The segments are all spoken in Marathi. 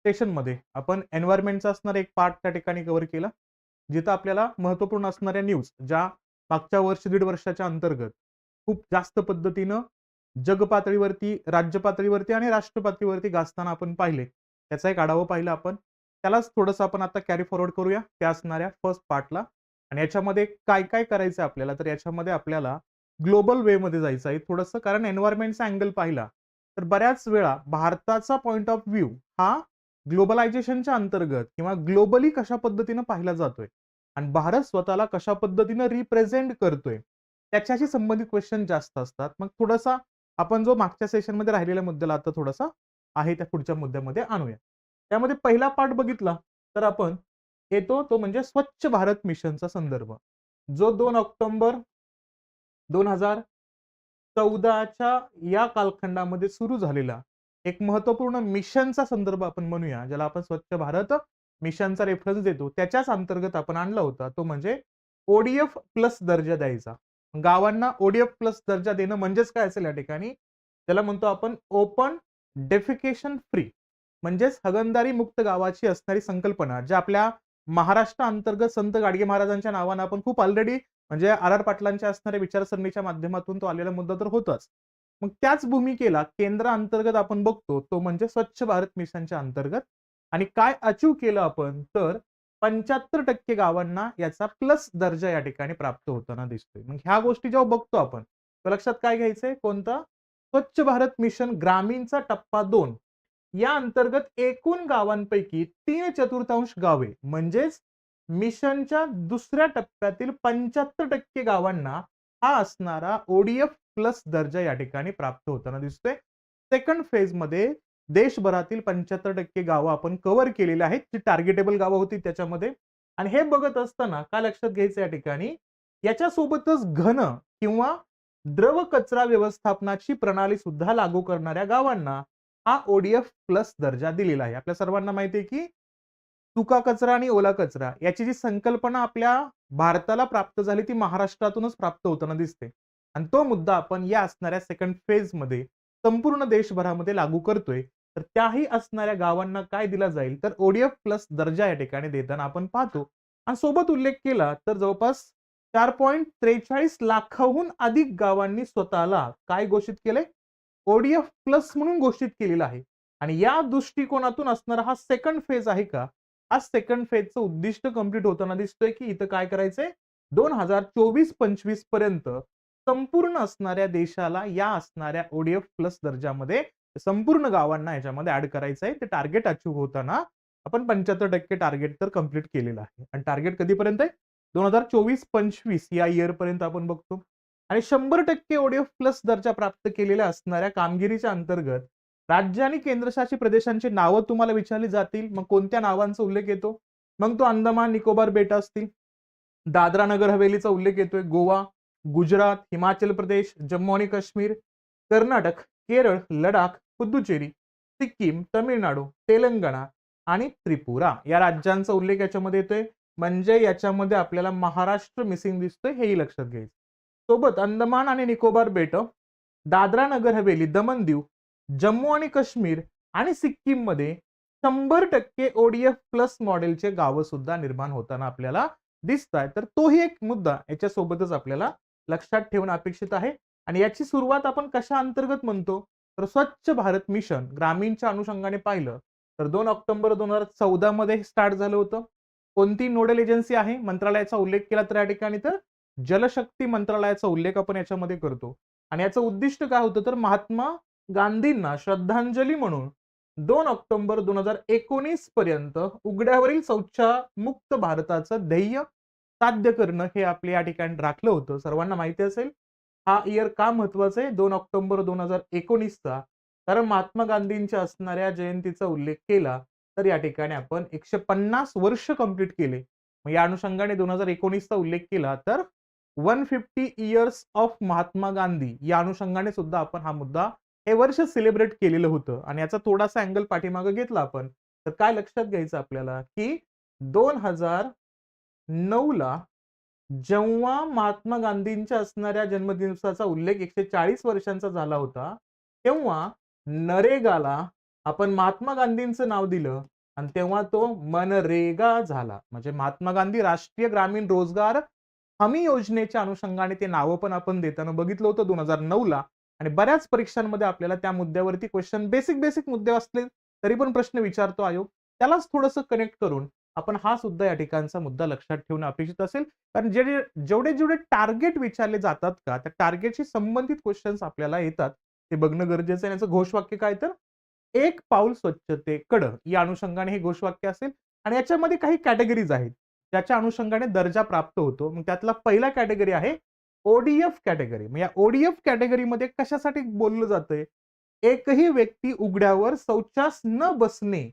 सेशनमध्ये आपण एन्व्हायरमेंटचा असणारा एक पार्ट त्या ठिकाणी कव्हर केला. जिथं आपल्याला महत्त्वपूर्ण असणाऱ्या न्यूज ज्या मागच्या वर्ष दीड वर्षाच्या अंतर्गत खूप जास्त पद्धतीनं जग पातळीवरती, राज्य पातळीवरती आणि राष्ट्र पातळीवरती गाजताना आपण पाहिले. त्याचा एक आढावा पाहिला आपण. त्यालाच थोडंसं आपण आता कॅरी फॉरवर्ड करूया त्या असणाऱ्या फर्स्ट पार्टला. आणि याच्यामध्ये काय-काय करायचं आपल्याला, तर याच्यामध्ये आपल्याला ग्लोबल वेमध्ये जायचं आहे थोडंसं, कारण एन्व्हायर्नमेंटचा अँगल पाहिला, तर बऱ्याच वेळा भारताचा पॉइंट ऑफ व्ह्यू हा ग्लोबलायझेशनच्या अंतर्गत किंवा ग्लोबली कशा पद्धतीनं पाहिला जातोय आणि भारत स्वतःला कशा पद्धतीनं रिप्रेझेंट करतोय, त्याच्याशी संबंधित क्वेश्चन जास्त असतात. मग थोडासा आपण जो मागच्या सेशनमध्ये राहिलेल्या मुद्द्याला आता थोडासा आहे त्या पुढच्या मुद्द्यामध्ये आणूया. त्यामध्ये पहिला पार्ट बघितला तर आपण येतो तो म्हणजे स्वच्छ भारत मिशनचा संदर्भ, जो 2 ऑक्टोबर 2014च्या या कालखंडामध्ये सुरू झालेला एक महत्त्वपूर्ण मिशनचा संदर्भ आपण म्हणूया, ज्याला आपण स्वच्छ भारत मिशनचा रेफरन्स देतो. त्याच्याच अंतर्गत आपण आणला होता, तो म्हणजे ओडीएफ प्लस दर्जा द्यायचा. गावांना ओडीएफ प्लस दर्जा देणं म्हणजेच काय असेल या ठिकाणी? त्याला म्हणतो आपण ओपन डेफिकेशन फ्री, म्हणजेच हागणदारी मुक्त गावाची असणारी संकल्पना, ज्या आपल्या महाराष्ट्र अंतर्गत संत गाडगे महाराजांच्या नावानं आपण खूप ऑलरेडी म्हणजे आर.आर. पाटलांच्या असणाऱ्या विचारसरणीच्या माध्यमातून तो आलेला मुद्दा तर होताच. मग त्याच भूमिकेला केंद्राअंतर्गत आपण बघतो तो म्हणजे स्वच्छ भारत मिशनच्या अंतर्गत. आणि काय अचीव्ह केलं आपण, तर 75% गावांना याचा प्लस दर्जा या ठिकाणी प्राप्त होताना दिसतोय. मग ह्या गोष्टी जेव्हा बघतो आपण, तर लक्षात काय घ्यायचंय? कोणता? स्वच्छ भारत मिशन ग्रामीणचा टप्पा 2 या अंतर्गत एकूण गावांपैकी 3/4 गावे म्हणजेच मिशनच्या दुसऱ्या टप्प्यातील 75% गावांना हा असणारा ओडीएफ प्लस दर्जा या ठिकाणी प्राप्त होताना दिसतोय. सेकंड फेजमध्ये देशभरातील 75% गावं आपण कव्हर केलेली आहेत, जी टार्गेटेबल गावं होती त्याच्यामध्ये. आणि हे बघत असताना काय लक्षात घ्यायचं या ठिकाणी, याच्यासोबतच घन किंवा द्रव कचरा व्यवस्थापनाची प्रणाली सुद्धा लागू करणाऱ्या गावांना हा ओडीएफ प्लस दर्जा दिलेला आहे. आपल्या सर्वांना माहिती आहे की सुका कचरा आणि ओला कचरा याची जी संकल्पना आपल्या भारताला प्राप्त झाली ती महाराष्ट्रातूनच प्राप्त होताना दिसते. आणि तो मुद्दा आपण या असणाऱ्या सेकंड फेजमध्ये संपूर्ण देशभरामध्ये लागू करतोय. तर त्याही असणाऱ्या गावांना काय दिला जाईल, तर ओडीएफ प्लस दर्जा या ठिकाणी देताना आपण पाहतो. आणि सोबत उल्लेख केला तर जवळपास 4.43 लाखाहून अधिक गावांनी स्वतःला काय घोषित केले? ओडीएफ प्लस म्हणून घोषित केलेला आहे. आणि या दृष्टिकोनातून असणारा हा सेकंड फेज आहे का, हा सेकंड फेजचं उद्दिष्ट कंप्लीट होताना दिसतोय की इथं काय करायचंय? 2024-25 पर्यंत संपूर्ण असणाऱ्या देशाला या असणाऱ्या ओडीएफ प्लस दर्जामध्ये संपूर्ण गावांना याच्यामध्ये ऍड करायचं आहे. ते टार्गेट अचीव्ह होताना आपण 75% टार्गेट तर कंप्लीट केलेलं आहे. आणि टार्गेट कधीपर्यंत आहे? 2024-25 या इयर पर्यंत आपण बघतो. आणि 100% ओडीएफ प्लस दर्जा प्राप्त केलेल्या असणाऱ्या कामगिरीच्या अंतर्गत राज्य आणि केंद्रशासित प्रदेशांची नावं तुम्हाला विचारली जातील. मग कोणत्या नावांचा उल्लेख येतो? मग तो अंदमान निकोबार बेट असतील, दादरा नगर हवेलीचा उल्लेख येतोय, गोवा, गुजरात, हिमाचल प्रदेश, जम्मू आणि काश्मीर, कर्नाटक, केरळ, लडाख, पुदुचेरी, सिक्कीम, तमिळनाडू, तेलंगणा आणि त्रिपुरा या राज्यांचा उल्लेख याच्यामध्ये येतोय. म्हणजे याच्यामध्ये आपल्याला महाराष्ट्र मिसिंग दिसतोय, हेही लक्षात घ्यायचं. सोबत अंदमान आणि निकोबार बेट, दादरा नगर हवेली, दमन दीव, जम्मू आणि काश्मीर आणि सिक्कीम मध्ये 100% ओडीएफ प्लस मॉडेलचे गावं सुद्धा निर्माण होताना आपल्याला दिसत आहे. तर तोही एक मुद्दा याच्यासोबतच आपल्याला लक्षात ठेवणं अपेक्षित आहे. आणि याची सुरुवात आपण कशा अंतर्गत म्हणतो, तर स्वच्छ भारत मिशन ग्रामीणच्या अनुषंगाने पाहिलं तर 2 ऑक्टोबर 2014 मध्ये स्टार्ट झालं होतं. कोणती नोडल एजन्सी आहे मंत्रालयाचा उल्लेख केला तर या ठिकाणी तर जलशक्ती मंत्रालयाचा उल्लेख आपण याच्यामध्ये करतो. आणि याचं उद्दिष्ट काय होतं, तर महात्मा गांधींना श्रद्धांजली म्हणून 2 ऑक्टोबर 2019 पर्यंत उघड्यावरील शौचमुक्त भारताचं ध्येय साध्य करणं हे आपल्या या ठिकाणी राखलं होतं. सर्वांना माहिती असेल हा इयर का महत्वाचा आहे 2 ऑक्टोबर 2019चा, कारण महात्मा गांधींच्या असणाऱ्या जयंतीचा उल्लेख केला तर या ठिकाणी आपण 150 वर्ष कंप्लीट केले. मग या अनुषंगाने 2019चा उल्लेख केला तर 150 इयर्स ऑफ महात्मा गांधी या अनुषंगाने सुद्धा आपण हा मुद्दा हे वर्ष सेलिब्रेट केलेलं होतं. आणि याचा थोडासा अँगल पाठीमागे घेतला आपण तर काय लक्षात घ्यायचं आपल्याला, की 2009 ला जेव्हा महात्मा गांधींच्या असणाऱ्या जन्मदिवसाचा उल्लेख 140 वर्षांचा झाला होता, तेव्हा नरेगाला आपण महात्मा गांधींचं नाव दिलं आणि तेव्हा तो मनरेगा झाला. म्हणजे महात्मा गांधी राष्ट्रीय ग्रामीण रोजगार हमी योजनेच्या अनुषंगाने ते नावं पण आपण देताना बघितलं होतं 2009 ला. आणि बऱ्याच परीक्षांमध्ये आपल्याला त्या मुद्द्यावरती क्वेश्चन बेसिक मुद्दे असले तरी पण प्रश्न विचारतो आयोग. त्यालाच थोडंसं कनेक्ट करून आपण हा सुद्धा या ठिकाणचा मुद्दा लक्षात ठेवणं अपेक्षित असेल. कारण जेवढे टार्गेट विचारले जातात का, त्या टार्गेटशी संबंधित क्वेश्चन्स आपल्याला येतात ते बघणं गरजेचं आहे. याचं घोषवाक्य काय तर एक पाऊल स्वच्छतेकडं या अनुषंगाने हे घोषवाक्य असेल. आणि याच्यामध्ये काही कॅटेगरीज आहेत ज्याच्या अनुषंगाने दर्जा प्राप्त होतो. मग त्यातला पहिला कॅटेगरी आहे ओडीएफ कॅटेगरी. मग या ओडीएफ कॅटेगरीमध्ये कशासाठी बोललं जातंय? एकही व्यक्ती उघड्यावर शौचास न बसणे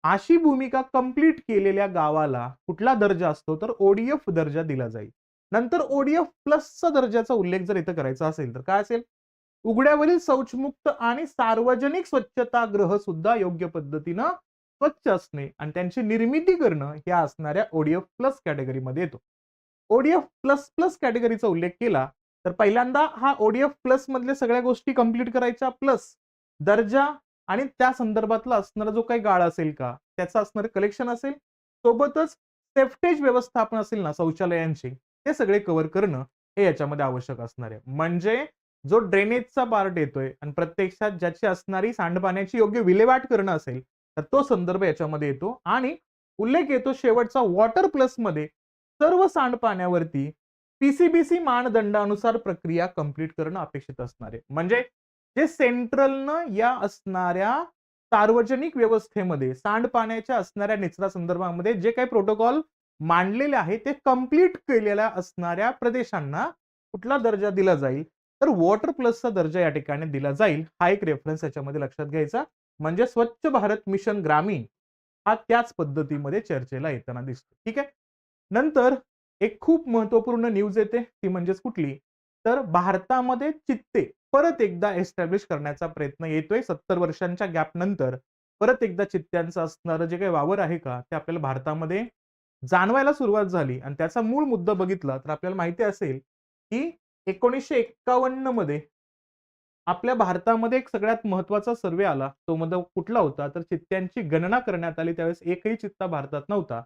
अशी भूमिका कंप्लीट केलेल्या गावाला कुठला दर्जा असतो? तर ओडीएफ दर्जा दिला जाईल. नंतर ओडीएफ प्लसचा दर्जाचा उल्लेख जर इथं करायचा असेल तर काय असेल? उघड्यावरील शौचमुक्त आणि सार्वजनिक स्वच्छतागृह सुद्धा योग्य पद्धतीनं स्वच्छ असणे आणि त्यांची निर्मिती करणं ह्या असणाऱ्या ओडीएफ प्लस कॅटेगरीमध्ये येतो. ओडीएफ प्लस प्लस कॅटेगरीचा उल्लेख केला तर पहिल्यांदा हा ओडीएफ प्लस मधल्या सगळ्या गोष्टी कंप्लीट करायच्या, प्लस दर्जा आणि त्या संदर्भातला असणारा जो काही गाळा असेल का त्याचं असणारं कलेक्शन असेल, सोबतच सेफ्टेज व्यवस्थापन असेल ना शौचालयांची, हे सगळे कव्हर करणं हे याच्यामध्ये आवश्यक असणार आहे. म्हणजे जो ड्रेनेजचा पार्ट येतोय आणि प्रत्यक्षात ज्याची असणारी सांडपाण्याची योग्य विल्हेवाट करणं असेल तर तो संदर्भ याच्यामध्ये येतो. आणि उल्लेख येतो शेवटचा वॉटर प्लस मध्ये सर्व सांडपाण्यावरती पीसीबीसी मानदंडानुसार प्रक्रिया कंप्लीट करणं अपेक्षित असणार आहे. म्हणजे जे सेंट्रलनं या असणाऱ्या सार्वजनिक व्यवस्थेमध्ये सांडपाण्याच्या असणाऱ्या निचरा संदर्भामध्ये जे काही प्रोटोकॉल मांडलेले आहे ते कंप्लीट केलेल्या असणाऱ्या प्रदेशांना कुठला दर्जा दिला जाईल? तर वॉटर प्लसचा दर्जा या ठिकाणी दिला जाईल. हा एक रेफरन्स याच्यामध्ये लक्षात घ्यायचा. म्हणजे स्वच्छ भारत मिशन ग्रामीण हा त्याच पद्धतीमध्ये चर्चेला येताना दिसतो. ठीक आहे. नंतर एक खूप महत्वपूर्ण न्यूज येते ती म्हणजेच कुठली? तर भारतामध्ये चित्ते परत एकदा एस्टॅब्लिश करण्याचा प्रयत्न येतोय 70 वर्षांच्या गॅप नंतर. परत एकदा चित्त्यांचं असणारं जे काही वावर आहे का ते आपल्याला भारतामध्ये जाणवायला सुरुवात झाली. आणि त्याचा मूळ मुद्दा बघितला तर आपल्याला माहिती असेल की 1951 मध्ये आपल्या भारतामध्ये एक सगळ्यात महत्वाचा सर्वे आला. तो मध्ये कुठला होता? तर चित्त्यांची गणना करण्यात आली. त्यावेळेस एकही चित्ता भारतात नव्हता.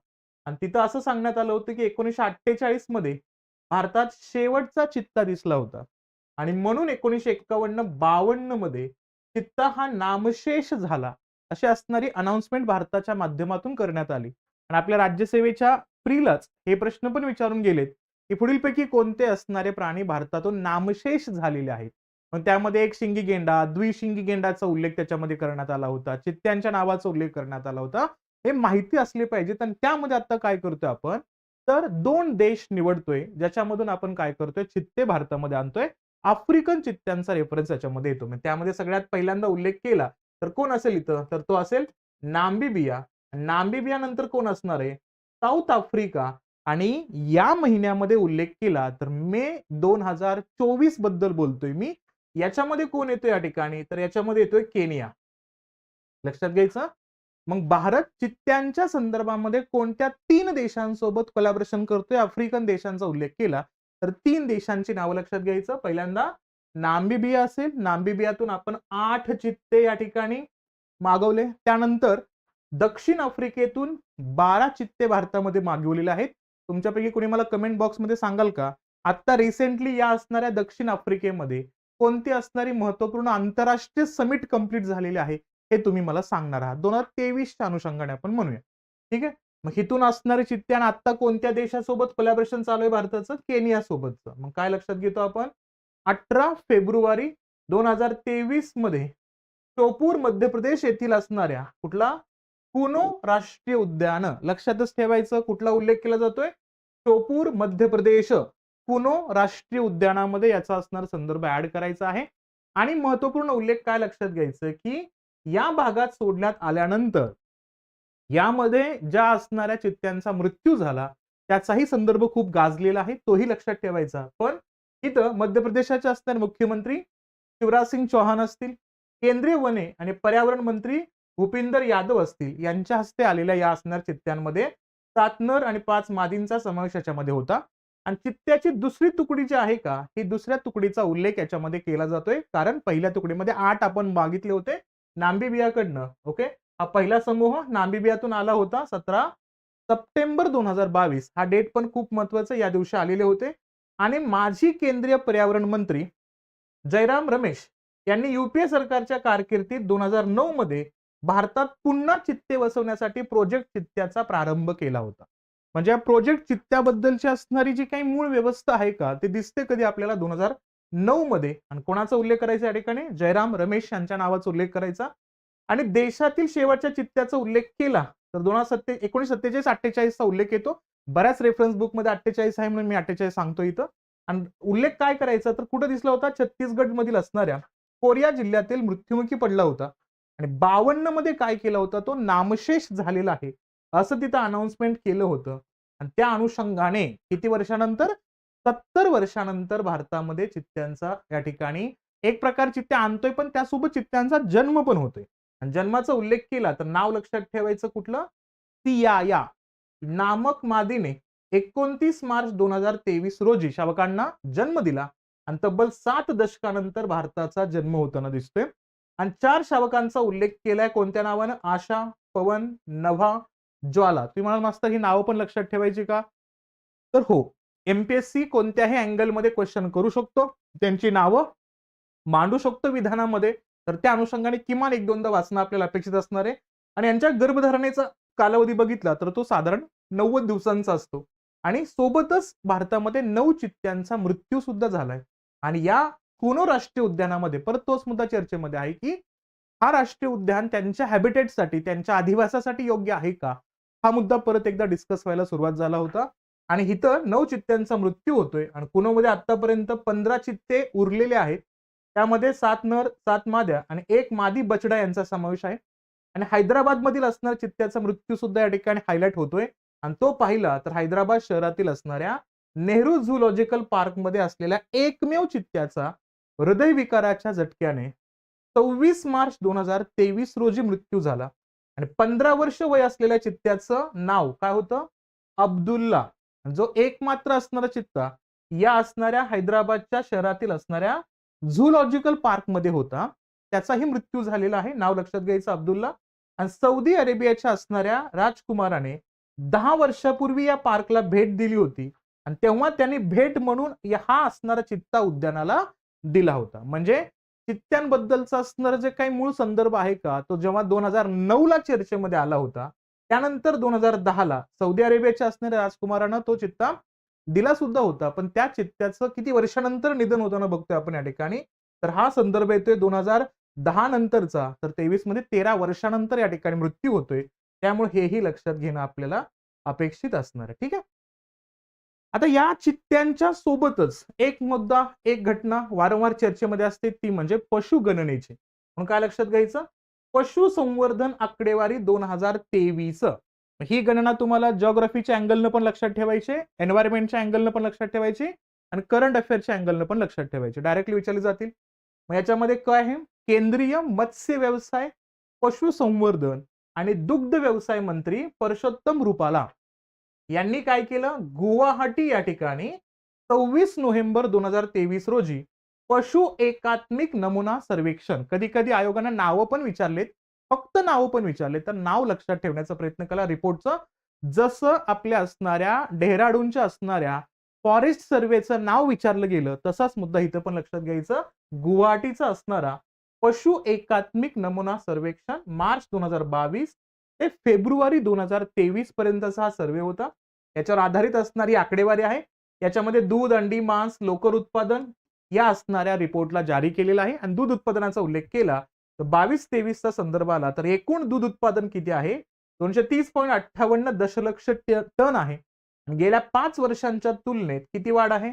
आणि तिथं असं सांगण्यात आलं होतं की 1948 मध्ये भारतात शेवटचा चित्ता दिसला होता. आणि म्हणून 1951-52 मध्ये चित्ता हा नामशेष झाला अशी असणारी अनाउन्समेंट भारताच्या माध्यमातून करण्यात आली. आणि आपल्या राज्यसेवेच्या प्रीलाच हे प्रश्न पण विचारून गेलेत की पुढीलपैकी कोणते असणारे प्राणी भारतातून नामशेष झालेले आहेत? मग त्यामध्ये एक शिंगी गेंडा, द्विशिंगी गेंडाचा उल्लेख त्याच्यामध्ये करण्यात आला होता. चित्त्यांच्या नावाचा उल्लेख करण्यात आला होता. हे माहिती असले पाहिजेत. आणि त्यामध्ये आता काय करतोय आपण? तर 2 देश निवडतोय ज्याच्यामधून आपण काय करतोय? चित्ते भारतामध्ये आणतोय. आफ्रिकन चित्त्यांचा रेफरन्स याच्यामध्ये येतो. मग त्यामध्ये सगळ्यात पहिल्यांदा उल्लेख केला तर कोण असेल इथं? तर तो असेल नाम्बिबिया. नाम्बिबिया नंतर कोण असणार आहे? South Africa. आणि या महिन्यामध्ये उल्लेख केला तर मे 2024 बद्दल बोलतोय मी. याच्यामध्ये कोण येतोय या ठिकाणी? तर याच्यामध्ये येतोय केनिया. लक्षात घ्यायचं. मग भारत चित्त्यांच्या संदर्भामध्ये कोणत्या 3 देशांसोबत कोलॅबोरेशन करतोय? आफ्रिकन देशांचा उल्लेख केला तर 3 देशांची नावं लक्षात घ्यायचं. पहिल्यांदा नाम्बिबिया असेल. नाम्बिबियातून आपण 8 चित्ते या ठिकाणी मागवले. त्यानंतर दक्षिण आफ्रिकेतून 12 चित्ते भारतामध्ये मागवलेले आहेत. तुमच्यापैकी कोणी मला कमेंट बॉक्समध्ये सांगाल का? आता रिसेंटली या असणाऱ्या दक्षिण आफ्रिकेमध्ये कोणती असणारी महत्वपूर्ण आंतरराष्ट्रीय समिट कंप्लीट झालेली आहे? हे तुम्ही मला सांगणार आहात. 2023च्या अनुषंगाने आपण म्हणूया. ठीक आहे. मग इथून असणारे चित्ते आणि आता कोणत्या देशासोबत कोलॅबोरेशन चालू आहे भारताचं? केनिया सोबतचं. मग काय लक्षात घेतो आपण? 18 फेब्रुवारी 2023 मध्ये शोपूर मध्य प्रदेश येथील असणाऱ्या कुठला? कुनो राष्ट्रीय उद्यान. लक्षातच ठेवायचं कुठला उल्लेख केला जातोय? शोपूर मध्य प्रदेश. कुनो राष्ट्रीय उद्यानामध्ये याचा असणारा संदर्भ ऍड करायचा आहे. आणि महत्वपूर्ण उल्लेख काय लक्षात घ्यायचं की या भागात सोडण्यात आल्यानंतर यामध्ये ज्या असणाऱ्या चित्त्यांचा मृत्यू झाला त्याचाही संदर्भ खूप गाजलेला आहे. तोही लक्षात ठेवायचा. पण इथं मध्य प्रदेशाचे असणारे मुख्यमंत्री शिवराज सिंग चौहान असतील, केंद्रीय वने आणि पर्यावरण मंत्री भूपिंदर यादव असतील यांच्या हस्ते आलेल्या या असणाऱ्या चित्त्यांमध्ये 7 नर आणि 5 मादींचा समावेश याच्यामध्ये होता. आणि चित्त्याची दुसरी तुकडी जी आहे का ही दुसऱ्या तुकडीचा उल्लेख याच्यामध्ये केला जातोय. कारण पहिल्या तुकडीमध्ये 8 आपण मागितले होते. नामिबियाकडनं. ओके, हा पहिला समूह नामिबियातून आला होता 17 सप्टेंबर 2022. हा डेट पण खूप महत्वाचा, या दिवशी आलेले होते. आणि माजी केंद्रीय पर्यावरण मंत्री जयराम रमेश यांनी युपीए सरकारच्या कारकिर्दीत 2009 मध्ये भारतात पुन्हा चित्ते बसवण्यासाठी प्रोजेक्ट चित्त्याचा प्रारंभ केला होता. म्हणजे या प्रोजेक्ट चित्त्याबद्दलची असणारी जी काही मूळ व्यवस्था आहे का, ते दिसते कधी आपल्याला 2009 मध्ये. आणि कोणाचा उल्लेख करायचा या ठिकाणी? जयराम रमेश यांच्या नावाचा उल्लेख करायचा. आणि देशातील शेवटच्या चित्त्याचा उल्लेख केला तर 1947-48 चा उल्लेख येतो. बऱ्याच रेफरन्स बुक मध्ये 48 आहे म्हणून मी 48 सांगतो इथं. आणि उल्लेख काय करायचा तर कुठे दिसला होता? छत्तीसगड मधील असणाऱ्या कोरिया जिल्ह्यातील मृत्युमुखी पडला होता. आणि 52 मध्ये काय केला होता? तो नामशेष झालेला आहे असं तिथं अनाउन्समेंट केलं होतं. आणि त्या अनुषंगाने किती वर्षानंतर? 70 वर्षानंतर भारतामध्ये चित्त्यांचा या ठिकाणी एक प्रकार चित्ते आणतोय, पण त्यासोबत चित्त्यांचा जन्म पण होतोय. आणि जन्माचा उल्लेख केला तर नाव लक्षात ठेवायचं कुठलं? सियाया नामक मादीने 29 मार्च 2023 रोजी शावकांना जन्म दिला. आणि तब्बल 7 दशकानंतर भारताचा जन्म होताना दिसतोय. आणि 4 शावकांचा उल्लेख केलाय कोणत्या नावानं? आशा, पवन, नभा, ज्वाला. तुम्ही म्हणाल मास्तर ही नावं पण लक्षात ठेवायची का? तर हो, एमपीएससी कोणत्याही अँगलमध्ये क्वेश्चन करू शकतो, त्यांची नावं मांडू शकतो विधानामध्ये. तर त्या अनुषंगाने किमान 1-2दा वाचणं आपल्याला अपेक्षित असणार आहे. आणि यांच्या गर्भधारणेचा कालावधी बघितला तर तो साधारण 90 दिवसांचा असतो. आणि सोबतच भारतामध्ये 9 चित्त्यांचा मृत्यू सुद्धा झालाय. आणि या कुनो राष्ट्रीय उद्यानामध्ये परत तोच मुद्दा चर्चेमध्ये आहे की हा राष्ट्रीय उद्यान त्यांच्या हॅबिटेटसाठी, त्यांच्या अधिवासासाठी योग्य आहे का? हा मुद्दा परत एकदा डिस्कस व्हायला सुरुवात झाला होता. आणि इथं 9 चित्त्यांचा मृत्यू होतोय. आणि कुनोमध्ये आतापर्यंत 15 चित्ते उरलेले आहेत. त्यामध्ये 7 नर, 7 माद्या आणि 1 मादी बछडा यांचा समावेश आहे. आणि हैदराबाद मधील असणाऱ्या चित्त्याचा मृत्यू सुद्धा या ठिकाणी हायलाइट होतोय. आणि तो पाहिला तर हैदराबाद शहरातील असणाऱ्या नेहरू झूलॉजिकल पार्क मध्ये असलेल्या एकमेव चित्त्याचा हृदयविकाराच्या झटक्याने 26 मार्च 2023 रोजी मृत्यू झाला. आणि 15 वर्ष वय असलेल्या चित्त्याचं नाव काय होतं? अब्दुल्ला. जो एकमात्र असणारा चित्ता या असणाऱ्या हैदराबादच्या शहरातील असणाऱ्या झूलॉजिकल पार्क मध्ये होता. त्याचाही मृत्यू झालेला आहे. नाव लक्षात घ्यायचं, अब्दुल्ला. आणि सौदी अरेबियाच्या असणाऱ्या राजकुमाराने 10 वर्षापूर्वी या पार्कला भेट दिली होती. आणि तेव्हा त्यांनी भेट म्हणून हा असणारा चित्ता उद्यानाला दिला होता. म्हणजे चित्त्यांबद्दलचा असणारा जे काही मूळ संदर्भ आहे का, तो जेव्हा 2009 ला चर्चेमध्ये आला होता, त्यानंतर 2010 ला सौदी अरेबियाच्या असणाऱ्या राजकुमारानं तो चित्ता दिला सुद्धा होता. पण त्या चित्त्याचं किती वर्षानंतर निधन होताना बघतोय आपण या ठिकाणी. तर हा संदर्भ येतोय 2010 नंतरचा. तर 23 मध्ये 13 वर्षानंतर या ठिकाणी मृत्यू होतोय. त्यामुळे हेही लक्षात घेणं आपल्याला अपेक्षित असणार आहे. ठीक आहे. आता या चित्त्यांच्या सोबतच एक मुद्दा, एक घटना वारंवार चर्चेमध्ये असते, ती म्हणजे पशुगणनेची. म्हणून काय लक्षात घ्यायचं? पशुसंवर्धन आकडेवारी 2023. ही गणना तुम्हाला जिओग्राफीच्या अँगलनं पण लक्षात ठेवायची, एन्व्हायरमेंटच्या अँगलनं पण लक्षात ठेवायची आणि करंट अफेअरच्या अँगलनं पण लक्षात ठेवायची. डायरेक्टली विचारली जातील. मग याच्यामध्ये काय आहे? केंद्रीय मत्स्य व्यवसाय, पशुसंवर्धन आणि दुग्ध व्यवसाय मंत्री परषोत्तम रुपाला यांनी काय केलं? गुवाहाटी या ठिकाणी 26 नोव्हेंबर 2023 रोजी पशु एकात्मिक नमुना सर्वेक्षण. कधी कधी आयोगानं नावं पण विचारलेत, फक्त नावं पण विचारले, तर नाव लक्षात ठेवण्याचा प्रयत्न केला रिपोर्टचं. जसं आपल्या असणाऱ्या डेहराडूनच्या असणाऱ्या फॉरेस्ट सर्वेचं नाव विचारलं गेलं, तसाच मुद्दा इथं पण लक्षात घ्यायचं. गुवाहाटीचा असणारा पशु एकात्मिक नमुना सर्वेक्षण मार्च 2022 ते फेब्रुवारी 2023 पर्यंतचा हा सर्वे होता. याच्यावर आधारित असणारी आकडेवारी आहे. याच्यामध्ये दूध, अंडी, मांस, लोकर उत्पादन या असणाऱ्या रिपोर्टला जारी केलेला आहे. आणि दूध उत्पादनाचा उल्लेख केला तर 22-23 चा संदर्भ आला तर एकूण दूध उत्पादन किती आहे? 230.58 दशलक्ष टन आहे. गेल्या 5 वर्षांच्या तुलनेत किती वाढ आहे?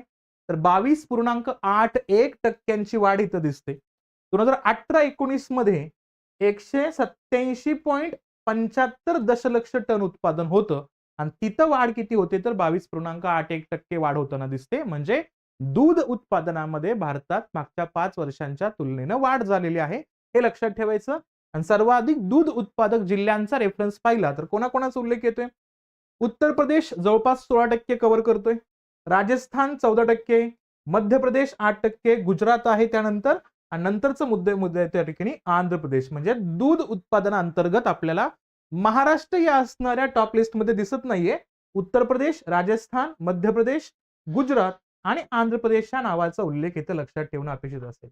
तर 22.81% वाढ इथं दिसते. 2018-19 मध्ये 187.75 दशलक्ष टन उत्पादन होतं. आणि तिथं वाढ किती होते? तर 22.81% वाढ होताना दिसते. म्हणजे दूध उत्पादनामध्ये भारतात मागच्या 5 वर्षांच्या तुलनेनं वाढ झालेली आहे, हे लक्षात ठेवायचं. आणि सर्वाधिक दूध उत्पादक जिल्ह्यांचा रेफरन्स पाहिला तर कोणाकोणाचा उल्लेख येतोय? उत्तर प्रदेश जवळपास 16% कव्हर करतोय, राजस्थान 14%, मध्य प्रदेश 8%, गुजरात आहे त्यानंतर आणि नंतरचा मुद्दा त्या ठिकाणी आंध्र प्रदेश, म्हणजे दूध उत्पादनाअंतर्गत आपल्याला महाराष्ट्र या असणाऱ्या टॉप लिस्टमध्ये दिसत नाहीये. उत्तर प्रदेश, राजस्थान, मध्य प्रदेश, गुजरात आणि आंध्र प्रदेश या नावाचा उल्लेख इथे लक्षात ठेवणं अपेक्षित असेल.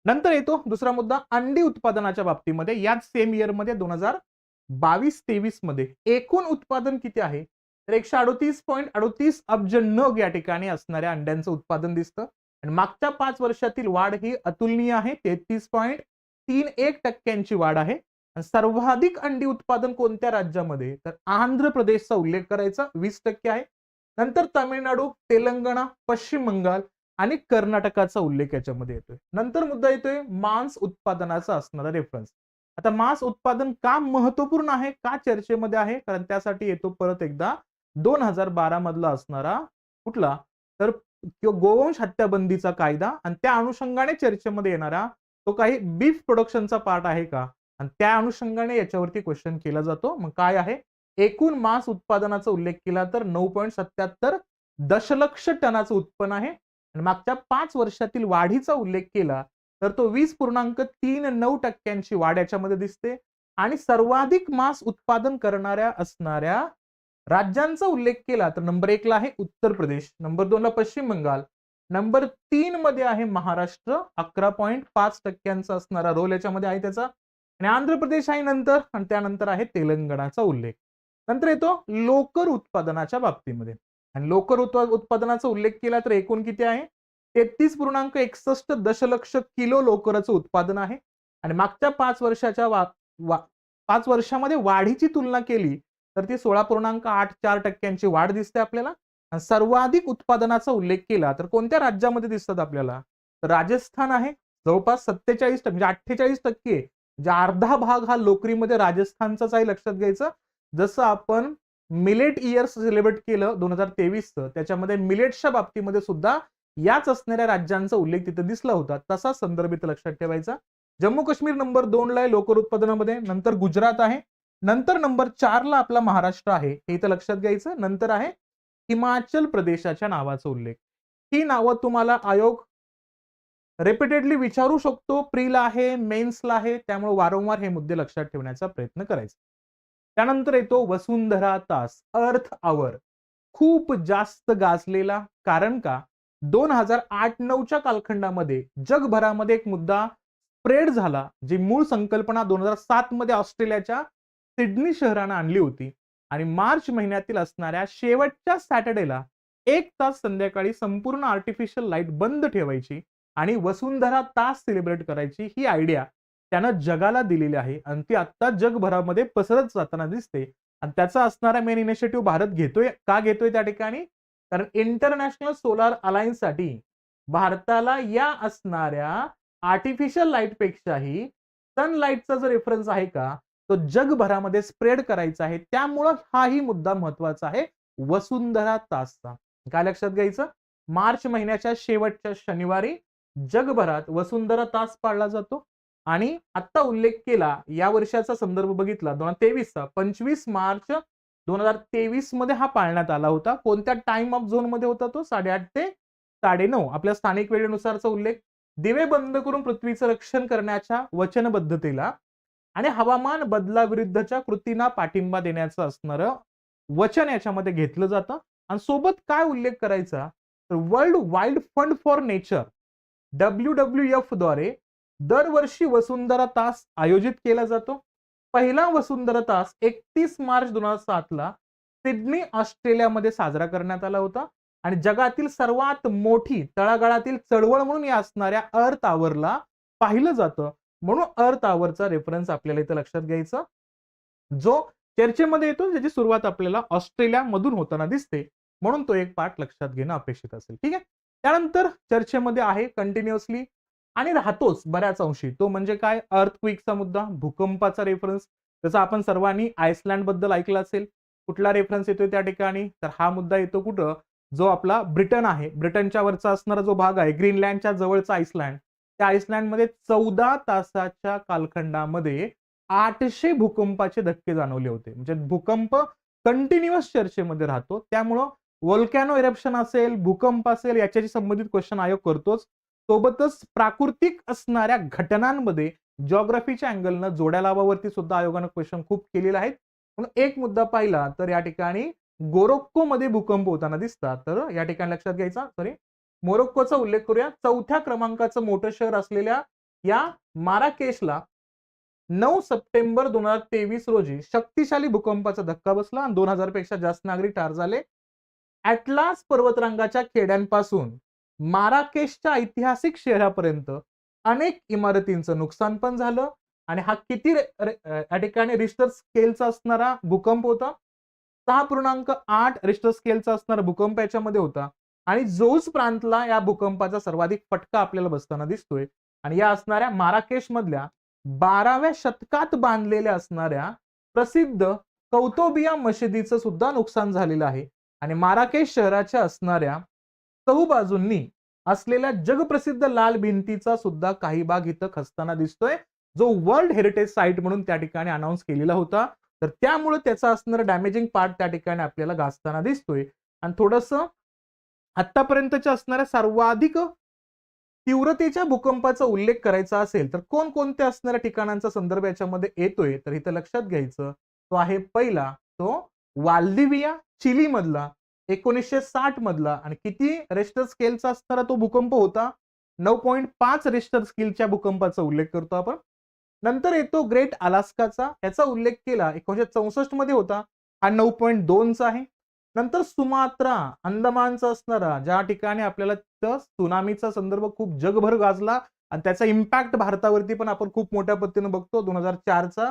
नंतर येतो दुसरा मुद्दा अंडी उत्पादनाच्या बाबतीमध्ये. याच सेम इयर मध्ये 2022-23 मध्ये एकूण उत्पादन किती आहे? तर 138.38 अब्ज नग या ठिकाणी असणाऱ्या अंड्यांचं उत्पादन दिसतं. आणि मागच्या 5 वर्षातील वाढ ही अतुलनीय आहे. 33.31% वाढ आहे. आणि सर्वाधिक अंडी उत्पादन कोणत्या राज्यामध्ये? तर आंध्र प्रदेशचा उल्लेख करायचा, 20% आहे. नंतर तामिळनाडू, तेलंगणा, पश्चिम बंगाल आणि कर्नाटकाचा उल्लेख याच्यामध्ये येतोय. नंतर मुद्दा येतोय मांस उत्पादनाचा असणारा रेफरन्स. आता मांस उत्पादन का महत्वपूर्ण आहे, का चर्चेमध्ये आहे? कारण त्यासाठी येतो परत एकदा 2012 मधला असणारा कुठला? तर गोवंश हत्याबंदीचा कायदा, आणि त्या अनुषंगाने चर्चेमध्ये येणारा तो काही बीफ प्रोडक्शनचा पार्ट आहे का? आणि त्या अनुषंगाने याच्यावरती क्वेश्चन केला जातो. मग काय आहे? एकूण मांस उत्पादनाचा उल्लेख केला तर 9.77 दशलक्ष टनाचं उत्पन्न आहे. आणि मागच्या 5 वर्षातील वाढीचा उल्लेख केला तर तो 20.39% वाढ याच्यामध्ये दिसते. आणि सर्वाधिक मांस उत्पादन करणाऱ्या असणाऱ्या राज्यांचा उल्लेख केला तर नंबर 1 ला आहे उत्तर प्रदेश, नंबर 2 ला पश्चिम बंगाल, नंबर 3 मध्ये आहे महाराष्ट्र, 11.5% असणारा रोल याच्यामध्ये आहे त्याचा. आणि आंध्र प्रदेश आहे नंतर, आणि त्यानंतर आहे तेलंगणाचा उल्लेख. नंतर येतो लोकर उत्पादनाच्या बाबतीमध्ये. आणि लोकर उत्पादनाचा उल्लेख केला तर एकूण किती आहे? 33.61 दशलक्ष किलो लोकराचं उत्पादन आहे. आणि मागच्या 5 वर्षाच्या 5 वर्षामध्ये वाढीची तुलना केली तर ती 16.84% वाढ दिसते आपल्याला. आणि सर्वाधिक उत्पादनाचा उल्लेख केला तर कोणत्या राज्यामध्ये दिसतात आपल्याला? तर राजस्थान आहे, जवळपास 47% म्हणजे 48%, म्हणजे अर्धा भाग हा लोकरीमध्ये राजस्थानचाच आहे, लक्षात घ्यायचं. जसं आपण मिलेट इयर सेलिब्रेट केलं 2023चं, त्याच्यामध्ये मिलेट्सच्या बाबतीमध्ये सुद्धा याच असणाऱ्या राज्यांचा उल्लेख तिथे दिसला होता, तसा संदर्भ इथे लक्षात ठेवायचा. जम्मू काश्मीर नंबर 2 ला आहे लोकर उत्पादनामध्ये, नंतर गुजरात आहे, नंतर नंबर 4 ला आपला महाराष्ट्र आहे, हे इथं लक्षात घ्यायचं. नंतर आहे हिमाचल प्रदेशाच्या नावाचा उल्लेख. ही नावं तुम्हाला आयोग रिपीटेडली विचारू शकतो, प्रीला आहे, मेन्सला आहे, त्यामुळे वारंवार हे मुद्दे लक्षात ठेवण्याचा प्रयत्न करायचा. त्यानंतर येतो वसुंधरा तास, अर्थ आवर. खूप जास्त गाजलेला, कारण का 2008-9च्या कालखंडामध्ये जगभरामध्ये एक मुद्दा स्प्रेड झाला, जी मूळ संकल्पना 2007 मध्ये ऑस्ट्रेलियाच्या सिडनी शहराने आणली होती. आणि मार्च महिन्यातील असणाऱ्या शेवटच्या सॅटर्डेला 1 तास संध्याकाळी संपूर्ण आर्टिफिशियल लाईट बंद ठेवायची आणि वसुंधरा तास सेलिब्रेट करायची, ही आयडिया त्यानं जगाला दिलेली आहे. आणि ती आता जगभरामध्ये पसरत जाताना दिसते. आणि त्याचा असणारा मेन इनिशिएटिव्ह भारत घेतोय. का घेतोय त्या ठिकाणी? कारण इंटरनॅशनल सोलार अलायन्स साठी भारताला या असणाऱ्या आर्टिफिशियल लाईट पेक्षाही सनलाईटचा जो रेफरन्स आहे का, तो जगभरामध्ये स्प्रेड करायचा आहे. त्यामुळं हाही मुद्दा महत्वाचा आहे वसुंधरा तासचा. काय लक्षात घ्यायचं? मार्च महिन्याच्या शेवटच्या शनिवारी जगभरात वसुंधरा तास पाळला जातो. आणि आता उल्लेख केला, या वर्षाचा संदर्भ बघितला 2023चा, 25 मार्च 2023 मध्ये हा पाळण्यात आला होता. कोणत्या टाइम ऑफ झोन मध्ये होता तो? 8:30 ते 9:30 आपल्या स्थानिक वेळेनुसारचा उल्लेख. दिवे बंद करून पृथ्वीचं रक्षण करण्याच्या वचनबद्धतेला आणि हवामान बदलाविरुद्धच्या कृतींना पाठिंबा देण्याचं असणारं वचन याच्यामध्ये घेतलं जातं. आणि सोबत काय उल्लेख करायचा? तर world wild fund for nature, WWF द्वारे दरवर्षी वसुंधरा तास आयोजित केला जातो. पहिला वसुंधरा तास 31 मार्च 2007 ला सिडनी ऑस्ट्रेलियामध्ये साजरा करण्यात आला होता. आणि जगातील सर्वात मोठी तळागाळातील चळवळ म्हणून या असणाऱ्या अर्थ आवरला पाहिलं जातं. म्हणून अर्थ आवरचा रेफरन्स आपल्याला इथं लक्षात घ्यायचा, जो चर्चेमध्ये येतो, ज्याची सुरुवात आपल्याला ऑस्ट्रेलिया मधून होताना दिसते. म्हणून तो एक पार्ट लक्षात घेणं अपेक्षित असेल. ठीक आहे. त्यानंतर चर्चेमध्ये आहे कंटिन्युअसली आणि राहतोच बऱ्याच अंशी, तो म्हणजे काय? अर्थक्विकचा मुद्दा, भूकंपाचा रेफरन्स. जसं आपण सर्वांनी आइसलँड बद्दल ऐकलं असेल. कुठला रेफरन्स येतोय त्या ठिकाणी? तर हा मुद्दा येतो कुठं? जो आपला ब्रिटन आहे, ब्रिटनच्या वरचा असणारा जो भाग आहे, ग्रीनलँडच्या जवळचा आइसलँड, त्या आइसलँडमध्ये 14 तासाच्या कालखंडामध्ये 800 भूकंपाचे धक्के जाणवले होते. म्हणजे भूकंप कंटिन्युअस चर्चेमध्ये राहतो. त्यामुळं व्होल्कॅनो इरप्शन असेल, भूकंप असेल, याच्याशी संबंधित क्वेश्चन आयोग करतोच. सोबतच प्राकृतिक असणाऱ्या घटनांमध्ये जिओग्राफीच्या अँगलनं जोड्या लावावरती सुद्धा आयोगानं क्वेश्चन खूप केलेला आहे. म्हणून एक मुद्दा पाहिला तर या ठिकाणी गोरोक्को मध्ये भूकंप होताना दिसतात. तर या ठिकाणी लक्षात घ्यायचा, सॉरी, मोरोक्कोचा उल्लेख करूया. 4थ्या क्रमांकाचं मोठं शहर असलेल्या या माराकेशला 9 सप्टेंबर 2023 रोजी शक्तिशाली भूकंपाचा धक्का बसला आणि 2000 पेक्षा जास्त नागरिक ठार झाले. ॲटलास पर्वतरांगाच्या खेड्यांपासून माराकेशच्या ऐतिहासिक शहरापर्यंत अनेक इमारतींचं नुकसान पण झालं आणि हा किती या ठिकाणी रिश्टर स्केलचा असणारा भूकंप होता. 6.8 रिश्टर स्केलचा असणारा भूकंप याच्यामध्ये होता आणि जोस प्रांतला या भूकंपाचा सर्वाधिक फटका आपल्याला बसताना दिसतोय. आणि या असणाऱ्या माराकेश मधल्या 12व्या शतकात बांधलेल्या असणाऱ्या प्रसिद्ध कौतोबिया मशिदीचं सुद्धा नुकसान झालेलं आहे. आणि माराकेश शहराच्या असणाऱ्या चहूबाजूंनी असलेल्या जगप्रसिद्ध लाल भिंतीचा सुद्धा काही भाग इथं खचताना दिसतोय, जो वर्ल्ड हेरिटेज साईट म्हणून त्या ठिकाणी अनाऊन्स केलेला होता. तर त्यामुळे त्याचा असणारा डॅमेजिंग पार्ट त्या ठिकाणी आपल्याला गाजताना दिसतोय. आणि थोडंसं आतापर्यंतच्या असणाऱ्या सर्वाधिक तीव्रतेच्या भूकंपाचा उल्लेख करायचा असेल तर कोणकोणत्या असणाऱ्या ठिकाणांचा संदर्भ याच्यामध्ये येतोय, तर इथं लक्षात घ्यायचं, तो आहे पहिला तो वाल्दिविया चिली मधला 1960 मधला. आणि किती रिश्टर स्केलचा असणारा तो भूकंप होता? 9.5 रिश्टर स्केलच्या भूकंपाचा उल्लेख करतो आपण. नंतर येतो ग्रेट अलास्काचा, याचा उल्लेख केला 1964 मध्ये होता, हा 9.2चा आहे. नंतर सुमात्रा अंदमानचा असणारा, ज्या ठिकाणी आपल्याला त्सुनामीचा संदर्भ खूप जगभर गाजला आणि त्याचा इम्पॅक्ट भारतावरती पण आपण खूप मोठ्या पद्धतीने बघतो, 2004चा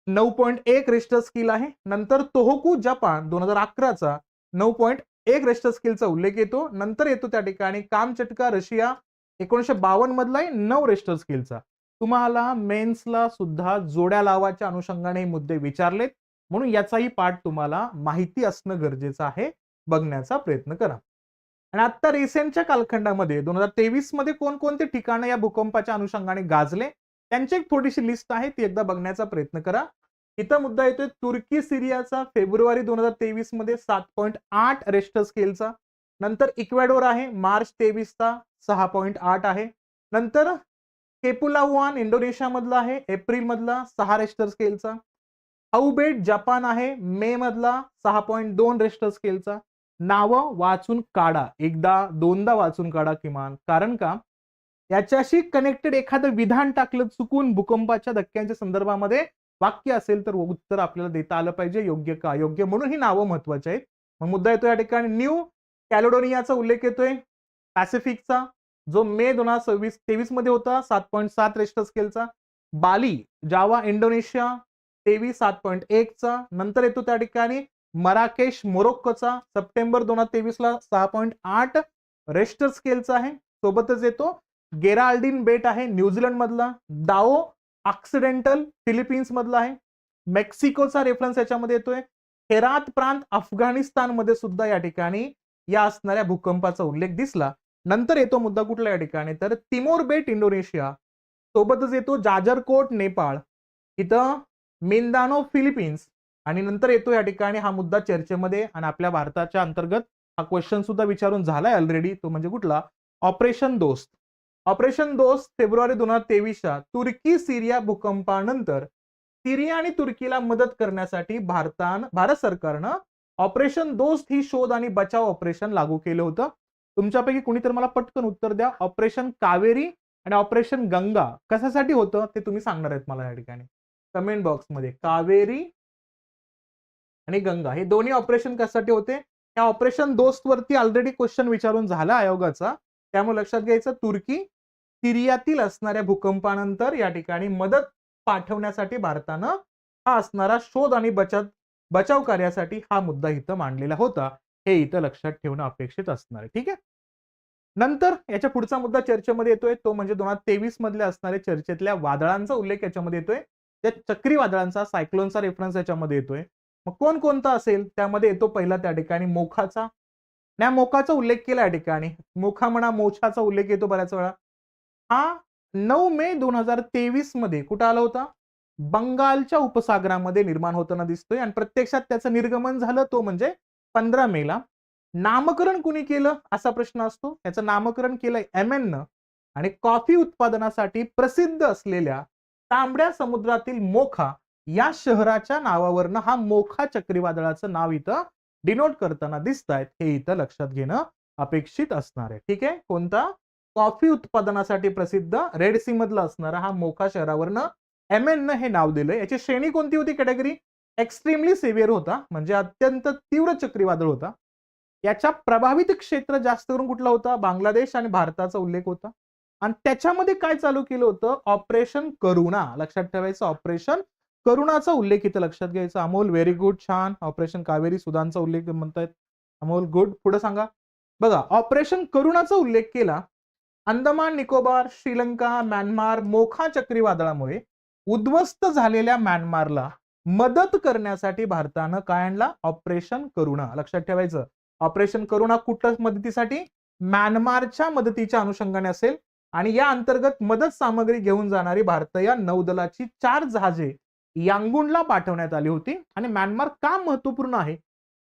9.1 रिश्टर स्केल आहे. नंतर तोहोकू जपान 2011चा 9.1 रिश्टर स्केलचा उल्लेख येतो. नंतर येतो त्या ठिकाणी कामचटका रशिया 1952 मधला आहे 9 रिश्टर स्केलचा. तुम्हाला मेन्सला सुद्धा जोड्या लावाच्या अनुषंगाने हे मुद्दे विचारलेत, म्हणून याचाही पाठ तुम्हाला माहिती असणं गरजेचं आहे. बघण्याचा प्रयत्न करा. आणि आता रिसेंटच्या कालखंडामध्ये 2023 मध्ये कोणकोणते ठिकाणं या भूकंपाच्या अनुषंगाने गाजले, त्यांची एक थोडीशी लिस्ट आहे, ती एकदा बघण्याचा प्रयत्न करा. इथं मुद्दा येतोय तुर्की सिरियाचा फेब्रुवारी 2023 मध्ये 7.8 रिश्टर स्केलचा. नंतर इक्वेडोर आहे मार्च 23चा 6.8 आहे. नंतर केपुलावान इंडोनेशिया मधला आहे एप्रिल मधला 6 रिश्टर स्केलचा. हाउबेट जपान आहे मे मधला 6.2 रिश्टर स्केलचा. नावं वाचून काढा, एकदा दोनदा वाचून काढा किमान, कारण का याच्याशी कनेक्टेड एखादं विधान टाकलं चुकून भूकंपाच्या धक्क्यांच्या संदर्भामध्ये वाक्य असेल तर उत्तर आपल्याला देता आलं पाहिजे, योग्य का अयोग्य, म्हणून ही नावं महत्वाची आहेत. मग मुद्दा येतो या ठिकाणी न्यू कॅलेडोनियाचा उल्लेख येतोय, पॅसिफिकचा, जो मे 2023 मध्ये होता 7.7 रिश्टर स्केलचा. बाली जावा इंडोनेशिया 7.1चा. नंतर येतो त्या ठिकाणी मराकेश मोरोक्कोचा सप्टेंबर 2023 ला 6.8 रिश्टर स्केलचा आहे. सोबतच येतो गेराल्डिन बेट आहे न्यूझीलंड मधला. दाओ ऑक्सिडेंटल फिलिपिन्स मधला आहे. मेक्सिकोचा रेफरन्स याच्यामध्ये येतोय. हेरात प्रांत अफगाणिस्तान मध्ये सुद्धा या ठिकाणी या असणाऱ्या भूकंपाचा उल्लेख दिसला. नंतर येतो मुद्दा कुठला या ठिकाणी, तर तिमोर बेट इंडोनेशिया. सोबतच येतो जाजरकोट नेपाळ, इथं मिंदानो फिलिपिन्स. आणि नंतर येतो या ठिकाणी हा मुद्दा चर्चेमध्ये आणि आपल्या भारताच्या अंतर्गत हा क्वेश्चन सुद्धा विचारून झालाय ऑलरेडी, तो म्हणजे कुठला, ऑपरेशन दोस्त. ऑपरेशन दोस्त फेब्रुवारी 2023च्या तुर्की सिरिया भूकंपानंतर सिरिया आणि तुर्कीला मदत करण्यासाठी भारत सरकारनं ऑपरेशन दोस्त ही शोध आणि बचाव ऑपरेशन लागू केलं होतं. तुमच्यापैकी कुणीतरी मला पटकन उत्तर द्या, ऑपरेशन कावेरी आणि ऑपरेशन गंगा कशासाठी होतं ते तुम्ही सांगणार आहेत मला या ठिकाणी कमेंट बॉक्समध्ये. कावेरी आणि गंगा हे दोन्ही ऑपरेशन कशासाठी होते? त्या ऑपरेशन दोस्त वरती ऑलरेडी क्वेश्चन विचारून झाला आयोगाचा, त्यामुळे लक्षात घ्यायचं, तुर्की सिरियातील असणाऱ्या भूकंपानंतर या ठिकाणी मदत पाठवण्यासाठी भारतानं हा असणारा शोध आणि बचाव कार्यासाठी हा मुद्दा इथं मांडलेला होता. हे इथं लक्षात ठेवणं अपेक्षित असणार आहे. ठीक आहे. नंतर याच्या पुढचा मुद्दा चर्चेमध्ये येतोय, तो म्हणजे 2023 मधल्या असणाऱ्या चर्चेतल्या वादळांचा उल्लेख याच्यामध्ये येतोय. त्या चक्रीवादळांचा, सायक्लोनचा रेफरन्स याच्यामध्ये येतोय. मग कोणकोणता असेल त्यामध्ये येतो पहिला त्या ठिकाणी मोखाचा. त्या मोखाचा उल्लेख केला या ठिकाणी, मोखा म्हणा मोछाचा उल्लेख येतो बऱ्याच वेळा. हा 9 मे 2023 मध्ये कुठं आला होता? बंगालच्या उपसागरामध्ये निर्माण होताना दिसतोय आणि प्रत्यक्षात त्याचं निर्गमन झालं तो म्हणजे 15 मेला. नामकरण कुणी केलं असा प्रश्न असतो. त्याचं नामकरण केलंय MN न आणि कॉफी उत्पादनासाठी प्रसिद्ध असलेल्या तांबड्या समुद्रातील मोखा या शहराच्या नावावरनं हा मोखा चक्रीवादळाचं नाव इथं डिनोट करताना दिसतायत. हे इथं लक्षात घेणं अपेक्षित असणार आहे. ठीक आहे. कोणता? कॉफी उत्पादनासाठी प्रसिद्ध रेड सी मधला असणारा हा मोखा शहरावरनं MN न हे नाव दिलंय. याची श्रेणी कोणती होती? कॅटेगरी एक्स्ट्रीमली सिव्हिअर होता, म्हणजे अत्यंत तीव्र चक्रीवादळ होता. याच्या प्रभावित क्षेत्र जास्त करून कुठला होता? बांगलादेश आणि भारताचा उल्लेख होता. आणि त्याच्यामध्ये काय चालू केलं होतं? ऑपरेशन करुणा. लक्षात ठेवायचं, ऑपरेशन करुणाचा उल्लेख इथं लक्षात घ्यायचा. अमोल व्हेरी गुड, छान. ऑपरेशन कावेरी सुदानचा उल्लेख म्हणतायत अमोल, गुड. पुढे सांगा. बघा, ऑपरेशन करुणाचा उल्लेख केला. अंदमान निकोबार, श्रीलंका, म्यानमार मोखा चक्रीवादळामुळे उद्ध्वस्त झालेल्या म्यानमारला मदत करण्यासाठी भारतानं काय आणला? ऑपरेशन करुणा. लक्षात ठेवायचं, ऑपरेशन करुणा कुठल्या मदतीसाठी? म्यानमारच्या मदतीच्या अनुषंगाने असेल आणि या अंतर्गत मदत सामग्री घेऊन जाणारी भारतीय नौदलाची 4 जहाजे यांगूनला पाठवण्यात आली होती. आणि म्यानमार का महत्वपूर्ण आहे?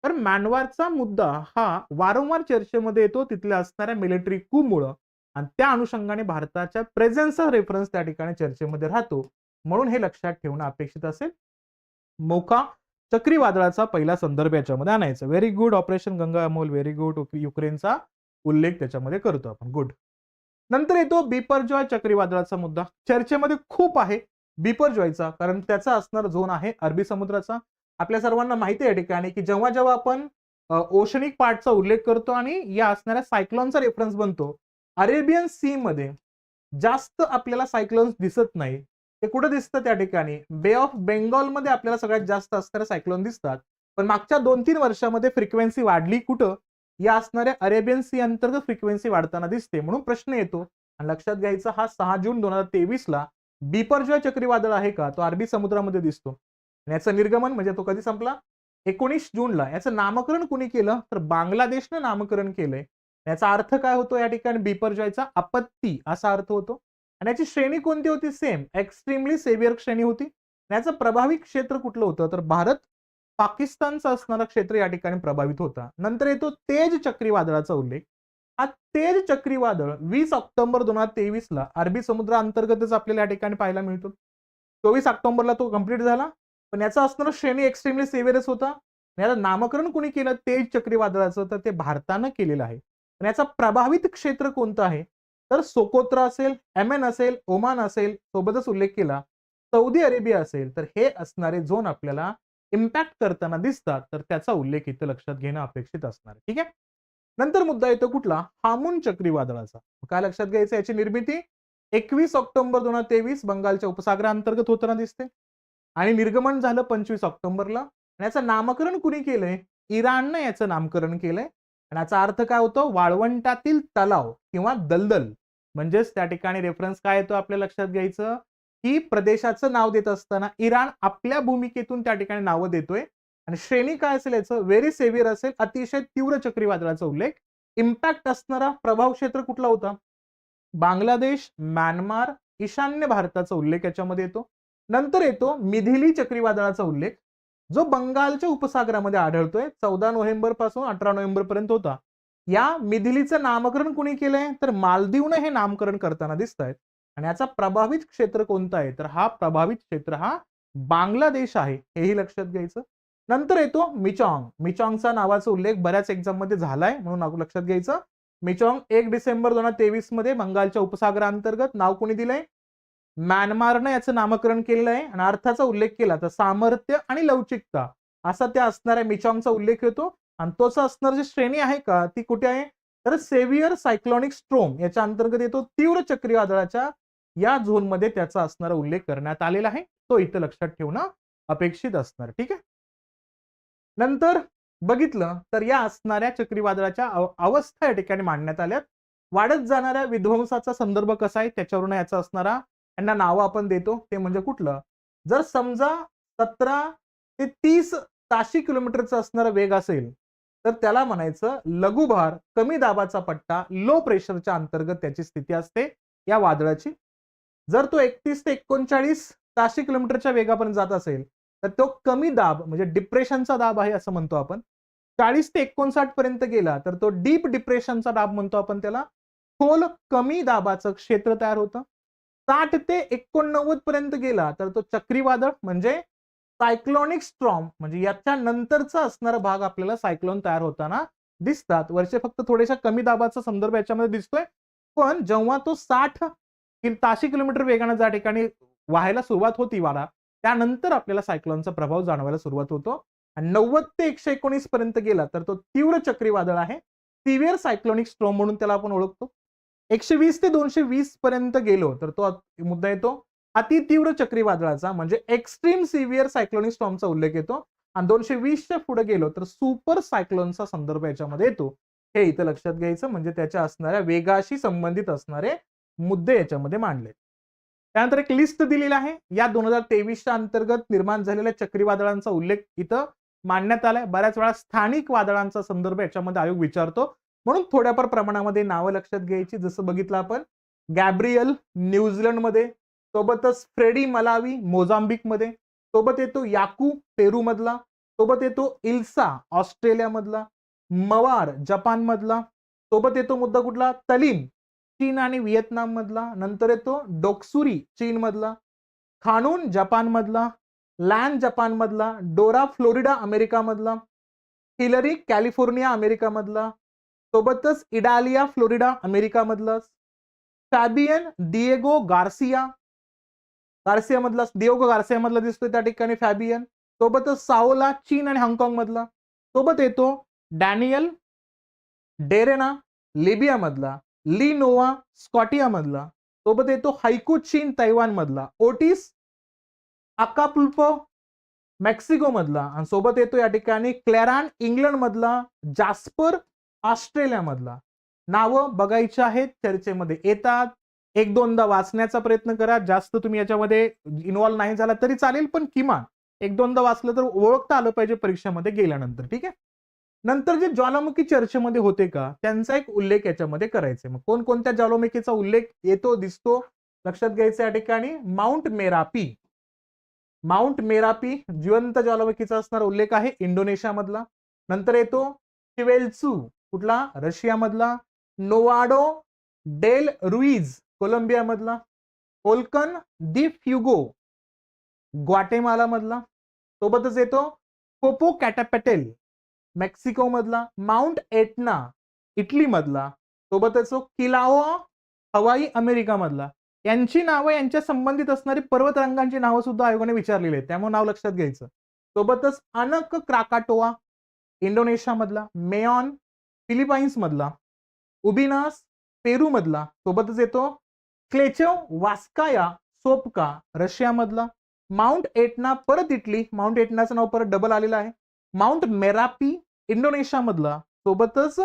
तर म्यानमारचा मुद्दा हा वारंवार चर्चेमध्ये येतो तिथल्या असणाऱ्या मिलिटरी कूमुळे, आणि त्या अनुषंगाने भारताच्या प्रेझेन्सचा रेफरन्स त्या ठिकाणी चर्चेमध्ये राहतो. म्हणून हे लक्षात ठेवणं अपेक्षित असेल. मोखा चक्रीवादळाचा पहिला संदर्भ याच्यामध्ये आणायचा. Very good. Operation Ganga Amol, very good. युक्रेनचा उल्लेख त्याच्यामध्ये करतो आपण, गुड. नंतर येतो बिपरजॉय चक्रीवादळाचा मुद्दा. चर्चेमध्ये खूप आहे बिपरजॉयचा, कारण त्याचा असणारा झोन आहे अरबी समुद्राचा. आपल्या सर्वांना माहिती आहे या ठिकाणी की जेव्हा जेव्हा आपण ओशनिक पार्टचा उल्लेख करतो आणि या असणाऱ्या सायक्लोनचा रेफरन्स बनतो, अरेबियन सी मध्ये जास्त आपल्याला सायक्लोन्स दिसत नाही. ते कुठे दिसतं? त्या ठिकाणी बे ऑफ बेंगॉल मध्ये आपल्याला सगळ्यात जास्त असणारे सायक्लोन दिसतात. पण मागच्या 2-3 वर्षामध्ये फ्रिक्वेन्सी वाढली. कुठं? या असणाऱ्या अरेबियन सी अंतर्गत फ्रिक्वेन्सी वाढताना दिसते. म्हणून प्रश्न येतो आणि लक्षात घ्यायचा, हा 6 जून 2023 ला बिपरजॉय चक्रीवादळ आहे का? तो अरबी समुद्रामध्ये दिसतो. आणि याचं निर्गमन म्हणजे तो कधी संपला? 19 जूनला. याचं नामकरण कुणी केलं? तर बांगलादेशनं नामकरण केलंय. याचा अर्थ काय होतो या ठिकाणी? बिपरजॉयचा आपत्ती असा अर्थ होतो. आणि याची श्रेणी कोणती होती? सेम एक्स्ट्रीमली सेव्हिअर श्रेणी होती. याचं प्रभावित क्षेत्र कुठलं होतं? तर भारत पाकिस्तानचं असणारं क्षेत्र या ठिकाणी प्रभावित होता. नंतर येतो तेज चक्रीवादळाचा उल्लेख. हा तेज चक्रीवादळ 20 ऑक्टोबर 2023 ला अरबी समुद्राअंतर्गतच आपल्याला या ठिकाणी पाहायला मिळतो. 24 ऑक्टोबरला तो कंप्लीट झाला. पण याचा असणारं श्रेणी एक्स्ट्रीमली सेव्हिअरच होता. याचं नामकरण कुणी केलं तेज चक्रीवादळाचं? तर ते भारतानं केलेलं आहे. पण याचा प्रभावित क्षेत्र कोणतं आहे? तर सोकोत्रा असेल, MN असेल, ओमान असेल, सोबतच उल्लेख केला सौदी अरेबिया असेल, तर हे असणारे झोन आपल्याला इम्पॅक्ट करताना दिसतात. तर त्याचा उल्लेख इथं लक्षात घेणं अपेक्षित असणार आहे. ठीक आहे. नंतर मुद्दा येतो कुठला? हामून चक्रीवादळाचा. काय लक्षात घ्यायचं? याची निर्मिती 21 ऑक्टोबर 2023 बंगालच्या उपसागराअंतर्गत होताना दिसते आणि निर्गमन झालं 25 ऑक्टोबरला. याचं नामकरण कुणी केलंय? इराणनं याचं नामकरण केलंय. आणि याचा अर्थ काय होतो? वाळवंटातील तलाव किंवा दलदल. म्हणजेच त्या ठिकाणी रेफरन्स काय येतो आपल्या लक्षात घ्यायचं, की प्रदेशाचं नाव देत असताना इराण आपल्या भूमिकेतून त्या ठिकाणी नावं देतोय. आणि श्रेणी काय असेल याचं? व्हेरी सेव्हिअर असेल, अतिशय तीव्र चक्रीवादळाचा उल्लेख. इम्पॅक्ट असणारा प्रभाव क्षेत्र कुठला होता? बांगलादेश, म्यानमार, ईशान्य भारताचा उल्लेख याच्यामध्ये येतो. नंतर येतो मिथिली चक्रीवादळाचा उल्लेख, जो बंगालच्या उपसागरामध्ये आढळतोय. 14 नोव्हेंबर पासून 18 नोव्हेंबर पर्यंत होता. या मिथिलीचं नामकरण कुणी केलंय? तर मालदीवनं हे नामकरण करताना दिसतायत. आणि याचा प्रभावित क्षेत्र कोणता आहे? तर हा प्रभावित क्षेत्र हा बांगलादेश आहे. हेही लक्षात घ्यायचं. नंतर येतो मिचॉंग. मिचॉंगचा नावाचा उल्लेख बऱ्याच एक्झाम मध्ये झालाय, म्हणून लक्षात घ्यायचं. मिचॉंग 1 डिसेंबर 2023 मध्ये बंगालच्या उपसागराअंतर्गत. नाव कोणी दिलंय? म्यानमारनं याचं नामकरण केलेलं आहे. आणि अर्थाचा उल्लेख केला तर सामर्थ्य आणि लवचिकता असा त्या असणाऱ्या मिचॉंगचा उल्लेख होतो. आणि तोच असणार जी श्रेणी आहे का ती कुठे आहे? तर सेव्हिअर सायक्लॉनिक स्ट्रोम याच्या अंतर्गत येतो. तीव्र चक्रीवादळाच्या या झोनमध्ये त्याचा असणारा उल्लेख करण्यात आलेला आहे. तो इथं लक्षात ठेवणं अपेक्षित असणार. ठीक आहे. नंतर बघितलं तर या असणाऱ्या चक्रीवादळाच्या अवस्था या ठिकाणी मांडण्यात आल्यात. वाढत जाणाऱ्या विध्वंसाचा संदर्भ कसा आहे त्याच्यावरून याचा असणारा यांना नावं आपण देतो. ते म्हणजे कुठलं? जर समजा 17 ते 30 ताशी किलोमीटरचा असणारा वेग असेल तर त्याला म्हणायचं लघुभार कमी दाबाचा पट्टा, लो प्रेशरच्या अंतर्गत त्याची स्थिती असते या वादळाची. जर तो 31 ते 39 ताशी किलोमीटरच्या वेगापर्यंत जात असेल तर तो कमी दाब म्हणजे डिप्रेशनचा दाब आहे असं म्हणतो आपण. 40 ते 59 पर्यंत गेला तर तो डीप डिप्रेशनचा दाब म्हणतो आपण त्याला. खोल कमी दाबाचं क्षेत्र तयार होतं. 60 ते 89 पर्यंत गेला तर तो चक्रीवादळ म्हणजे सायक्लोनिक स्ट्रॉम, म्हणजे याच्या नंतरचा असणारा भाग आपल्याला सायक्लोन तयार होताना दिसतात. वरचे फक्त थोडेशा कमी दाबाचा संदर्भ याच्यामध्ये दिसतोय, पण जेव्हा तो 60 ताशी किलोमीटर वेगाने ज्या ठिकाणी वाहायला सुरुवात होती वारा, त्यानंतर आपल्याला सायक्लोनचा प्रभाव जाणवायला सुरुवात होतो. आणि 90 ते 119 पर्यंत गेला तर तो तीव्र चक्रीवादळ आहे. सिव्हिअर सायक्लोनिक स्ट्रॉम म्हणून त्याला आपण ओळखतो. 120 ते 220 पर्यंत गेलो तर तो मुद्दा येतो अति तीव्र चक्रीवादळाचा, म्हणजे एक्स्ट्रीम सिव्हिअर सायक्लोनिक स्टॉर्मचा उल्लेख येतो. आणि 220च्या पुढे गेलो तर सुपर सायक्लोनचा संदर्भ याच्यामध्ये येतो. हे इथं लक्षात घ्यायचं, म्हणजे त्याच्या असणाऱ्या वेगाशी संबंधित असणारे मुद्दे याच्यामध्ये मांडले. त्यानंतर एक लिस्ट दिलेली आहे. या 2023च्या अंतर्गत निर्माण झालेल्या चक्रीवादळांचा उल्लेख इथं मांडण्यात आलाय. बऱ्याच वेळा स्थानिक वादळांचा संदर्भ याच्यामध्ये आयोग विचारतो, म्हणून थोड्याफार प्रमाणामध्ये नावं लक्षात घ्यायची. जसं बघितलं आपण गॅब्रियल न्यूझीलंडमध्ये, सोबतच फ्रेडी मलावी मोझांबिकमध्ये, सोबत येतो याकू पेरू मधला, सोबत येतो इल्सा ऑस्ट्रेलिया मधला, मवार जपान मधला, सोबत येतो मुद्दा कुठला तलीम चीन आणि व्हिएतनाम मधला, नंतर येतो डोक्सुरी चीन मधला, खानून जपान मधला, लॅन जपान मधला, डोरा फ्लोरिडा अमेरिका मधला, हिलरी कॅलिफोर्निया अमेरिका मधला, सोबतच इडालिया फ्लोरिडा अमेरिका मधला, फॅबियन डिएगो गार्सिया मधला, डिएगो गार्सिया मधला दिसतोय त्या ठिकाणी फॅबियन, सोबतच साओला चीन आणि हाँगकाँग मधला, सोबत येतो डॅनियल डेरेना लिबिया मधला, ली नोवा स्कॉटिया मधला, सोबत येतो हायकू चीन तैवान मधला, ओटिस अकापुल्को मेक्सिको मधला, आणि सोबत येतो या ठिकाणी क्लेरान इंग्लंड मधला, जास्पर ऑस्ट्रेलिया मधला. नावं बघायची आहेत, चर्चेमध्ये येतात. एक दोनदा वाचण्याचा प्रयत्न करा. जास्त तुम्ही याच्यामध्ये इन्व्हॉल्व नाही झाला तरी चालेल, पण किमान एक दोनदा वाचलं तर ओळखता आलं पाहिजे परीक्षेमध्ये गेल्यानंतर. ठीक आहे. नंतर जे ज्वालामुखी चर्चेमध्ये होते का त्यांचा एक उल्लेख याच्यामध्ये करायचा. मग कोणकोणत्या ज्वालामुखीचा उल्लेख येतो दिसतो लक्षात घ्यायचं या ठिकाणी. माउंट मेरापी जिवंत ज्वालामुखीचा असणारा उल्लेख आहे इंडोनेशिया मधला. नंतर येतो चिवेल्सू कुठला रशिया मधला, नोवाडो डेल रुईज कोलंबिया मधला, ओल्कन दी फ्युगो ग्वाटेमाला मधला, सोबतच येतो पोपो कॅटापेटेल मेक्सिको मधला, माउंट एटना इटली मधला, सोबतच किलाओ हवाई अमेरिका मधला. यांची नावं यांच्या संबंधित असणारी पर्वतरांगांची नावं सुद्धा आयोगाने विचारलेली आहेत, त्यामुळे नाव लक्षात घ्यायचं. सोबतच अनक क्राकाटोआ इंडोनेशिया मधला, मेयॉन फिलिपाईन्स मधला, उबिनास पेरू मधला, सोबतच येतो क्लेचेव वास्काया सोपका रशिया मधला, माउंट एटना परत इटली, माउंट एटनाचं नाव परत डबल आलेलं आहे, माउंट मेरापी इंडोनेशिया मधला, सोबतच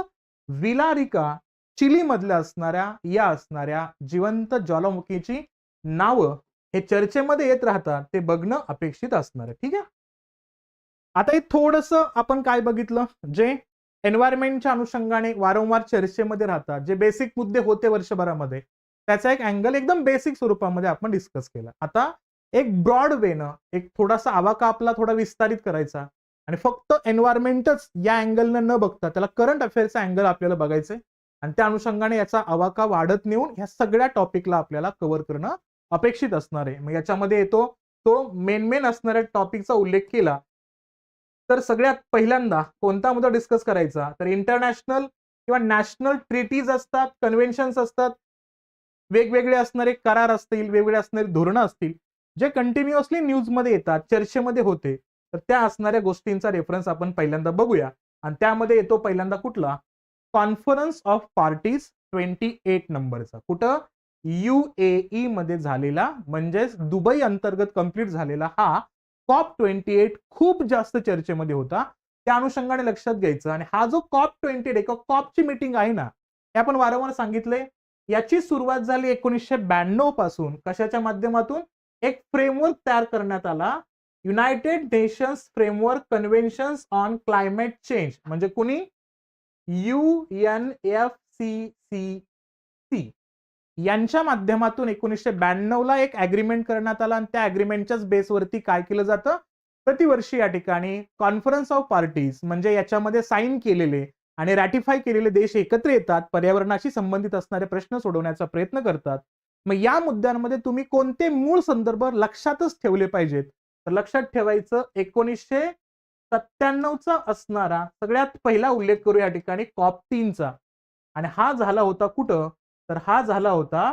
विलारिका चिली मधल्या असणाऱ्या जिवंत ज्वालामुखीची नावं हे चर्चेमध्ये येत राहतात, ते बघणं अपेक्षित असणार आहे. ठीक आहे. आता हे थोडंसं आपण काय बघितलं, जे एन्व्हायरमेंटच्या अनुषंगाने वारंवार चर्चेमध्ये राहतात, जे बेसिक मुद्दे होते वर्षभरामध्ये, त्याचा एक अँगल एकदम बेसिक स्वरूपामध्ये आपण डिस्कस केला. आता एक ब्रॉड वेनं एक थोडासा आवाका आपला थोडा विस्तारित करायचा आणि फक्त एन्व्हायरमेंटच या अँगलनं न बघता त्याला करंट अफेअरचा अँगल आपल्याला बघायचंय आणि त्या अनुषंगाने याचा आवाका वाढत नेऊन ह्या सगळ्या टॉपिकला आपल्याला कव्हर करणं अपेक्षित असणार आहे. मग याच्यामध्ये येतो तो मेन असणाऱ्या टॉपिकचा उल्लेख केला तर सगळ्यात पहिल्यांदा कोणता मुद्दा डिस्कस करायचा, तर इंटरनॅशनल किंवा नॅशनल ट्रीटीज असतात, कन्व्हेन्शन्स असतात, वेगवेगळे असणारे करार असतील, वेगवेगळे असणारे धोरणं असतील, जे कंटिन्युअसली न्यूजमध्ये येतात, चर्चेमध्ये होते, तर त्या असणाऱ्या गोष्टींचा रेफरन्स आपण पहिल्यांदा बघूया. आणि त्यामध्ये येतो पहिल्यांदा कुठला, कॉन्फरन्स ऑफ पार्टीज 28 नंबरचा, कुठं UAE मध्ये झालेला, म्हणजेच दुबई अंतर्गत कंप्लीट झालेला हा COP28 खूप जास्त चर्चेमध्ये होता. त्या अनुषंगाने लक्षात घ्यायचं. आणि हा जो COP28 एक कॉपची मीटिंग आहे ना, हे आपण वारंवार सांगितलंय, याची सुरुवात झाली 1992 पासून. कशाच्या माध्यमातून, एक फ्रेमवर्क तयार करण्यात आला, United nations framework conventions on climate change, म्हणजे कुणी UNFCCC यांच्या माध्यमातून 1992 ला एक अग्रीमेंट करण्यात आला आणि त्या अग्रीमेंटच्याच बेसवरती काय केलं जातं, प्रतिवर्षी या ठिकाणी कॉन्फरन्स ऑफ पार्टीज म्हणजे याच्यामध्ये साईन केलेले आणि रॅटिफाय केलेले देश एकत्र येतात, पर्यावरणाशी संबंधित असणारे प्रश्न सोडवण्याचा प्रयत्न करतात. मग या मुद्द्यांमध्ये तुम्ही कोणते मूळ संदर्भ लक्षातच ठेवले पाहिजेत? तर लक्षात ठेवायचं 1997चा असणारा सगळ्यात पहिला उल्लेख करू या ठिकाणी COP3चा. आणि हा झाला होता कुठं? तर हा झाला होता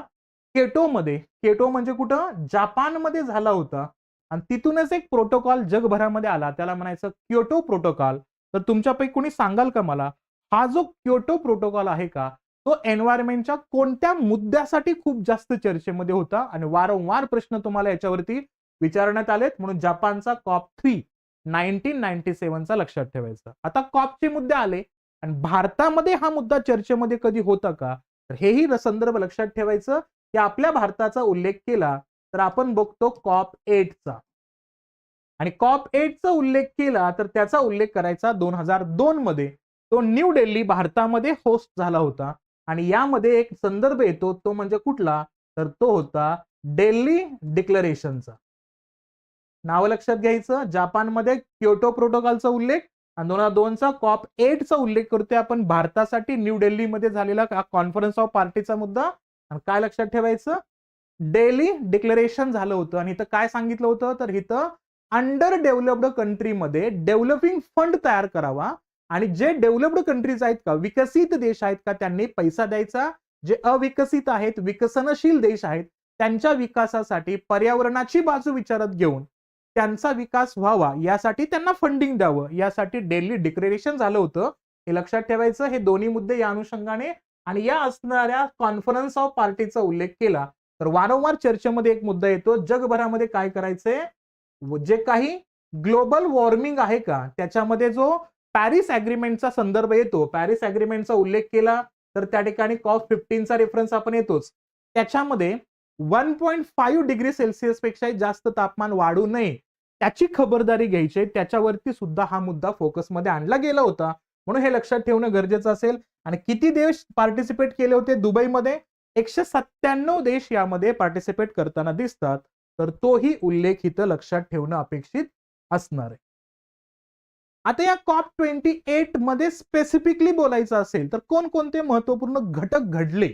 केटोमध्ये. केटो म्हणजे कुठं? जापानमध्ये झाला होता. आणि तिथूनच एक प्रोटोकॉल जगभरामध्ये आला, त्याला म्हणायचं क्योटो प्रोटोकॉल. तर तुमच्यापैकी कोणी सांगाल का मला, हा जो क्योटो प्रोटोकॉल आहे का, तो एन्व्हायरमेंटच्या कोणत्या मुद्द्यासाठी खूप जास्त चर्चेमध्ये होता आणि वारंवार प्रश्न तुम्हाला याच्यावरती विचारण्यात आलेत. म्हणून जपानचा COP3 1997चा लक्षात ठेवायचा. आता COPचे मुद्दे आले आणि भारतामध्ये हा मुद्दा चर्चेमध्ये कधी होता का? तर हेही संदर्भ लक्षात ठेवायचं की आपल्या भारताचा उल्लेख केला तर आपण बघतो COP8चा. आणि COP8चा उल्लेख केला तर त्याचा उल्लेख करायचा 2002 मध्ये. तो न्यू दिल्ली भारतामध्ये होस्ट झाला होता आणि यामध्ये एक संदर्भ येतो, तो म्हणजे कुठला? तर तो होता दिल्ली डिक्लेरेशनचा. नाव लक्षात घ्यायचं, जापानमध्ये क्योटो प्रोटोकॉलचा उल्लेख आणि 2002चा COP8चा उल्लेख करतोय आपण भारतासाठी न्यू दिल्लीमध्ये झालेला कॉन्फरन्स ऑफ पार्टीचा मुद्दा. आणि काय लक्षात ठेवायचं? दिल्ली डिक्लेरेशन झालं होतं आणि इथं काय सांगितलं होतं? तर इथं अंडर डेव्हलप्ड कंट्रीमध्ये डेव्हलपिंग फंड तयार करावा आणि जे डेव्हलप्ड कंट्रीज आहेत का, विकसित देश आहेत का, त्यांनी पैसा द्यायचा. जे अविकसित आहेत, विकसनशील देश आहेत, त्यांच्या विकासासाठी पर्यावरणाची बाजू विचारात घेऊन त्यांचा विकास व्हावा यासाठी त्यांना फंडिंग द्यावं, यासाठी दिल्ली डिक्लेरेशन झालं होतं. हे लक्षात ठेवायचं. हे दोन्ही मुद्दे या अनुषंगाने आणि या असणाऱ्या कॉन्फरन्स ऑफ पार्टीचा उल्लेख केला तर वारंवार चर्चेमध्ये एक मुद्दा येतो, जगभरामध्ये काय करायचंय? जे काही ग्लोबल वॉर्मिंग आहे का, त्याच्यामध्ये जो पॅरिस अग्रीमेंटचा संदर्भ येतो, पॅरिस अग्रीमेंटचा उल्लेख केला तर त्या ठिकाणी COP15चा रेफरन्स आपण येतोच. त्याच्यामध्ये 1.5 डिग्री सेल्सिअस पेक्षा जास्त तापमान वाढू नये त्याची खबरदारी घ्यायची, त्याच्यावरती सुद्धा हा मुद्दा फोकसमध्ये आणला गेला होता. म्हणून हे लक्षात ठेवणं गरजेचं असेल. आणि किती देश पार्टिसिपेट केले होते दुबईमध्ये? 197 देश यामध्ये पार्टिसिपेट करताना दिसतात. तर तोही उल्लेख इथं लक्षात ठेवणं अपेक्षित असणार आहे. आता या COP28 मध्ये स्पेसिफिकली बोलायचं असेल तर कोणकोणते महत्वपूर्ण घटक घडले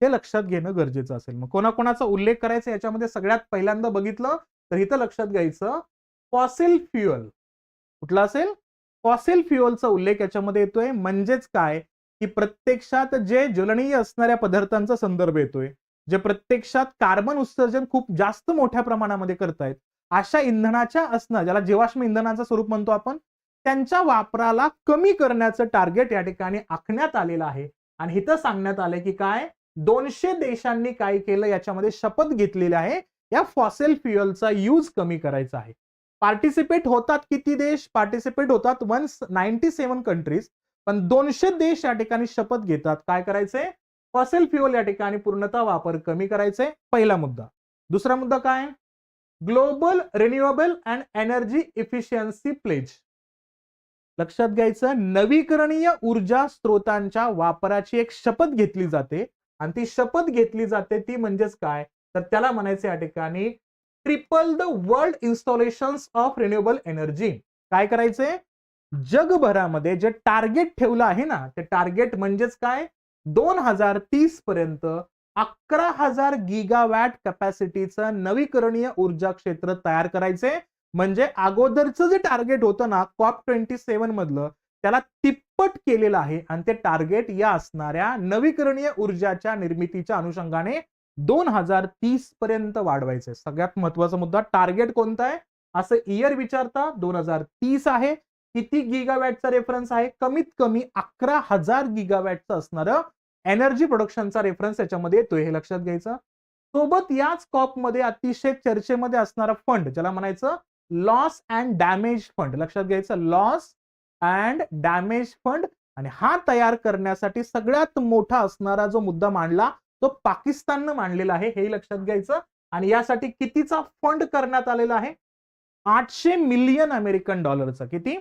हे लक्षात घेणं गरजेचं असेल. मग कोणाकोणाचा उल्लेख करायचा याच्यामध्ये सगळ्यात पहिल्यांदा बघितलं तर इथं लक्षात घ्यायचं फॉसिल फ्युअल. कुठला असेल? फॉसिल फ्युअलचा उल्लेख याच्यामध्ये येतोय. म्हणजेच काय की प्रत्यक्षात जे ज्वलनीय असणाऱ्या पदार्थांचा संदर्भ येतोय, जे प्रत्यक्षात कार्बन उत्सर्जन खूप जास्त मोठ्या प्रमाणामध्ये करतायत, अशा इंधनाच्या असणं, ज्याला जीवाश्म इंधनाचं स्वरूप म्हणतो आपण, त्यांच्या वापराला कमी करण्याचं टार्गेट या ठिकाणी आखण्यात आलेलं आहे. आणि इथं सांगण्यात आलंय की काय 200 देशांनी काय केलं, याच्यामध्ये शपथ घेतलेली आहे या फॉसिल फ्युअलचा यूज कमी करायचा आहे. पार्टिसिपेट होतात किती देश? पार्टिसिपेट होतात 197 कंट्रीज. पण 200 देश या ठिकाणी शपथ घेतात काय करायचंय? फॉसिल फ्युअल या ठिकाणी पूर्णतः वापर कमी करायचंय. पहिला मुद्दा. दुसरा मुद्दा काय? Global renewable and energy efficiency pledge. लक्षात घ्यायचं, नवीकरणीय ऊर्जा स्रोतांच्या वापराची एक शपथ घेतली जाते आणि ती शपथ घेतली जाते ती म्हणजेच काय? तर त्याला म्हणायचं या ठिकाणी triple the world installations of renewable energy. काय करायचंय? जगभरामध्ये जे टार्गेट ठेवलं आहे ना, ते टार्गेट म्हणजेच काय? 2030 पर्यंत 11,000 गिगावॅट कॅपॅसिटीचं नवीकरणीय ऊर्जा क्षेत्र तयार करायचे. म्हणजे अगोदरचं जे टार्गेट होतं ना COP27 मधलं, त्याला तिप्पट केलेलं आहे आणि ते टार्गेट या असणाऱ्या नवीकरणीय ऊर्जाच्या निर्मितीच्या अनुषंगाने 2030 पर्यंत वाढवायचंय. सगळ्यात महत्वाचा मुद्दा, टार्गेट कोणता आहे असं इयर विचारता, 2030 आहे. किती गिगावॅटचा रेफरन्स आहे? कमीत कमी 11,000 गिगावॅटचं असणारं एनर्जी प्रोडक्शनचा रेफरन्स याच्यामध्ये येतोय, हे लक्षात घ्यायचं. सोबत याच COP मध्ये अतिशय चर्चेमध्ये असणारा फंड, ज्याला म्हणायचं लॉस अँड डॅमेज फंड. लक्षात घ्यायचं, लॉस अँड डॅमेज फंड. आणि हा तयार करण्यासाठी सगळ्यात मोठा असणारा जो मुद्दा मांडला तो पाकिस्ताननं मांडलेला आहे, हे लक्षात घ्यायचं. आणि यासाठी कितीचा फंड करण्यात आलेला आहे? 800 मिलियन अमेरिकन डॉलरचा. किती?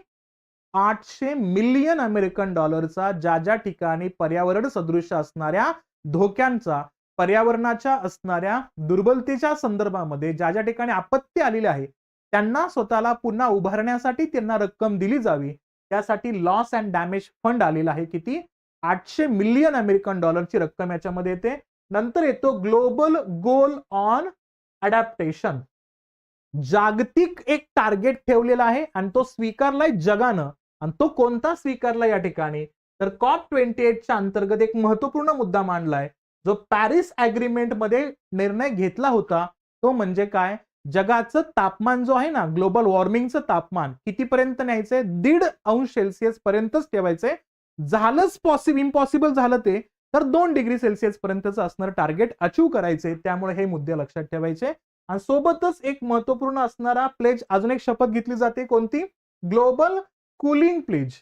800 मिलियन अमेरिकन डॉलरचा, ज्या ठिकाणी पर्यावरण सदृश असणाऱ्या धोक्यांचा, पर्यावरणाच्या असणाऱ्या दुर्बलतेच्या संदर्भामध्ये ज्या ठिकाणी आपत्ती आलेली आहे त्यांना स्वतःला पुन्हा उभारण्यासाठी त्यांना रक्कम दिली जावी, त्यासाठी लॉस अँड डॅमेज फंड आलेला आहे. किती? 800 मिलियन अमेरिकन डॉलरची रक्कम याच्यामध्ये येते. नंतर येतो ग्लोबल गोल ऑन अडॅप्टेशन. जागतिक एक टार्गेट ठेवलेला आहे आणि तो स्वीकारलाय जगानं. आणि तो कोणता स्वीकारला या ठिकाणी? तर COP28च्या अंतर्गत एक महत्वपूर्ण मुद्दा मांडलाय, जो पॅरिस अग्रीमेंट मध्ये निर्णय घेतला होता. तो म्हणजे काय? जगाचं तापमान जो आहे ना, ग्लोबल वॉर्मिंगचं तापमान कितीपर्यंत न्यायचंय? 1.5 सेल्सिअस पर्यंतच ठेवायचंय. झालंच इम्पॉसिबल झालं ते, तर 2 डिग्री सेल्सिअस पर्यंतचं असणारं टार्गेट अचीव्ह करायचंय. त्यामुळे हे मुद्दे लक्षात ठेवायचे. आणि सोबतच एक महत्वपूर्ण असणारा प्लेज, अजून एक शपथ घेतली जाते. कोणती? Global cooling pledge.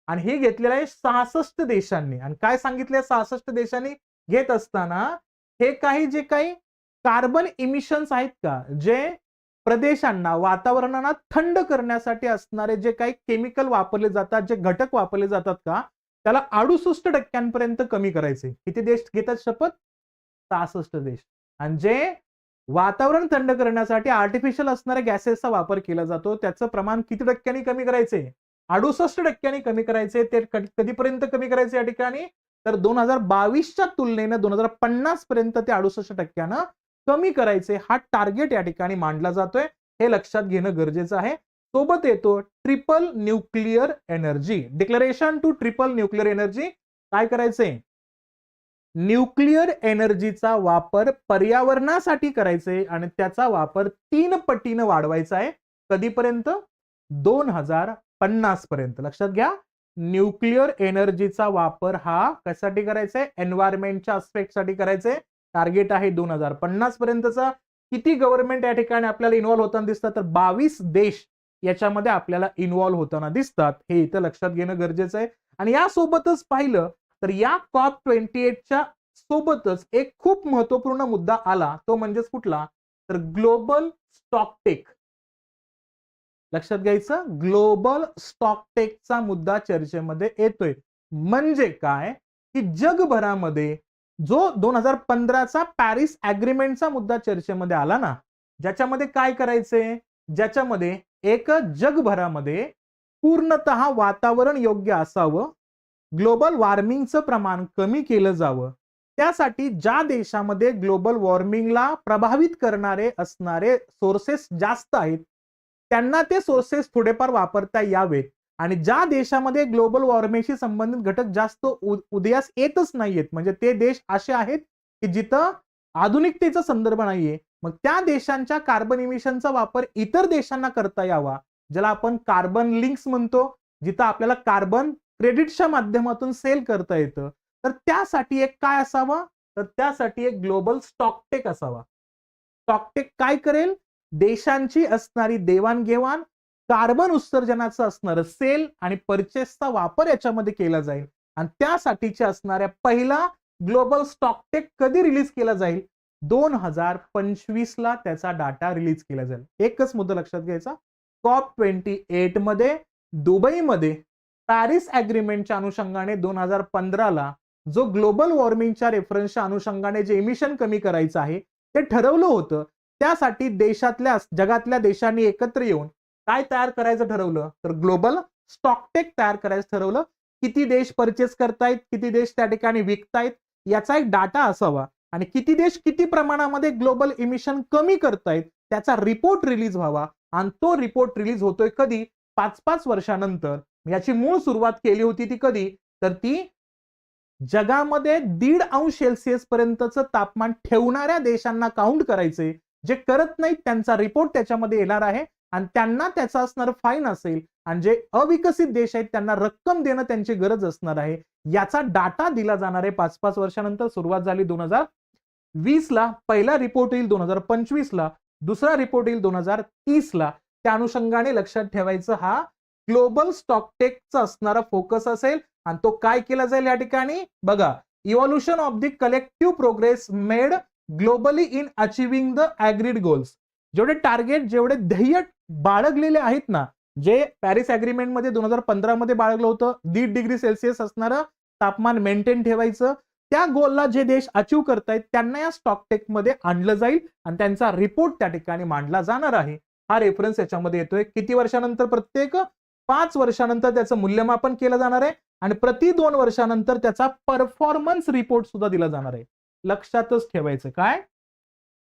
आणि हे घेतलेलं आहे 66 देशांनी. आणि काय सांगितलंय 66 देशांनी घेत असताना? हे जे काही कार्बन इमिशन्स आहेत का, जे प्रदेशांना, वातावरणाला थंड करण्यासाठी असणारे जे काही केमिकल वापरले जातात, जे घटक वापरले जातात का, त्याला 68% कमी करायचे. किती देश घेतात शपथ? 66 देश. आणि जे वातावरण थंड करण्यासाठी आर्टिफिशियल असणाऱ्या गॅसेसचा वापर केला जातो, त्याचं प्रमाण किती टक्क्यांनी कमी करायचे? 68% कमी करायचे. ते कधीपर्यंत कमी करायचे या ठिकाणी? तर 2022च्या तुलनेने 2050 पर्यंत ते 68% कमी करायचे. हा टार्गेट या ठिकाणी मांडला जातोय. हे लक्षात घेणं गरजेचं आहे. सोबत येतो triple nuclear energy. Declaration to triple nuclear energy. काय करायचंय? न्यूक्लिअर एनर्जीचा वापर पर्यावरणासाठी करायचे आणि त्याचा वापर 3 पटीनं वाढवायचा आहे. कधीपर्यंत? 2050 पर्यंत. लक्षात घ्या, न्यूक्लिअर एनर्जीचा वापर हा कशासाठी करायचा आहे? एन्व्हायरमेंटच्या अस्पेक्टसाठी करायचा आहे. टार्गेट आहे 2050 पर्यंतचा. किती गव्हर्नमेंट या ठिकाणी आपल्याला इन्व्हॉल्व्ह होताना दिसतात? तर 22 देश याच्यामध्ये आपल्याला इन्व्हॉल्व्ह होताना दिसतात. हे इथं लक्षात घेणं गरजेचं आहे. आणि यासोबतच पाहिलं तर या COP28च्या सोबतच एक खूप महत्वपूर्ण मुद्दा आला. तो म्हणजेच कुठला? तर ग्लोबल स्टॉकटेक. लक्षात घ्यायचं, ग्लोबल स्टॉकटेकचा मुद्दा चर्चेमध्ये येतोय. म्हणजे काय? की जगभरामध्ये जो 2015चा पॅरिस अग्रीमेंटचा मुद्दा चर्चेमध्ये आला ना, ज्याच्यामध्ये काय करायचंय? ज्याच्यामध्ये एक जगभरामध्ये पूर्णतः वातावरण योग्य असावं, ग्लोबल वॉर्मिंगचं प्रमाण कमी केलं जावं, त्यासाठी ज्या देशामध्ये ग्लोबल वॉर्मिंगला प्रभावित करणारे असणारे सोर्सेस जास्त आहेत, त्यांना ते सोर्सेस थोडेफार वापरता यावेत. आणि ज्या देशामध्ये ग्लोबल वॉर्मिंगशी संबंधित घटक जास्त उदयास येतच नाहीयेत, म्हणजे ते देश असे आहेत की जिथं आधुनिकतेचा संदर्भ नाहीये, मग त्या देशांच्या कार्बन इमिशनचा वापर इतर देशांना करता यावा, ज्याला आपण कार्बन लिंक्स म्हणतो, जिथं आपल्याला कार्बन क्रेडिटच्या माध्यमातून सेल करता येतं. तर त्यासाठी एक काय असावा? तर त्यासाठी एक ग्लोबल स्टॉकटेक असावा. स्टॉकटेक काय करेल? देशांची असणारी देवाणघेवाण, कार्बन उत्सर्जनाचं असणारं सेल आणि परचेसचा वापर याच्यामध्ये केला जाईल. आणि त्यासाठीचे असणाऱ्या पहिला ग्लोबल स्टॉकटेक कधी रिलीज केला जाईल? 2025ला त्याचा डाटा रिलीज केला जाईल. एकच मुद्दा लक्षात घ्यायचा, COP28 मध्ये दुबईमध्ये पॅरिस अग्रीमेंटच्या अनुषंगाने 2015ला जो ग्लोबल वॉर्मिंगच्या रेफरन्सच्या अनुषंगाने जे इमिशन कमी करायचं आहे ते ठरवलं होतं. त्यासाठी देशातल्या, जगातल्या देशांनी एकत्र येऊन काय तयार करायचं ठरवलं? तर ग्लोबल स्टॉकटेक तयार करायचं ठरवलं. किती देश परचेस करतायत, किती देश त्या ठिकाणी विकतायत, याचा एक डाटा असावा. आणि किती देश किती प्रमाणामध्ये ग्लोबल इमिशन कमी करतायत त्याचा रिपोर्ट रिलीज व्हावा. आणि तो रिपोर्ट रिलीज होतोय कधी? 5-5 वर्षानंतर. याची मूळ सुरुवात केली होती ती कधी? तर ती जगामध्ये 1.5 सेल्सिअस पर्यंतचं तापमान ठेवणाऱ्या देशांना काउंट करायचे. जे करत नाहीत त्यांचा रिपोर्ट त्याच्यामध्ये येणार आहे आणि त्यांना त्याचा असणार फाईन असेल. आणि जे अविकसित देश आहेत त्यांना रक्कम देणं त्यांची गरज असणार आहे. याचा डाटा दिला जाणार आहे 5-5 वर्षानंतर. सुरुवात झाली 2020ला. पहिला रिपोर्ट येईल 2025ला, दुसरा रिपोर्ट येईल 2030ला. त्या अनुषंगाने लक्षात ठेवायचं, हा ग्लोबल स्टॉकटेकचा असणारा फोकस असेल. आणि तो काय केला जाईल या ठिकाणी? बघा, evolution of the collective progress made globally in achieving the agreed goals. जेवढे टार्गेट, जेवढे ध्येय बाळगलेले आहेत ना, जे पॅरिस अग्रीमेंट मध्ये 2015 मध्ये बाळगलं होतं, 1.5 डिग्री सेल्सिअस असणारं तापमान मेंटेन ठेवायचं, त्या गोलला जे देश अचीव्ह करतायत त्यांना या स्टॉकटेक मध्ये आणलं जाईल आणि त्यांचा रिपोर्ट त्या ठिकाणी मांडला जाणार आहे. हा रेफरन्स याच्यामध्ये येतोय. किती वर्षानंतर? प्रत्येक 5 वर्षानंतर त्याचं मूल्यमापन केलं जाणार आहे आणि प्रति 2 वर्षानंतर त्याचा परफॉर्मन्स रिपोर्ट सुद्धा दिला जाणार आहे. लक्षातच ठेवायचं काय,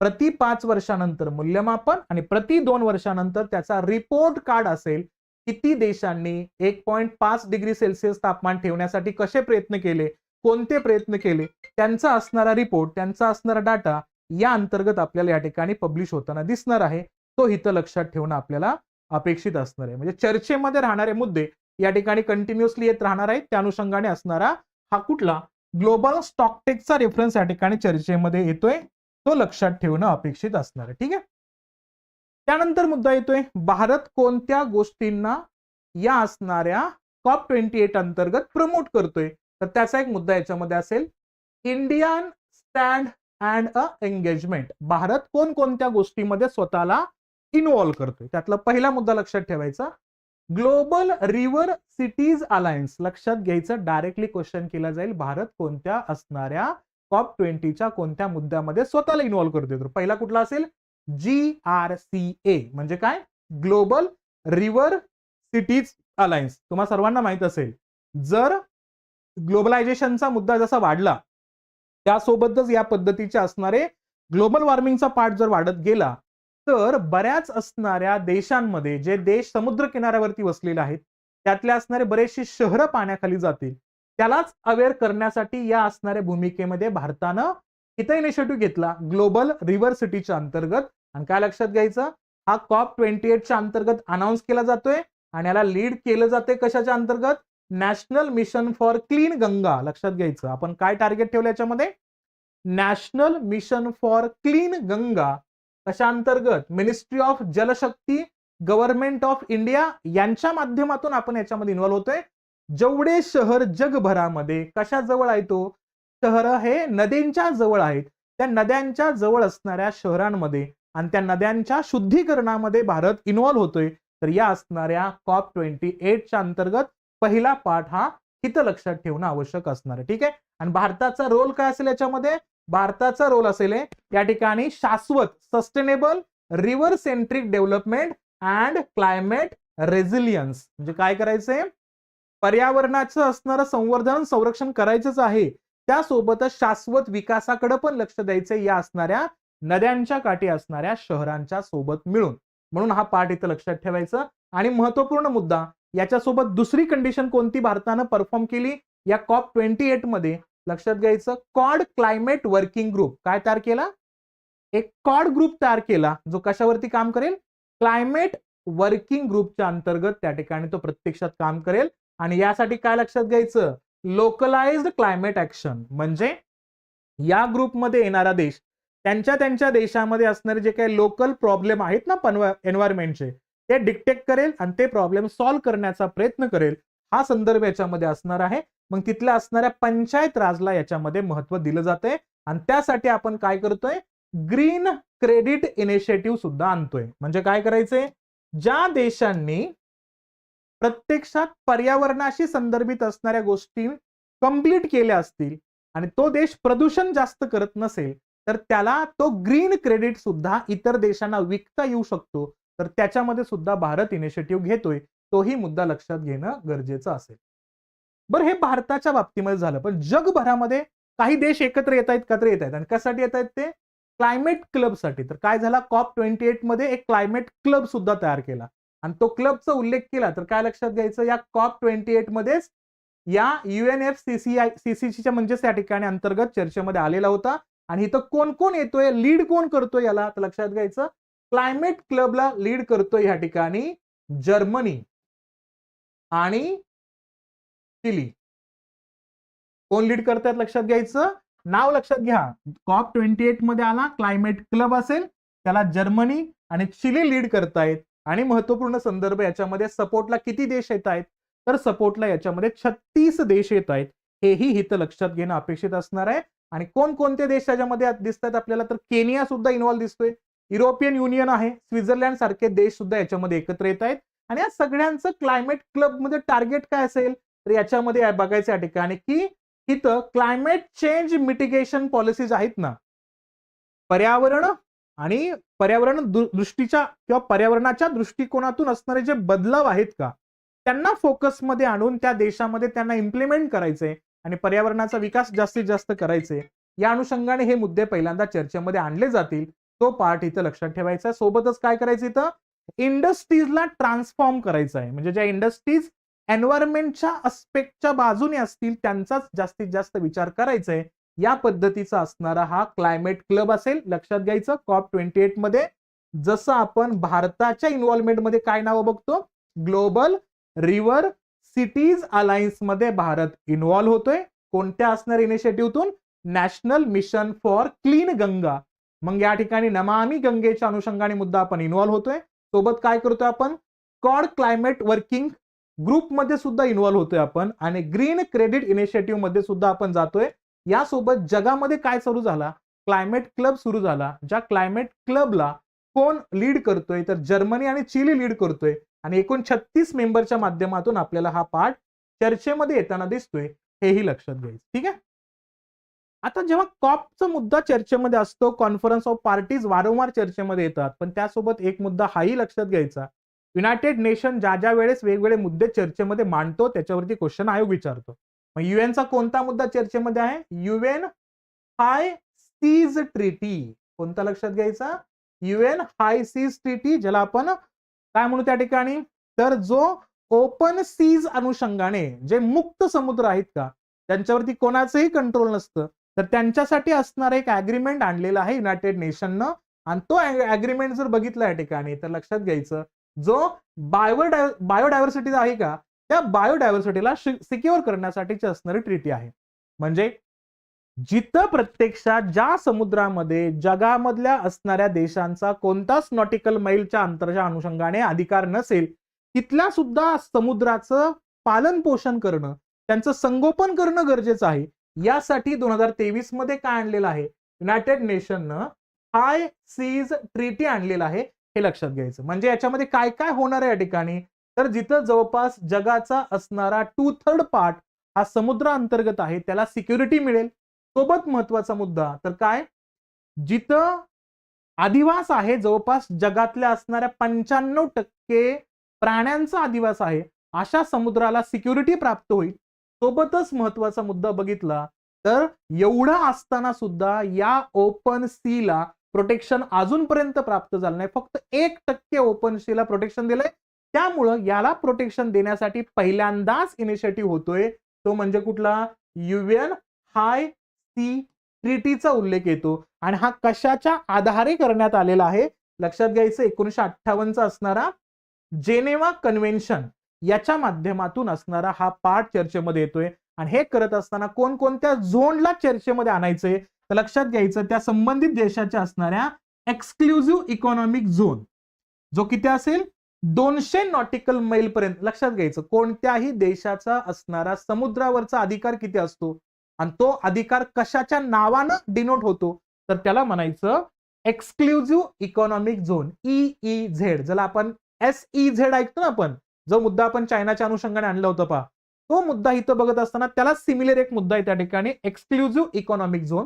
प्रति 5 वर्षानंतर मूल्यमापन आणि प्रति 2 वर्षानंतर त्याचा रिपोर्ट कार्ड असेल. किती देशांनी 1.5 डिग्री सेल्सिअस तापमान ठेवण्यासाठी कसे प्रयत्न केले, कोणते प्रयत्न केले, त्यांचा असणारा रिपोर्ट, त्यांचा असणारा डाटा या अंतर्गत आपल्याला या ठिकाणी पब्लिश होताना दिसणार आहे. तो इथं लक्षात ठेवणं आपल्याला अपेक्षित असणार आहे. म्हणजे चर्चेमध्ये राहणारे मुद्दे या ठिकाणी कंटिन्युअसली येत राहणार आहेत. त्या अनुषंगाने असणारा हा कुठला ग्लोबल स्टॉकटेकचा रेफरन्स या ठिकाणी चर्चेमध्ये येतोय, तो लक्षात ठेवणं अपेक्षित असणार आहे. ठीक आहे. त्यानंतर मुद्दा येतोय, भारत कोणत्या गोष्टींना या असणाऱ्या COP28 अंतर्गत प्रमोट करतोय. तर त्याचा एक मुद्दा याच्यामध्ये असेल, Indian stand and a engagement. Bharat कोणकोणत्या गोष्टीमध्ये स्वतःला इन्व्हॉल्व करतोय. त्यातला पहिला मुद्दा लक्षात ठेवायचा, ग्लोबल रिव्हर सिटीज अलायन्स. लक्षात घ्यायचं, डायरेक्टली क्वेश्चन केला जाईल, भारत कोणत्या असणाऱ्या COP20च्या कोणत्या मुद्द्यामध्ये स्वतःला इन्व्हॉल्व करतोय. तर पहिला कुठला असेल, GRCA म्हणजे काय, ग्लोबल रिव्हर सिटीज अलायन्स. तुम्हाला सर्वांना माहित असेल, जर ग्लोबलायझेशनचा मुद्दा जसा वाढला, त्यासोबतच या पद्धतीचे असणारे ग्लोबल वॉर्मिंगचा पार्ट जर वाढत गेला, तर बऱ्याच असणाऱ्या देशांमध्ये, जे देश समुद्र किनाऱ्यावरती वसलेले आहेत, त्यातले असणारे बरेचसे शहरं पाण्याखाली जातील. त्यालाच अवेअर करण्यासाठी या असणाऱ्या भूमिकेमध्ये भारतानं इथं इनिशिएटिव्ह घेतला ग्लोबल रिव्हर सिटीच्या अंतर्गत. आणि काय लक्षात घ्यायचं, हा COP28च्या अंतर्गत अनाऊन्स केला जातोय आणि याला लीड केलं जाते कशाच्या अंतर्गत, national mission for clean Ganga. लक्षात घ्यायचं, आपण काय टार्गेट ठेवलं याच्यामध्ये, national mission for clean Ganga. कशा अंतर्गत, ministry of Jalshakti, government of India यांच्या माध्यमातून आपण याच्यामध्ये इन्व्हॉल्व होतोय. जेवढे शहर जगभरामध्ये कशा जवळ आहे, तो शहर हे नद्यांच्या जवळ आहेत, त्या नद्यांच्या जवळ असणाऱ्या शहरांमध्ये आणि त्या नद्यांच्या शुद्धीकरणामध्ये भारत इन्व्हॉल्व होतोय. तर या असणाऱ्या COP28च्या अंतर्गत पहिला पार्ट हा इथं लक्षात ठेवणं आवश्यक असणार आहे. ठीक आहे. आणि भारताचा रोल काय असेल याच्यामध्ये, भारताचा रोल असेल या ठिकाणी शाश्वत sustainable river centric development and climate resilience. म्हणजे काय करायचंय, पर्यावरणाचं असणारं संवर्धन संरक्षण करायचंच आहे, त्यासोबतच शाश्वत विकासाकडे पण लक्ष द्यायचंय या असणाऱ्या नद्यांच्या काठी असणाऱ्या शहरांच्या सोबत मिळून. म्हणून हा पार्ट इथं लक्षात ठेवायचं. आणि महत्वपूर्ण मुद्दा, याच्यासोबत दुसरी कंडिशन कोणती भारतानं परफॉर्म केली या COP28 मध्ये, लक्षात घ्यायचं, कॉड क्लायमेट वर्किंग ग्रुप. काय तयार केला, एक कॉड ग्रुप तयार केला, जो कशावरती काम करेल, क्लायमेट वर्किंग ग्रुपच्या अंतर्गत त्या ठिकाणी तो प्रत्यक्षात काम करेल. आणि यासाठी काय लक्षात घ्यायचं, लोकलाइज्ड क्लायमेट ऍक्शन. म्हणजे या ग्रुपमध्ये येणारा देश त्यांच्या देशामध्ये असणारे जे काही लोकल प्रॉब्लेम आहेत ना एन्व्हायरमेंटचे, ते डिटेक्ट करेल आणि ते प्रॉब्लेम सॉल्व्ह करण्याचा प्रयत्न करेल. हा संदर्भ याच्यामध्ये असणार आहे. मग तिथल्या असणाऱ्या पंचायत राजला याच्यामध्ये महत्व दिलं जातंय. आणि त्यासाठी आपण काय करतोय, ग्रीन क्रेडिट इनिशिएटिव्ह सुद्धा आणतोय. म्हणजे काय करायचंय, ज्या देशांनी प्रत्यक्षात पर्यावरणाशी संदर्भित असणाऱ्या गोष्टी कंप्लीट केल्या असतील आणि तो देश प्रदूषण जास्त करत नसेल, तर त्याला तो ग्रीन क्रेडिट सुद्धा इतर देशांना विकता येऊ शकतो. तर त्याच्यामध्ये सुद्धा भारत इनिशिएटिव्ह घेतोय. तोही मुद्दा लक्षात घेणं गरजेचं असेल. बरं, हे भारताच्या बाबतीमध्ये झालं, पण जगभरामध्ये काही देश एकत्र येत आहेत आणि कशासाठी येत आहेत ते, क्लायमेट क्लबसाठी. तर काय झाला, COP28 मध्ये एक क्लायमेट क्लब सुद्धा तयार केला आणि तो क्लबचा उल्लेख केला. तर काय लक्षात घ्यायचं, या COP28 मध्येच या UNFCCCच्या म्हणजे त्या ठिकाणी अंतर्गत चर्चेमध्ये आलेला होता. आणि इथं कोण कोण येतोय, लीड कोण करतोय याला, तर लक्षात घ्यायचं, क्लायमेट क्लबला लीड करतोय या ठिकाणी जर्मनी आणि चिली. कोण लीड करतायत लक्षात घ्यायचं, नाव लक्षात घ्या. COP28 मध्ये आला क्लायमेट क्लब असेल, त्याला जर्मनी आणि चिली लीड करतायत. आणि महत्वपूर्ण संदर्भ याच्यामध्ये, सपोर्टला किती देश येत आहेत, तर सपोर्टला याच्यामध्ये 36 देश येत आहेत. हेही इथं लक्षात घेणं अपेक्षित असणार आहे. आणि कोणकोणते देश त्याच्यामध्ये दिसतात आपल्याला, तर केनिया सुद्धा इन्व्हॉल्व दिसतोय, युरोपियन युनियन आहे, स्वित्झर्लंड सारखे देश सुद्धा याच्यामध्ये एकत्र येत आहेत. आणि या सगळ्यांचं क्लायमेट क्लब मध्ये टार्गेट काय असेल, तर याच्यामध्ये बघायचं या ठिकाणी की इथं क्लायमेट चेंज मिटिगेशन पॉलिसीज आहेत ना, पर्यावरण आणि पर्यावरण दृष्टीच्या किंवा पर्यावरणाच्या दृष्टिकोनातून असणारे जे बदलाव आहेत का, त्यांना फोकसमध्ये आणून त्या देशामध्ये त्यांना इम्प्लिमेंट करायचंय आणि पर्यावरणाचा विकास जास्तीत जास्त करायचे. या अनुषंगाने हे मुद्दे पहिल्यांदा चर्चेमध्ये आणले जातील. तो पार्ट इथं लक्षात ठेवायचा. सोबतच काय करायचं इथं, इंडस्ट्रीजला ट्रान्सफॉर्म करायचं आहे. म्हणजे ज्या इंडस्ट्रीज एन्व्हायरमेंटच्या अस्पेक्टच्या बाजूने असतील त्यांचाच जास्तीत जास्त विचार करायचा आहे. या पद्धतीचा असणारा हा क्लायमेट क्लब असेल. लक्षात घ्यायचं COP28 मध्ये जसं आपण भारताच्या इन्व्हॉल्वमेंटमध्ये काय नाव बघतो, ग्लोबल रिव्हर सिटीज अलायन्स मध्ये भारत इन्व्हॉल्व्ह होतोय. कोणत्या असणार इनिशिएटिव्हतून, national mission for clean Ganga. मग या ठिकाणी नमामि गंगेच्या अनुषंगाने मुद्दा आपण इन्व्हॉल्व्ह होतोय. सोबत काय करतोय आपण, कॉड क्लायमेट वर्किंग ग्रुप मध्ये सुद्धा इन्व्हॉल्व्ह होतोय आपण आणि ग्रीन क्रेडिट इनिशिएटिव्ह मध्ये सुद्धा आपण जातोय. यासोबत जगामध्ये काय सुरू झाला, क्लायमेट क्लब सुरू झाला. ज्या क्लायमेट क्लबला कोण लीड करतोय, तर जर्मनी आणि चिली लीड करतोय आणि एकूण 36 मेंबरच्या माध्यमातून आपल्याला हा पार्ट चर्चेमध्ये येताना दिसतोय. हेही लक्षात घ्यायचं. ठीक आहे. आता जेव्हा कॉपचा मुद्दा चर्चेमध्ये असतो, कॉन्फरन्स ऑफ पार्टीज वारंवार चर्चेमध्ये येतात, पण त्यासोबत एक मुद्दा हाही लक्षात घ्यायचा, युनायटेड नेशन ज्या ज्या वेळेस वेगवेगळे मुद्दे चर्चेमध्ये मांडतो त्याच्यावरती क्वेश्चन आयोग विचारतो. मग युएनचा कोणता मुद्दा चर्चेमध्ये आहे, युएन हाय सीज ट्रीटी. कोणता लक्षात घ्यायचा, युएन हाय सीज ट्रीटी, ज्याला आपण काय म्हणू त्या ठिकाणी, तर जो ओपन सीज अनुषंगाने जे मुक्त समुद्र आहेत का त्यांच्यावरती कोणाचंही कंट्रोल नसतं, तर त्यांच्यासाठी असणारं एक अग्रीमेंट आणलेलं आहे युनायटेड नेशननं. आणि तो अग्रीमेंट जर बघितला या ठिकाणी तर लक्षात घ्यायचं, जो बायोडायव्हर्सिटी आहे का त्या बायोडायव्हर्सिटीला सिक्युअर करण्यासाठीची असणारी ट्रीटी आहे. म्हणजे जिथं प्रत्यक्षात ज्या समुद्रामध्ये जगामधल्या असणाऱ्या देशांचा कोणताच नॉटिकल मैलच्या अंतराच्या अनुषंगाने अधिकार नसेल, तिथल्या सुद्धा समुद्राचं पालन पोषण करणं, त्यांचं संगोपन करणं गरजेचं आहे. यासाठी 2023 मध्ये काय आणलेलं आहे, युनायटेड नेशननं हाय सीज ट्रीटी आणलेलं आहे. हे लक्षात घ्यायचं. म्हणजे याच्यामध्ये काय काय होणार आहे या ठिकाणी, तर जिथं जवळपास जगाचा असणारा 2/3 पार्ट हा समुद्र अंतर्गत आहे त्याला सिक्युरिटी मिळेल. सोबत महत्वाचा मुद्दा तर काय, जिथं अधिवास आहे जवळपास जगातल्या असणाऱ्या 95% प्राण्यांचा अधिवास आहे, अशा समुद्राला सिक्युरिटी प्राप्त होईल. सोबतच महत्वाचा मुद्दा बघितला तर एवढं असताना सुद्धा या ओपन सीला प्रोटेक्शन अजूनपर्यंत प्राप्त झालं नाही. फक्त 1% ओपन सीला प्रोटेक्शन दिलंय. त्यामुळं याला प्रोटेक्शन देण्यासाठी पहिल्यांदाच इनिशिएटिव्ह होतोय, तो म्हणजे कुठला, युएन हाय सी ट्रीटीचा उल्लेख येतो. आणि हा कशाच्या आधारे करण्यात आलेला आहे, लक्षात घ्यायचं, 1958चा असणारा जेनेवा कन्व्हेन्शन याच्या माध्यमातून असणारा हा पार्ट चर्चेमध्ये येतोय. आणि हे करत असताना कोणकोणत्या झोनला चर्चेमध्ये आणायचंय, तर लक्षात घ्यायचं, त्या संबंधित देशाच्या असणाऱ्या एक्सक्लुझिव्ह इकॉनॉमिक झोन जो किती असेल, 200 नॉटिकल मैल पर्यंत. लक्षात घ्यायचं, कोणत्याही देशाचा असणारा समुद्रावरचा अधिकार किती असतो आणि तो अधिकार कशाच्या नावानं डिनोट होतो, तर त्याला म्हणायचं एक्सक्लुझिव्ह इकॉनॉमिक झोन, EEZ. ज्याला आपण SEZ ऐकतो ना आपण, जो मुद्दा आपण चायनाच्या अनुषंगाने आणला होता पहा, तो मुद्दा इथं बघत असताना त्याला सिमिलर एक मुद्दा आहे त्या ठिकाणी, एक्सक्लुझिव्ह इकॉनॉमिक झोन.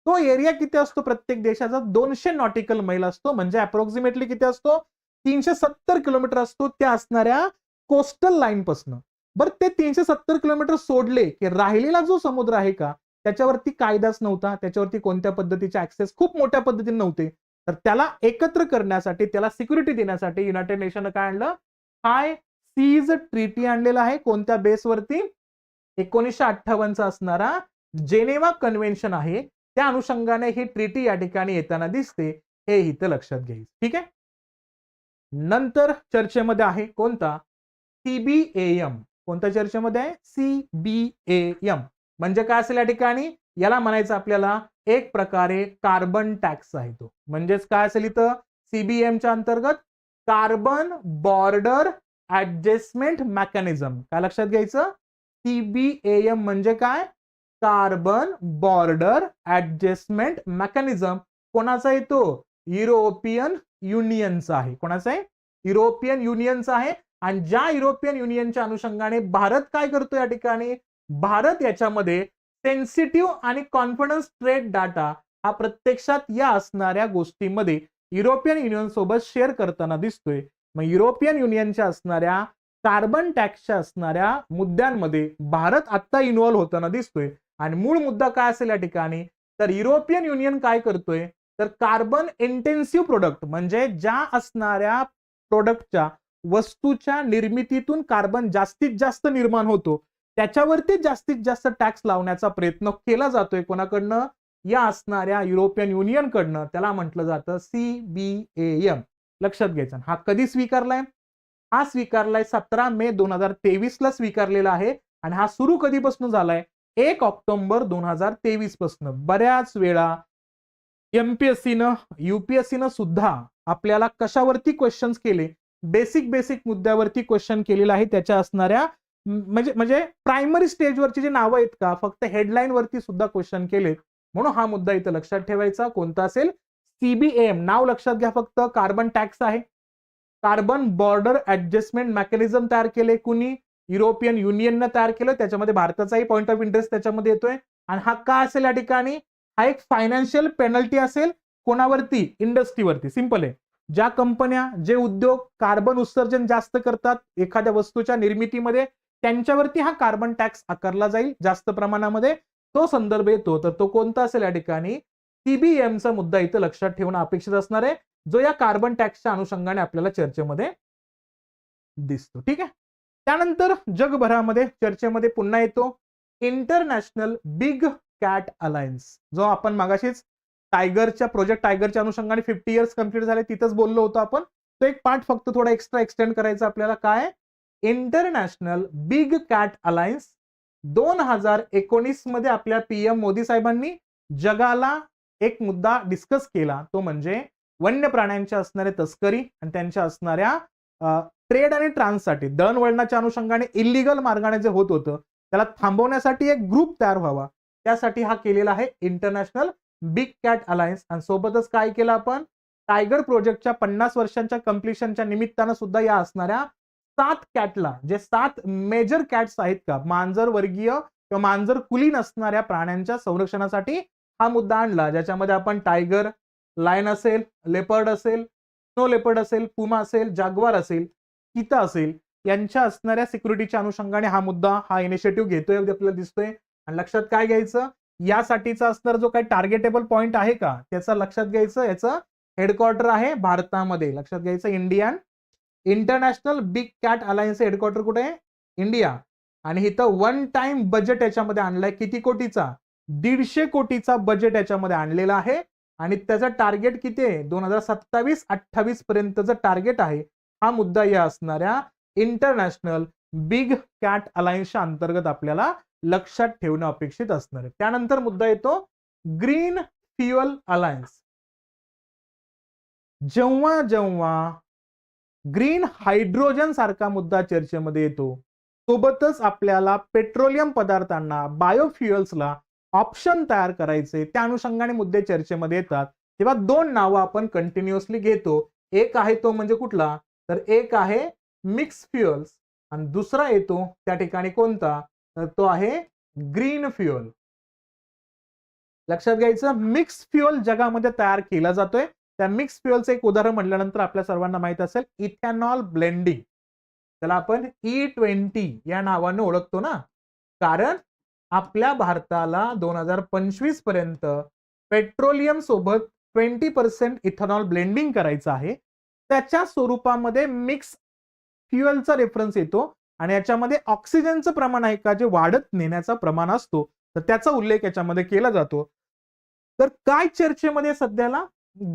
तो एरिया किती असतो प्रत्येक देशाचा, 200 नॉटिकल मैल असतो. म्हणजे अप्रॉक्सिमेटली किती असतो, 370 किलोमीटर असतो त्या असणाऱ्या कोस्टल लाईन पासून. बरं, ते 370 किलोमीटर सोडले की राहिलेला जो समुद्र आहे का त्याच्यावरती कायदाच नव्हता, त्याच्यावरती कोणत्या पद्धतीचे ऍक्सेस खूप मोठ्या पद्धतीने नव्हते. तर त्याला एकत्र करण्यासाठी, त्याला सिक्युरिटी देण्यासाठी युनायटेड नेशननं काय आणलं, हाय सीज ट्रीटी आणलेला आहे. कोणत्या बेसवरती, 1958चा असणारा जेनेवा कन्व्हेन्शन आहे, त्या अनुषंगाने ही ट्रीटी या ठिकाणी येताना दिसते. हे इथं लक्षात घ्यायचं. ठीक आहे. नंतर चर्चेमध्ये आहे कोणता, CBAM. कोणत्या चर्चेमध्ये आहे, CBAM. म्हणजे काय असेल या ठिकाणी, याला म्हणायचं आपल्याला एक प्रकारे कार्बन टॅक्स आहे तो. म्हणजेच काय असेल इथं, CBAMच्या अंतर्गत कार्बन बॉर्डर ऍडजस्टमेंट मेकॅनिझम. काय लक्षात घ्यायचं, CBAM म्हणजे काय, कार्बन बॉर्डर ऍडजस्टमेंट मेकॅनिझम. कोणाचा आहे तो, युरोपियन युनियनचा आहे. कोणाचा आहे, युरोपियन युनियनचा आहे. आणि ज्या युरोपियन युनियनच्या अनुषंगाने भारत काय करतो या ठिकाणी, भारत याच्यामध्ये सेन्सिटिव्ह आणि कॉन्फिडन्स ट्रेड डाटा हा प्रत्यक्षात या असणाऱ्या गोष्टीमध्ये युरोपियन युनियन सोबत शेअर करताना दिसतोय. मग युरोपियन युनियनच्या असणाऱ्या कार्बन टॅक्सच्या असणाऱ्या मुद्द्यांमध्ये भारत आता इन्व्हॉल्व होताना दिसतोय. आणि मूळ मुद्दा काय असेल या ठिकाणी, तर युरोपियन युनियन काय करतोय, तर कार्बन इंटेन्सिव्ह प्रोडक्ट म्हणजे ज्या असणाऱ्या प्रोडक्टच्या वस्तूच्या निर्मितीतून कार्बन जास्तीत जास्त निर्माण होतो त्याच्यावरती जास्तीत जास्त टॅक्स लावण्याचा प्रयत्न केला जातोय. कोणाकडनं, या असणाऱ्या युरोपियन युनियन कडनं. त्याला म्हटलं जातं CBAM. लक्षात घ्यायचं. हा कधी स्वीकारलाय, हा स्वीकारलाय 17 मे 2023 ला स्वीकारलेला आहे. आणि हा सुरू कधीपासून झालाय, 1 ऑक्टोबर 2023 पासून. बऱ्याच वेळा एमपीएससीनं युपीएससीनं सुद्धा आपल्याला कशावरती क्वेश्चन्स केले, बेसिक मुद्द्यावरती क्वेश्चन केलेला आहे. त्याच्या असणाऱ्या म्हणजे प्रायमरी स्टेजवरची जी नावं आहेत का, फक्त हेडलाईन वरती सुद्धा क्वेश्चन केलेत. म्हणून हा मुद्दा इथं लक्षात ठेवायचा. कोणता असेल, CBAM. नाव लक्षात घ्या फक्त. कार्बन टॅक्स आहे. कार्बन बॉर्डर ऍडजस्टमेंट मेकॅनिझम तयार केले कुणी, युरोपियन युनियननं तयार केलं. त्याच्यामध्ये भारताचाही पॉईंट ऑफ इंटरेस्ट त्याच्यामध्ये येतोय. आणि हा काय असेल या ठिकाणी, हा एक फायनान्शियल पेनल्टी असेल. कोणावरती, इंडस्ट्रीवरती. सिंपल आहे. ज्या कंपन्या, जे उद्योग कार्बन उत्सर्जन जास्त करतात एखाद्या वस्तूच्या निर्मितीमध्ये, त्यांच्यावरती हा कार्बन टॅक्स आकारला जाईल जास्त प्रमाणामध्ये. तो संदर्भ येतो. तर तो कोणता असेल या ठिकाणी, CBAMचा मुद्दा इथं लक्षात ठेवणं अपेक्षित असणार आहे, जो या कार्बन टॅक्सच्या अनुषंगाने आपल्याला चर्चेमध्ये दिसतो. ठीक आहे. त्यानंतर जगभरामध्ये चर्चेमध्ये पुन्हा येतो इंटरनॅशनल बिग कॅट अलायन्स, जो आपण मागाशीच टायगरच्या प्रोजेक्ट टायगरच्या अनुषंगाने 50 इयर्स कंप्लीट झाले तिथंच बोललो होतो आपण. तो एक पार्ट फक्त थोडा एक्स्ट्रा एक्सटेंड करायचा आपल्याला. काय, इंटरनॅशनल बिग कॅट अलायन्स. 2019 मध्ये आपल्या PM मोदी साहेबांनी जगाला एक मुद्दा डिस्कस केला, तो म्हणजे वन्य प्राण्यांच्या असणाऱ्या तस्करी आणि त्यांच्या असणाऱ्या ट्रेड आणि ट्रान्ससाठी दळणवळणाच्या अनुषंगाने इलिगल मार्गाने जे होत होतं त्याला थांबवण्यासाठी एक ग्रुप तयार व्हावा, त्यासाठी हा केलेला आहे इंटरनॅशनल बिग कॅट अलायन्स. आणि सोबतच काय केलं आपण, टायगर प्रोजेक्टच्या 50 वर्षांच्या कम्प्लिशनच्या निमित्तानं सुद्धा या असणाऱ्या 7 कॅटला, जे 7 मेजर कॅट्स आहेत का, मांजर वर्गीय किंवा मांजर कुलीन असणाऱ्या प्राण्यांच्या संरक्षणासाठी हा मुद्दा आणला, ज्याच्यामध्ये आपण टायगर, लायन असेल, लेपर्ड असेल, स्नो लेपर्ड असेल, पुमा असेल, जाग्वार असेल, चीता असेल, यांच्या असणाऱ्या सिक्युरिटीच्या अनुषंगाने हा मुद्दा, हा इनिशिएटिव्ह घेतोय आपल्याला दिसतोय. आणि लक्षात काय घ्यायचं, यासाठीचा असणारा जो काही टार्गेटेबल पॉइंट आहे का, त्याचा लक्षात घ्यायचं, याचं हेडक्वार्टर आहे भारतामध्ये. लक्षात घ्यायचं, Indian international big cat alliance headquarter कुठे आहे, इंडिया. आणि इथं वन टाइम बजेट याच्यामध्ये आणलाय, किती कोटीचा, 150 कोटीचा बजेट याच्यामध्ये आणलेला आहे. आणि त्याचं टार्गेट किती आहे, 2027-28 पर्यंतचं टार्गेट आहे. हा मुद्दा या असणाऱ्या इंटरनॅशनल बिग कॅट अलायन्सच्या अंतर्गत आपल्याला लक्षात ठेवणं अपेक्षित असणार आहे. त्यानंतर मुद्दा येतो ग्रीन फ्युअल अलायन्स. जेव्हा जेव्हा ग्रीन हायड्रोजन सारखा मुद्दा चर्चेमध्ये येतो, सोबतच आपल्याला पेट्रोलियम पदार्थांना, बायोफ्युएल्सला ऑप्शन तयार करायचे, त्या अनुषंगाने मुद्दे चर्चेमध्ये येतात, तेव्हा 2 नावं आपण कंटिन्युअसली घेतो. एक आहे तो म्हणजे कुठला, तर एक आहे मिक्स फ्युएल्स आणि दुसरा येतो त्या ठिकाणी कोणता, तर तो आहे ग्रीन फ्युएल. लक्षात घ्यायचं, मिक्स फ्युएल जगामध्ये तयार केला जातोय. त्या मिक्स फ्युएलचं एक उदाहरण म्हटल्यानंतर आपल्या सर्वांना माहित असेल, इथेनॉल ब्लेंडिंग. त्याला आपण E20 या नावाने ओळखतो ना, कारण आपल्या भारताला 2025 पर्यंत पेट्रोलियम सोबत 20% इथेनॉल ब्लेंडिंग करायचं आहे. त्याच्या स्वरूपामध्ये मिक्स फ्युएलचा रेफरन्स येतो आणि याच्यामध्ये ऑक्सिजनचं प्रमाण आहे का, जे वाढत नेण्याचा प्रमाण असतो, तर त्याचा उल्लेख याच्यामध्ये केला जातो. तर काय चर्चेमध्ये सध्याला,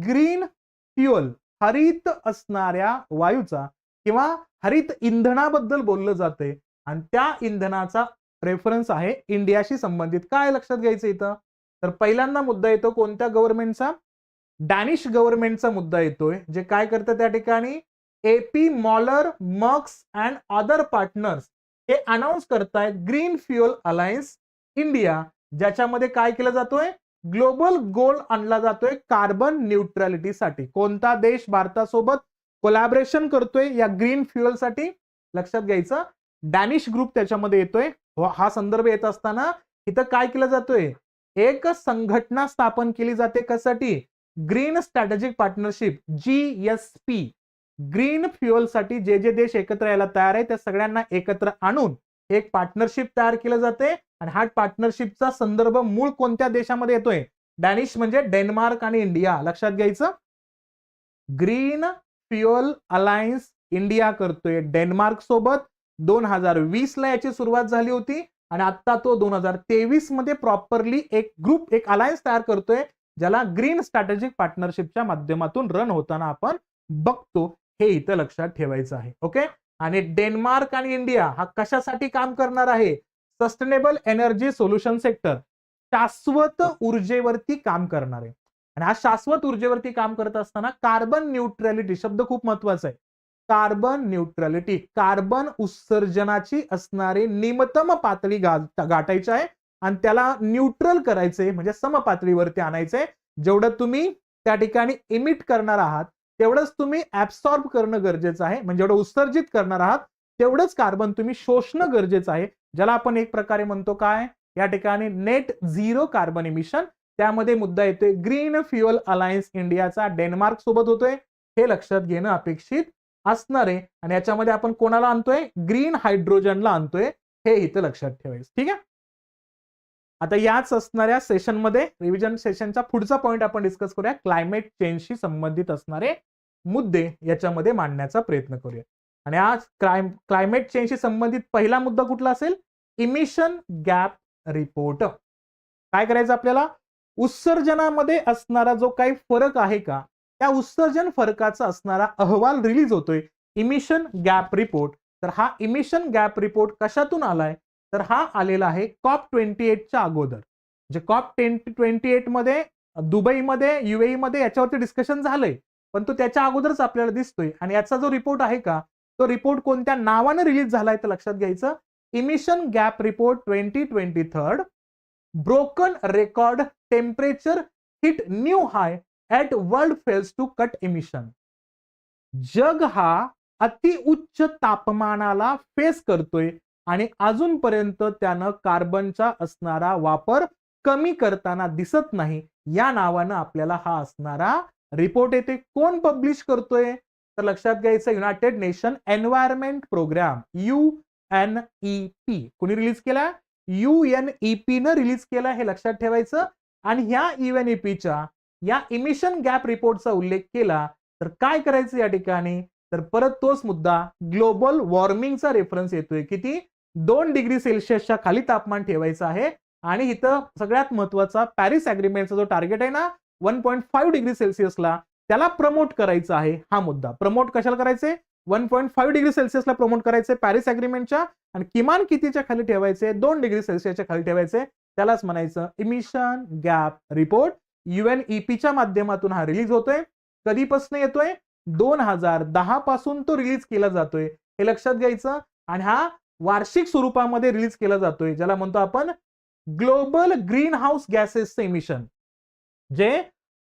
ग्रीन फ्युएल, हरित असणाऱ्या वायूचा किंवा हरित इंधनाबद्दल बोललं जाते आणि त्या इंधनाचा रेफरन्स आहे इंडियाशी संबंधित. काय लक्षात घ्यायचं इथं, तर पहिल्यांदा मुद्दा येतो कोणत्या गव्हर्नमेंटचा, डॅनिश गव्हर्नमेंटचा मुद्दा येतोय, जे काय करतं त्या ठिकाणी AP मॉलर, marks and other partners हे अनाउन्स करतायत ग्रीन फ्युएल अलायन्स इंडिया, ज्याच्यामध्ये काय केलं जातोय, ग्लोबल गोल आणला जातोय कार्बन न्यूट्रॅलिटीसाठी. कोणता देश भारतासोबत कोलॅबोरेशन करतोय या ग्रीन फ्युएलसाठी, लक्षात घ्यायचं, डॅनिश ग्रुप त्याच्यामध्ये येतोय. हा संदर्भ येत असताना इथं काय केलं जातोय, एक संघटना स्थापन केली जाते कशासाठी? Green strategic partnership GSP. Green fuel साठी जे जे देश एकत्र यायला तयार आहे त्या सगळ्यांना एकत्र आणून एक पार्टनरशिप तयार केलं जाते आणि हा पार्टनरशिपचा संदर्भ मूळ कोणत्या देशामध्ये येतोय? डॅनिश म्हणजे डेन्मार्क आणि इंडिया. लक्षात घ्यायचं, ग्रीन फ्युअल अलायन्स इंडिया करतोय डेन्मार्क सोबत. 2020 ला याची सुरुवात झाली होती आणि आता तो 2023 मध्ये प्रॉपरली एक ग्रुप, एक अलायन्स तयार करतोय ज्याला ग्रीन स्ट्रॅटेजिक पार्टनरशिपच्या माध्यमातून रन होताना आपण बघतो. हे इथं लक्षात ठेवायचं आहे. ओके. आणि डेन्मार्क आणि इंडिया हा कशासाठी काम करणार आहे? सस्टेनेबल एनर्जी सोल्युशन सेक्टर, शाश्वत ऊर्जेवरती काम करणार आहे. आणि हा शाश्वत ऊर्जेवरती काम करत असताना कार्बन न्यूट्रॅलिटी शब्द खूप महत्वाचा आहे. कार्बन न्यूट्रॅलिटी, कार्बन उत्सर्जनाची असणारी निम्नतम पातळी गाठायची आहे आणि त्याला न्यूट्रल करायचे म्हणजे समपातळीवरती आणायचे. जेवढं तुम्ही त्या ठिकाणी इमिट करणार आहात तेवढंच तुम्ही ऍब्सॉर्ब करणं गरजेचं आहे. म्हणजे जेवढं उत्सर्जित करणार आहात तेवढंच कार्बन तुम्ही शोषणं गरजेचं आहे, ज्याला आपण एक प्रकारे म्हणतो काय या ठिकाणी नेट झिरो कार्बन इमिशन. त्यामध्ये मुद्दा येतोय ग्रीन फ्युअल अलायन्स इंडियाचा डेन्मार्क सोबत होतोय, हे लक्षात घेणं अपेक्षित असणार आहे. आणि याच्यामध्ये आपण कोणाला आणतोय? ग्रीन हायड्रोजनला आणतोय, हे इथं लक्षात ठेवायचं. ठीक आहे. आता याच असणाऱ्या सेशनमध्ये रिव्हिजन सेशनचा पुढचा पॉइंट आपण डिस्कस करूया. क्लायमेट चेंजशी संबंधित असणारे मुद्दे याच्यामध्ये मांडण्याचा प्रयत्न करूया. आणि आज क्लायमेट चेंजशी संबंधित पहिला मुद्दा कुठला असेल? Emission gap report. काय करायचं आपल्याला? उत्सर्जनामध्ये असणारा जो काही फरक आहे का, त्या उत्सर्जन फरकाचा असणारा अहवाल रिलीज होतोय, इमिशन गॅप रिपोर्ट. तर हा इमिशन गॅप रिपोर्ट कशातून आलाय? तर हा आलेला आहे COP28 च्या अगोदर. जे COP28 मध्ये दुबईमध्ये, UAE मध्ये याच्यावरती डिस्कशन झालंय, पण तो त्याच्या अगोदरच आपल्याला दिसतोय. आणि याचा जो रिपोर्ट आहे का, तो रिपोर्ट कोणत्या नावाने रिलीज झालाय तर लक्षात घ्यायचं, emission gap report 2023. Broken record temperature hit new high at world fails to cut emission. जग हा अति उच्च तापमानाला फेस करतोय आणि अजूनपर्यंत त्यानं कार्बनचा असणारा वापर कमी करताना दिसत नाही. या नावानं आपल्याला हा असणारा रिपोर्ट येते. कोण पब्लिश करतोय तर लक्षात घ्यायचं, united nation environment program UNEP. कोणी रिलीज केला? UNEP न रिलीज केला, हे लक्षात ठेवायचं. आणि ह्या UNEPच्या या इमिशन गॅप रिपोर्टचा उल्लेख केला तर काय करायचं या ठिकाणी? तर परत तोच मुद्दा, ग्लोबल वॉर्मिंगचा रेफरन्स येतोय. किती? 2 डिग्री सेल्सिअसच्या खाली तापमान ठेवायचं आहे. आणि इथं सगळ्यात महत्वाचा पॅरिस अग्रीमेंटचा जो टार्गेट आहे ना 1.5 डिग्री सेल्सिअसला, त्याला प्रमोट करायचा आहे. हा मुद्दा प्रमोट कशाला करायचे? 1.5 डिग्री सेल्सिअसला प्रमोट करायचे पॅरिस अग्रीमेंटच्या. आणि किमान कितीच्या खाली ठेवायचे? 2 डिग्री सेल्सिअसच्या खाली ठेवायचे. त्यालाच म्हणायचं इमिशन गॅप रिपोर्ट. UNEPच्या माध्यमातून हा रिलीज होतोय. कधीपासून येतोय? 2010 पासून तो रिलीज केला जातोय, हे लक्षात घ्यायचं. आणि हा वार्षिक स्वरूपामध्ये रिलीज केला जातोय, ज्याला म्हणतो आपण ग्लोबल ग्रीन हाऊस गॅसेसचे इमिशन. जे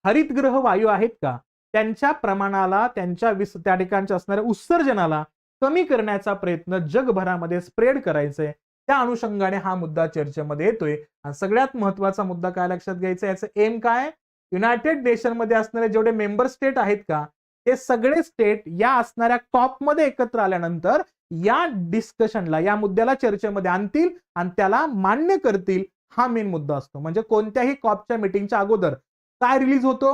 हरितगृह वायू आहेत का, त्यांच्या प्रमाणाला, त्या ठिकाणच्या असणाऱ्या उत्सर्जनाला कमी करण्याचा प्रयत्न जगभरामध्ये स्प्रेड करायचंय. त्या अनुषंगाने हा मुद्दा चर्चेमध्ये येतोय. आणि सगळ्यात महत्वाचा मुद्दा काय लक्षात घ्यायचा, याचं एम काय? युनायटेड नेशन मध्ये असणारे जेवढे मेंबर स्टेट आहेत का, ते सगळे स्टेट या असणाऱ्या कॉप मध्ये एकत्र आल्यानंतर या डिस्कशनला, या मुद्द्याला चर्चेमध्ये आणतील आणि त्याला मान्य करतील. हा मेन मुद्दा असतो. म्हणजे कोणत्याही कॉपच्या मीटिंगच्या अगोदर काय रिलीज होतो?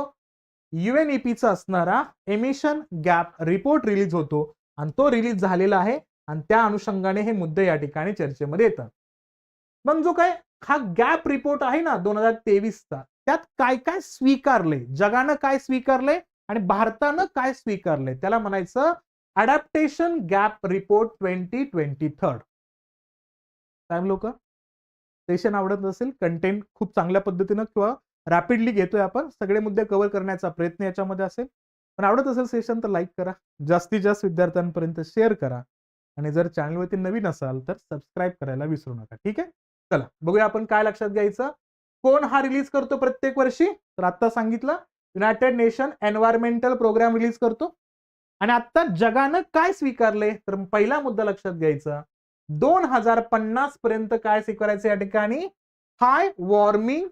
UNEPचा असणारा एमिशन गॅप रिपोर्ट रिलीज होतो आणि तो रिलीज झालेला आहे. आणि त्या अनुषंगाने हे मुद्दे या ठिकाणी चर्चेमध्ये येतात. मग जो काय हा गॅप रिपोर्ट आहे ना 2023चा, त्यात काय काय स्वीकारले, जगानं काय स्वीकारले आणि भारतानं काय स्वीकारले, त्याला म्हणायचं अडॅप्टेशन गॅप रिपोर्ट 2023. काय लोक सेशन आवडत असेल, कंटेंट खूप चांगल्या पद्धतीनं किंवा रॅपिडली घेतोय आपण, सगळे मुद्दे कव्हर करण्याचा प्रयत्न याच्यामध्ये असेल. पण आवडत असेल सेशन तर लाईक करा, जास्तीत जास्त विद्यार्थ्यांपर्यंत शेअर करा. आणि जर चॅनलवरती नवीन असाल तर सबस्क्राईब करायला विसरू नका. ठीक आहे. चला बघूया आपण काय लक्षात घ्यायचं. कोण हा रिलीज करतो प्रत्येक वर्षी? तर आता सांगितलं united nation environmental program release करतो. आणि आता जगानं काय स्वीकारले तर पहिला मुद्दा लक्षात घ्यायचा, 2050 पर्यंत काय स्वीकारायचं या ठिकाणी? हाय वॉर्मिंग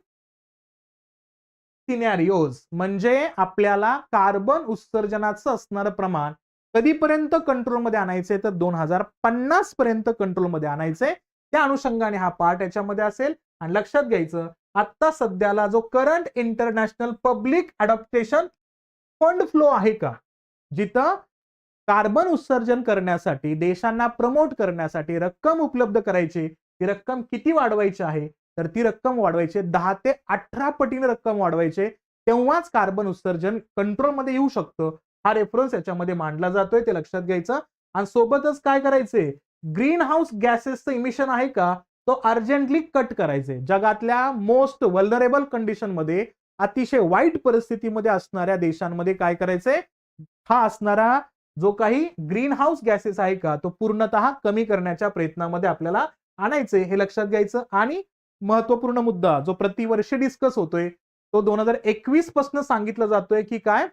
सिनॅरिओज म्हणजे आपल्याला कार्बन उत्सर्जनाचं असणारं प्रमाण कधीपर्यंत कंट्रोलमध्ये आणायचे तर 2050 पर्यंत कंट्रोलमध्ये आणायचे. त्या अनुषंगाने हा पार्ट याच्यामध्ये असेल. आणि लक्षात घ्यायचं आता सध्याला जो current international public adaptation fund flow आहे का, जिथं कार्बन उत्सर्जन करण्यासाठी देशांना प्रमोट करण्यासाठी रक्कम उपलब्ध करायची, ती रक्कम किती वाढवायची आहे तर ती रक्कम वाढवायची 10 ते 18 पटीने रक्कम वाढवायचे, तेव्हाच कार्बन उत्सर्जन कंट्रोलमध्ये येऊ शकतं. हा रेफरन्स याच्यामध्ये मांडला जातोय, ते लक्षात घ्यायचं. आणि सोबतच काय करायचंय, ग्रीन हाऊस गॅसेसचं इमिशन आहे का तो अर्जंटली कट करायचे. जगातल्या मोस्ट वल्नरेबल कंडिशन मध्ये अतिशय वाईट परिस्थितीमध्ये असणाऱ्या देशांमध्ये काय करायचंय, हा असणारा जो काही ग्रीन हाऊस गॅसेस आहे का तो पूर्णतः कमी करण्याच्या प्रयत्नामध्ये आपल्याला आणायचे, हे लक्षात घ्यायचं. आणि महत्वपूर्ण मुद्दा जो प्रतिवर्षी डिस्कस होतोय तो 2021 पासून सांगितलं जातोय की काय,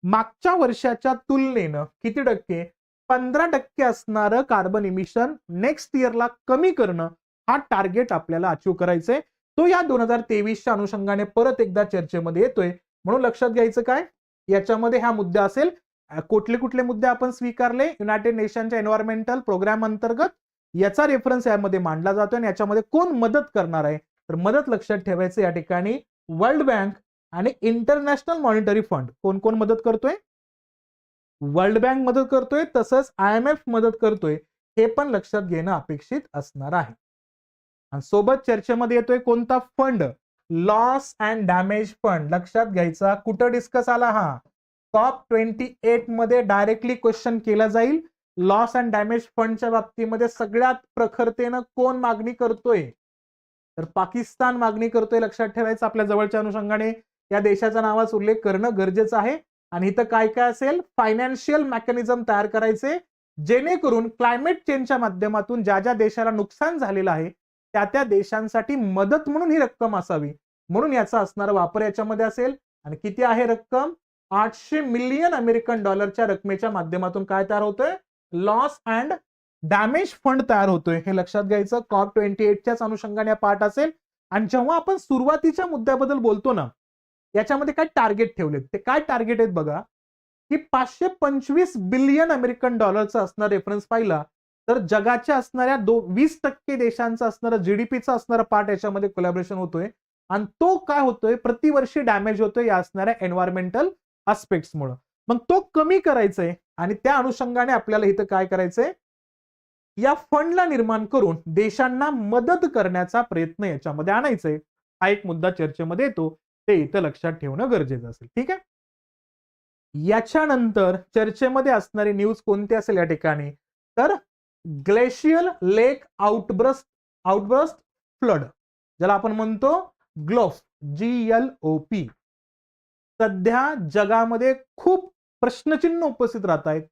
मागच्या वर्षाच्या तुलनेनं किती टक्के, 15% असणारं कार्बन इमिशन नेक्स्ट इयरला कमी करणं, हा टार्गेट आपल्याला अचीव्ह करायचंय. तो या 2023च्या अनुषंगाने परत एकदा चर्चेमध्ये येतोय. म्हणून लक्षात घ्यायचं काय, याच्यामध्ये हा मुद्दा असेल. कुठले कुठले मुद्दे आपण स्वीकारले युनायटेड नेशनच्या एन्व्हायरमेंटल प्रोग्राम अंतर्गत, याचा रेफरन्स यामध्ये मांडला जातोय. आणि याच्यामध्ये कोण मदत करणार आहे तर मदत लक्षात ठेवायचं या ठिकाणी वर्ल्ड बँक आणि इंटरनॅशनल मॉनिटरी फंड. कोण कोण मदत करतोय, वर्ल्ड बँक मदत करतोय, तसंच IMF मदत करतोय, हे पण लक्षात घेणं अपेक्षित असणार आहे. आणि सोबत चर्चेमध्ये येतोय कोणता fund, loss and damage fund. लक्षात घ्यायचा कुठं डिस्कस आला हा, COP28 मध्ये डायरेक्टली क्वेश्चन केला जाईल. लॉस अँड डॅमेज फंडच्या बाबतीमध्ये सगळ्यात प्रखरतेनं कोण मागणी करतोय तर पाकिस्तान मागणी करतोय. लक्षात ठेवायचं, आपल्या जवळच्या अनुषंगाने या देशाचा नावाचा उल्लेख करणं गरजेचं आहे. आणि इथं काय काय असेल, फायनान्शियल मेकॅनिझम तयार करायचे जेणेकरून क्लायमेट चेंजच्या माध्यमातून ज्या ज्या देशाला नुकसान झालेलं आहे त्या त्या देशांसाठी मदत म्हणून ही रक्कम असावी, म्हणून याचा असणारा वापर याच्यामध्ये असेल. आणि किती आहे रक्कम, 800 मिलियन अमेरिकन डॉलरच्या रकमेच्या माध्यमातून काय तयार होतोय, लॉस अँड डॅमेज फंड तयार होतोय, हे लक्षात घ्यायचं. COP28च्याच अनुषंगाने पार्ट असेल. आणि जेव्हा आपण सुरुवातीच्या मुद्द्याबद्दल बोलतो ना, याच्यामध्ये काय टार्गेट ठेवलेत, ते काय टार्गेट आहेत बघा, की 525 बिलियन अमेरिकन डॉलरचा असणारा रेफरन्स पाहिला तर जगाच्या असणाऱ्या 20% देशांचा असणारा जीडीपीचा असणारा पार्ट याच्यामध्ये कोलॅबोरेशन होतोय. आणि तो काय होतोय, प्रतिवर्षी डॅमेज होतोय या असणाऱ्या एन्व्हायरमेंटल अस्पेक्ट्समुळे. मग तो कमी करायचा आहे. आणि त्या अनुषंगाने आपल्याला इथं काय करायचंय, या फंडला निर्माण करून देशांना मदत करण्याचा प्रयत्न याच्यामध्ये आणायचंय. हा एक मुद्दा चर्चेमध्ये येतो, ते इथं लक्षात ठेवणं गरजेचं असेल. ठीक आहे. याच्यानंतर चर्चेमध्ये असणारी न्यूज कोणती असेल या ठिकाणी तर ग्लेशियल लेक आउटबर्स्ट फ्लड, ज्याला आपण म्हणतो ग्लोफ, GLOP. सध्या जगामध्ये खूप प्रश्नचिन्ह उपस्थित राहत आहेत.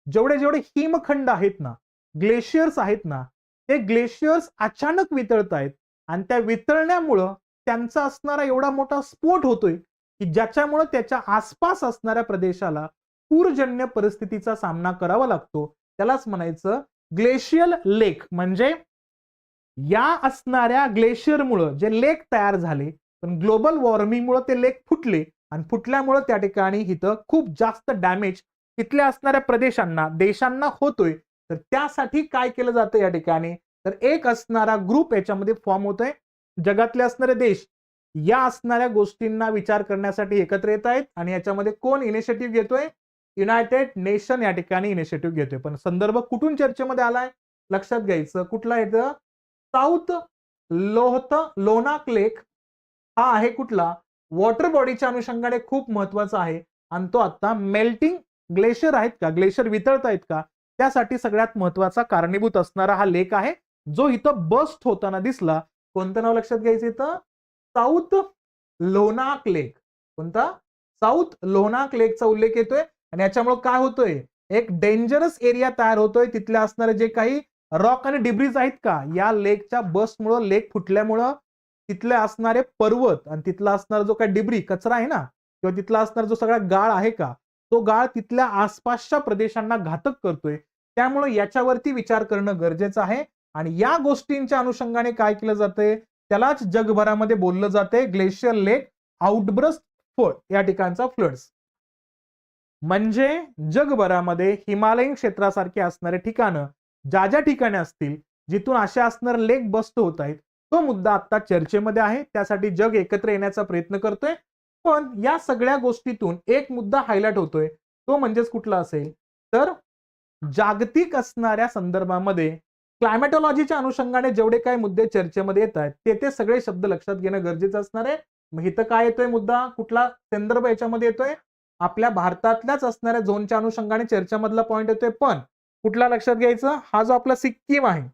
जेवढे जेवढे हिमखंड आहेत ना, ग्लेशियर्स आहेत ना, ते ग्लेशियर्स अचानक वितळत आहेत. आणि त्या वितळण्यामुळं त्यांचा असणारा एवढा मोठा स्फोट होतोय की ज्याच्यामुळे त्याच्या आसपास असणाऱ्या प्रदेशाला पूरजन्य परिस्थितीचा सामना करावा लागतो. त्यालाच म्हणायचं ग्लेशियल लेक. म्हणजे या असणाऱ्या ग्लेशियरमुळे जे लेक तयार झाले, पण ग्लोबल वॉर्मिंगमुळे ते लेक फुटले आणि फुटल्यामुळे त्या ठिकाणी इथं खूप जास्त डॅमेज तिथल्या असणाऱ्या प्रदेशांना, देशांना होतोय. तर त्यासाठी काय केलं जातं या ठिकाणी तर एक असणारा ग्रुप याच्यामध्ये फॉर्म होतोय. जगातले असणारे देश या असणाऱ्या गोष्टींना विचार करण्यासाठी एकत्र येत आहेत. आणि याच्यामध्ये कोण इनिशिएटिव्ह घेतोय, युनायटेड नेशन या ठिकाणी इनिशिएटिव्ह घेतोय. पण संदर्भ कुठून चर्चेमध्ये आलाय लक्षात घ्यायचं, कुठला येतं, साऊथ लोनाक लेक हा आहे कुठला, वॉटर बॉडीच्या अनुषंगाने खूप महत्वाचा आहे. आणि तो आता मेल्टिंग ग्लेशियर आहेत का, ग्लेशियर वितळत आहेत का, त्यासाठी सगळ्यात महत्वाचा कारणीभूत असणारा हा लेक आहे, जो इथं बस्ट होताना दिसला. कोणतं नाव लक्षात घ्यायचं इथं, साऊथ लोनाक लेक. कोणता, साऊथ लोनाक लेकचा उल्लेख येतोय. आणि याच्यामुळे काय होतोय, एक डेंजरस एरिया तयार होतोय. तिथले असणारे जे काही रॉक आणि डिब्रीज आहेत का, या लेकच्या बस्टमुळे, लेक फुटल्यामुळं तिथले असणारे पर्वत आणि तिथला असणारा जो काही डिब्री कचरा आहे ना, किंवा तिथला असणारा जो सगळा गाळ आहे का, तो गाळ तिथल्या आसपासच्या प्रदेशांना घातक करतोय. त्यामुळे याच्यावरती विचार करणं गरजेचं आहे. आणि या गोष्टींच्या अनुषंगाने काय केलं जातंय, त्यालाच जगभरामध्ये बोललं जाते ग्लेशियर लेक आउटबर्स्ट या ठिकाणचा फ्लड्स. म्हणजे जगभरामध्ये हिमालयीन क्षेत्रासारखे असणारे ठिकाणं ज्या ज्या ठिकाणी असतील, जिथून असे असणारे लेक बस्ट होत आहेत, तो मुद्दा आता चर्चेमध्ये आहे. त्यासाठी जग एकत्र येण्याचा प्रयत्न करतोय. पण या सगळ्या गोष्टीतून एक मुद्दा हायलाइट होतोय, तो म्हणजेच कुठला असेल तर जागतिक असणाऱ्या संदर्भामध्ये क्लायमेटॉलॉजीच्या अनुषंगाने जेवढे काही मुद्दे चर्चेमध्ये येत आहेत, ते सगळे शब्द लक्षात घेणं गरजेचं असणार आहे. मग इथं काय येतोय मुद्दा, कुठला संदर्भ याच्यामध्ये येतोय, आपल्या भारतातल्याच असणाऱ्या झोनच्या अनुषंगाने चर्चेमधला पॉइंट येतोय. पण कुठला लक्षात घ्यायचा, हा जो आपला सिक्कीम आहे,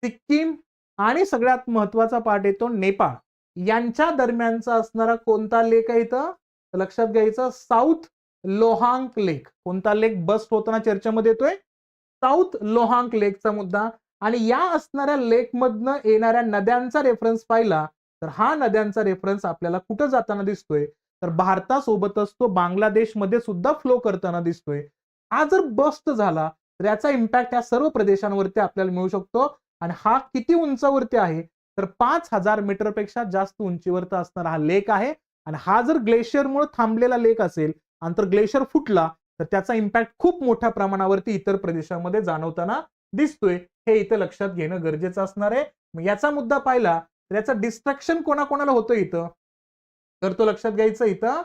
सिक्कीम आणि सगळ्यात महत्वाचा पार्ट येतो नेपाळ, यांच्या दरम्यानचा असणारा कोणता लेक आहे इथं लक्षात घ्यायचं, साऊथ लोहांक लेक. कोणता लेक बस्ट होताना चर्चेमध्ये येतोय, साऊथ लोहांक लेकचा मुद्दा. आणि या असणाऱ्या लेक मधनं येणाऱ्या नद्यांचा रेफरन्स पाहिला तर हा नद्यांचा रेफरन्स आपल्याला कुठं जाताना दिसतोय तर भारतासोबतच तो बांगलादेशमध्ये सुद्धा फ्लो करताना दिसतोय. हा जर बस्ट झाला तर याचा इम्पॅक्ट या सर्व प्रदेशांवरती आपल्याला मिळू शकतो. आणि हा किती उंचावरती आहे तर 5000 मीटर पेक्षा जास्त उंचीवरती असणारा हा लेक आहे. आणि हा जर ग्लेशियरमुळे थांबलेला लेक असेल आणि तर ग्लेशियर फुटला तर त्याचा इम्पॅक्ट खूप मोठ्या प्रमाणावरती इतर प्रदेशामध्ये जाणवताना दिसतोय. हे इथं लक्षात घेणं गरजेचं असणार आहे. मग याचा मुद्दा पाहिला तर याचं डिस्ट्रक्शन कोणाकोणाला होतं इथं तर तो लक्षात घ्यायचं, इथं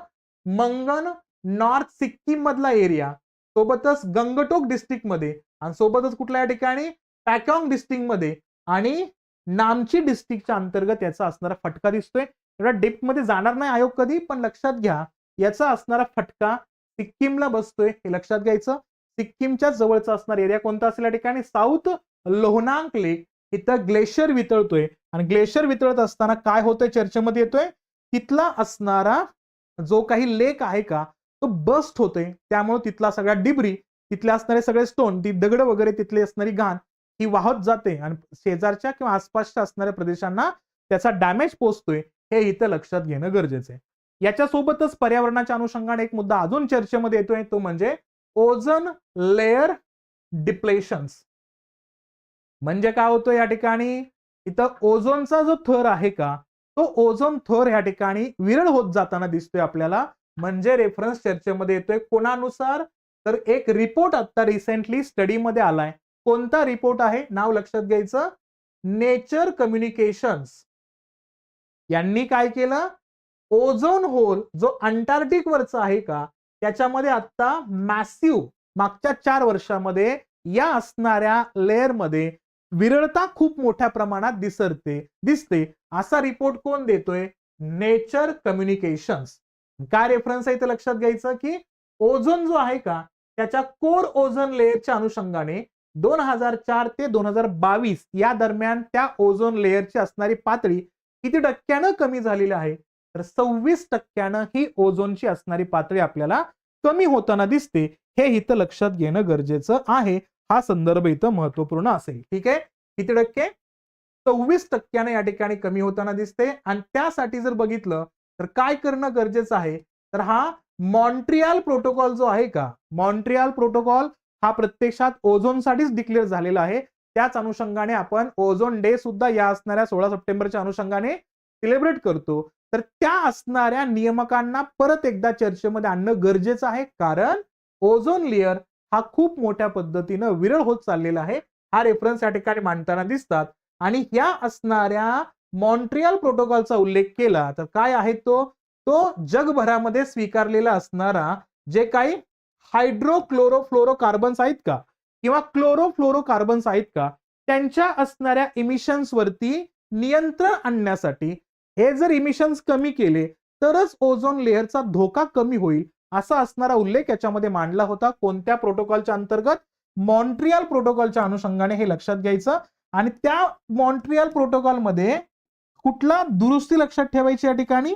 मंगन नॉर्थ सिक्कीम मधला एरिया, सोबतच गंगटोक डिस्ट्रिक्ट मध्ये, आणि सोबतच कुठल्या या ठिकाणी पॅकॉंग डिस्ट्रिक्ट मध्ये आणि नामची डिस्ट्रिक्टच्या अंतर्गत याचा असणारा फटका दिसतोय. एवढा डेप्थ मध्ये जाणार नाही आयोग कधी, पण लक्षात घ्या याचा असणारा फटका सिक्कीमला बसतोय हे लक्षात घ्यायचं. सिक्कीमच्या जवळचा असणारा एरिया कोणता असेल या ठिकाणी, साऊथ लोहनांक लेक. इथं ग्लेशियर वितळतोय आणि ग्लेशियर वितळत असताना काय होतंय चर्चेमध्ये येतोय, तिथला असणारा जो काही लेक आहे का तो बस्ट होतोय. त्यामुळे तिथला सगळा डिब्री, तिथले असणारे सगळे स्टोन, ती दगड वगैरे, तिथली असणारी घाण ही वाहत जाते आणि शेजारच्या किंवा आसपासच्या असणाऱ्या प्रदेशांना त्याचा डॅमेज पोहोचतोय. हे इथं लक्षात घेणं गरजेचं आहे. याच्यासोबतच पर्यावरणाच्या अनुषंगाने एक मुद्दा अजून चर्चेमध्ये येतोय, तो म्हणजे ओझोन लेअर डिप्लेशन्स. म्हणजे काय होतं या ठिकाणी, इथं ओझोनचा जो थर आहे का तो ओझोन थर या ठिकाणी विरळ होत जाताना दिसतोय आपल्याला. म्हणजे रेफरन्स चर्चेमध्ये येतोय कोणानुसार तर एक रिपोर्ट आता रिसेंटली स्टडीमध्ये आलाय. कोणता रिपोर्ट आहे, नाव लक्षात घ्यायचं, नेचर कम्युनिकेशन्स यांनी काय केलं, ओझोन होल जो अंटार्क्टिक वरचा आहे का त्याच्यामध्ये आता मॅसिव्ह मागच्या 4 वर्षामध्ये या असणाऱ्या लेअर मध्ये विरळता खूप मोठ्या प्रमाणात दिसते. असा रिपोर्ट कोण देतोय, नेचर कम्युनिकेशन्स. काय रेफरन्स आहे ते लक्षात घ्यायचं की ओझोन जो आहे का त्याच्या कोर ओझोन लेअरच्या अनुषंगाने 2004 ते 2022 या दरम्यान त्या ओझोन लेअरची असणारी पातळी किती टक्क्यानं कमी झालेली आहे तर 26% ही ओझोनची असणारी पातळी आपल्याला कमी होताना दिसते. हे इथं लक्षात घेणं गरजेचं आहे. हा संदर्भ इथं महत्वपूर्ण असेल. ठीक आहे, किती टक्के, 26% या ठिकाणी कमी होताना दिसते. आणि त्यासाठी जर बघितलं तर काय करणं गरजेचं आहे तर हा मॉन्ट्रियल प्रोटोकॉल जो आहे का, मॉन्ट्रियल प्रोटोकॉल हा प्रत्यक्षात ओझोनसाठीच डिक्लेअर झालेला आहे. त्याच अनुषंगाने आपण ओझोन डे सुद्धा या असणाऱ्या 16 सप्टेंबरच्या अनुषंगाने सेलिब्रेट करतो. तर त्या असणाऱ्या नियमकांना परत एकदा चर्चेमध्ये आणणं गरजेचं आहे, कारण ओझोन लेअर हा खूप मोठ्या पद्धतीनं विरळ होत चाललेला आहे. हा रेफरन्स या ठिकाणी मांडताना दिसतात. आणि ह्या असणाऱ्या मॉन्ट्रियल प्रोटोकॉलचा उल्लेख केला तर काय आहे तो जगभरामध्ये स्वीकारलेला असणारा जे काही हायड्रोक्लोरोफ्लोरोकार्बन्स आहेत का किंवा क्लोरोफ्लोरोकार्बन्स आहेत का त्यांच्या असणाऱ्या इमिशन्स वरती नियंत्रण आणण्यासाठी, हे जर इमिशन्स कमी केले तरच ओझोन लेअरचा धोका कमी होईल असा असणारा उल्लेख याच्यामध्ये मांडला होता. कोणत्या प्रोटोकॉलच्या अंतर्गत, मॉन्ट्रियल प्रोटोकॉलच्या अनुषंगाने हे लक्षात घ्यायचं. आणि त्या मॉन्ट्रियल प्रोटोकॉलमध्ये कुठला दुरुस्ती लक्षात ठेवायची या ठिकाणी,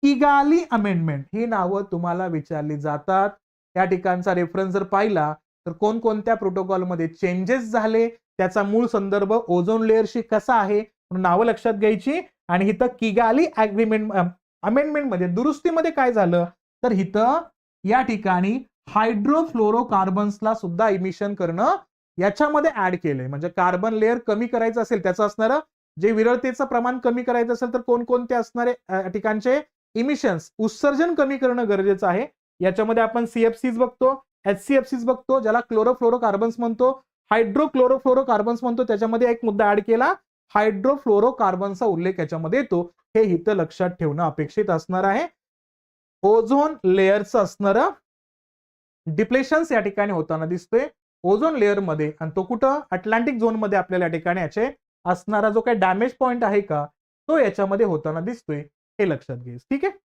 किगाली अमेंडमेंट ही नावं तुम्हाला विचारली जातात. या ठिकाणचा रेफरन्स जर पाहिला तर कोणकोणत्या प्रोटोकॉलमध्ये चेंजेस झाले, त्याचा मूळ संदर्भ ओझोन लेअरशी कसा आहे, नावं लक्षात घ्यायची. आणि इथं किगाली अमेंडमेंट मध्ये दुरुस्तीमध्ये काय झालं तर इथं या ठिकाणी हायड्रोफ्लोरोकार्बन्सला सुद्धा इमिशन करणं याच्यामध्ये ऍड केलंय. म्हणजे कार्बन लेअर कमी करायचं असेल, त्याचं असणारं जे विरळतेचं प्रमाण कमी करायचं असेल तर कोणकोणते असणारे ठिकाणचे इमिशन्स उत्सर्जन कमी करणं गरजेचं आहे. याच्यामध्ये आपण CFCs बघतो, HCFCs बघतो, ज्याला क्लोरोफ्लोरोकार्बन्स म्हणतो, हायड्रोक्लोरोफ्लोरोकार्बन्स म्हणतो. त्याच्यामध्ये एक मुद्दा ऍड केला, हायड्रोफ्लोरोकार्बनचा उल्लेख याच्यामध्ये येतो. हे इथं लक्षात ठेवणं अपेक्षित असणार आहे. ओझोन लेअरचं असणारं डिप्लेशन्स या ठिकाणी होताना दिसतोय ओझोन लेअर मध्ये, आणि तो कुठं अटलांटिक झोन मध्ये आपल्याला या ठिकाणी याचे असणारा जो काही डॅमेज पॉइंट आहे का तो याच्यामध्ये होताना दिसतोय, हे लक्षात घ्यायचं. ठीक आहे.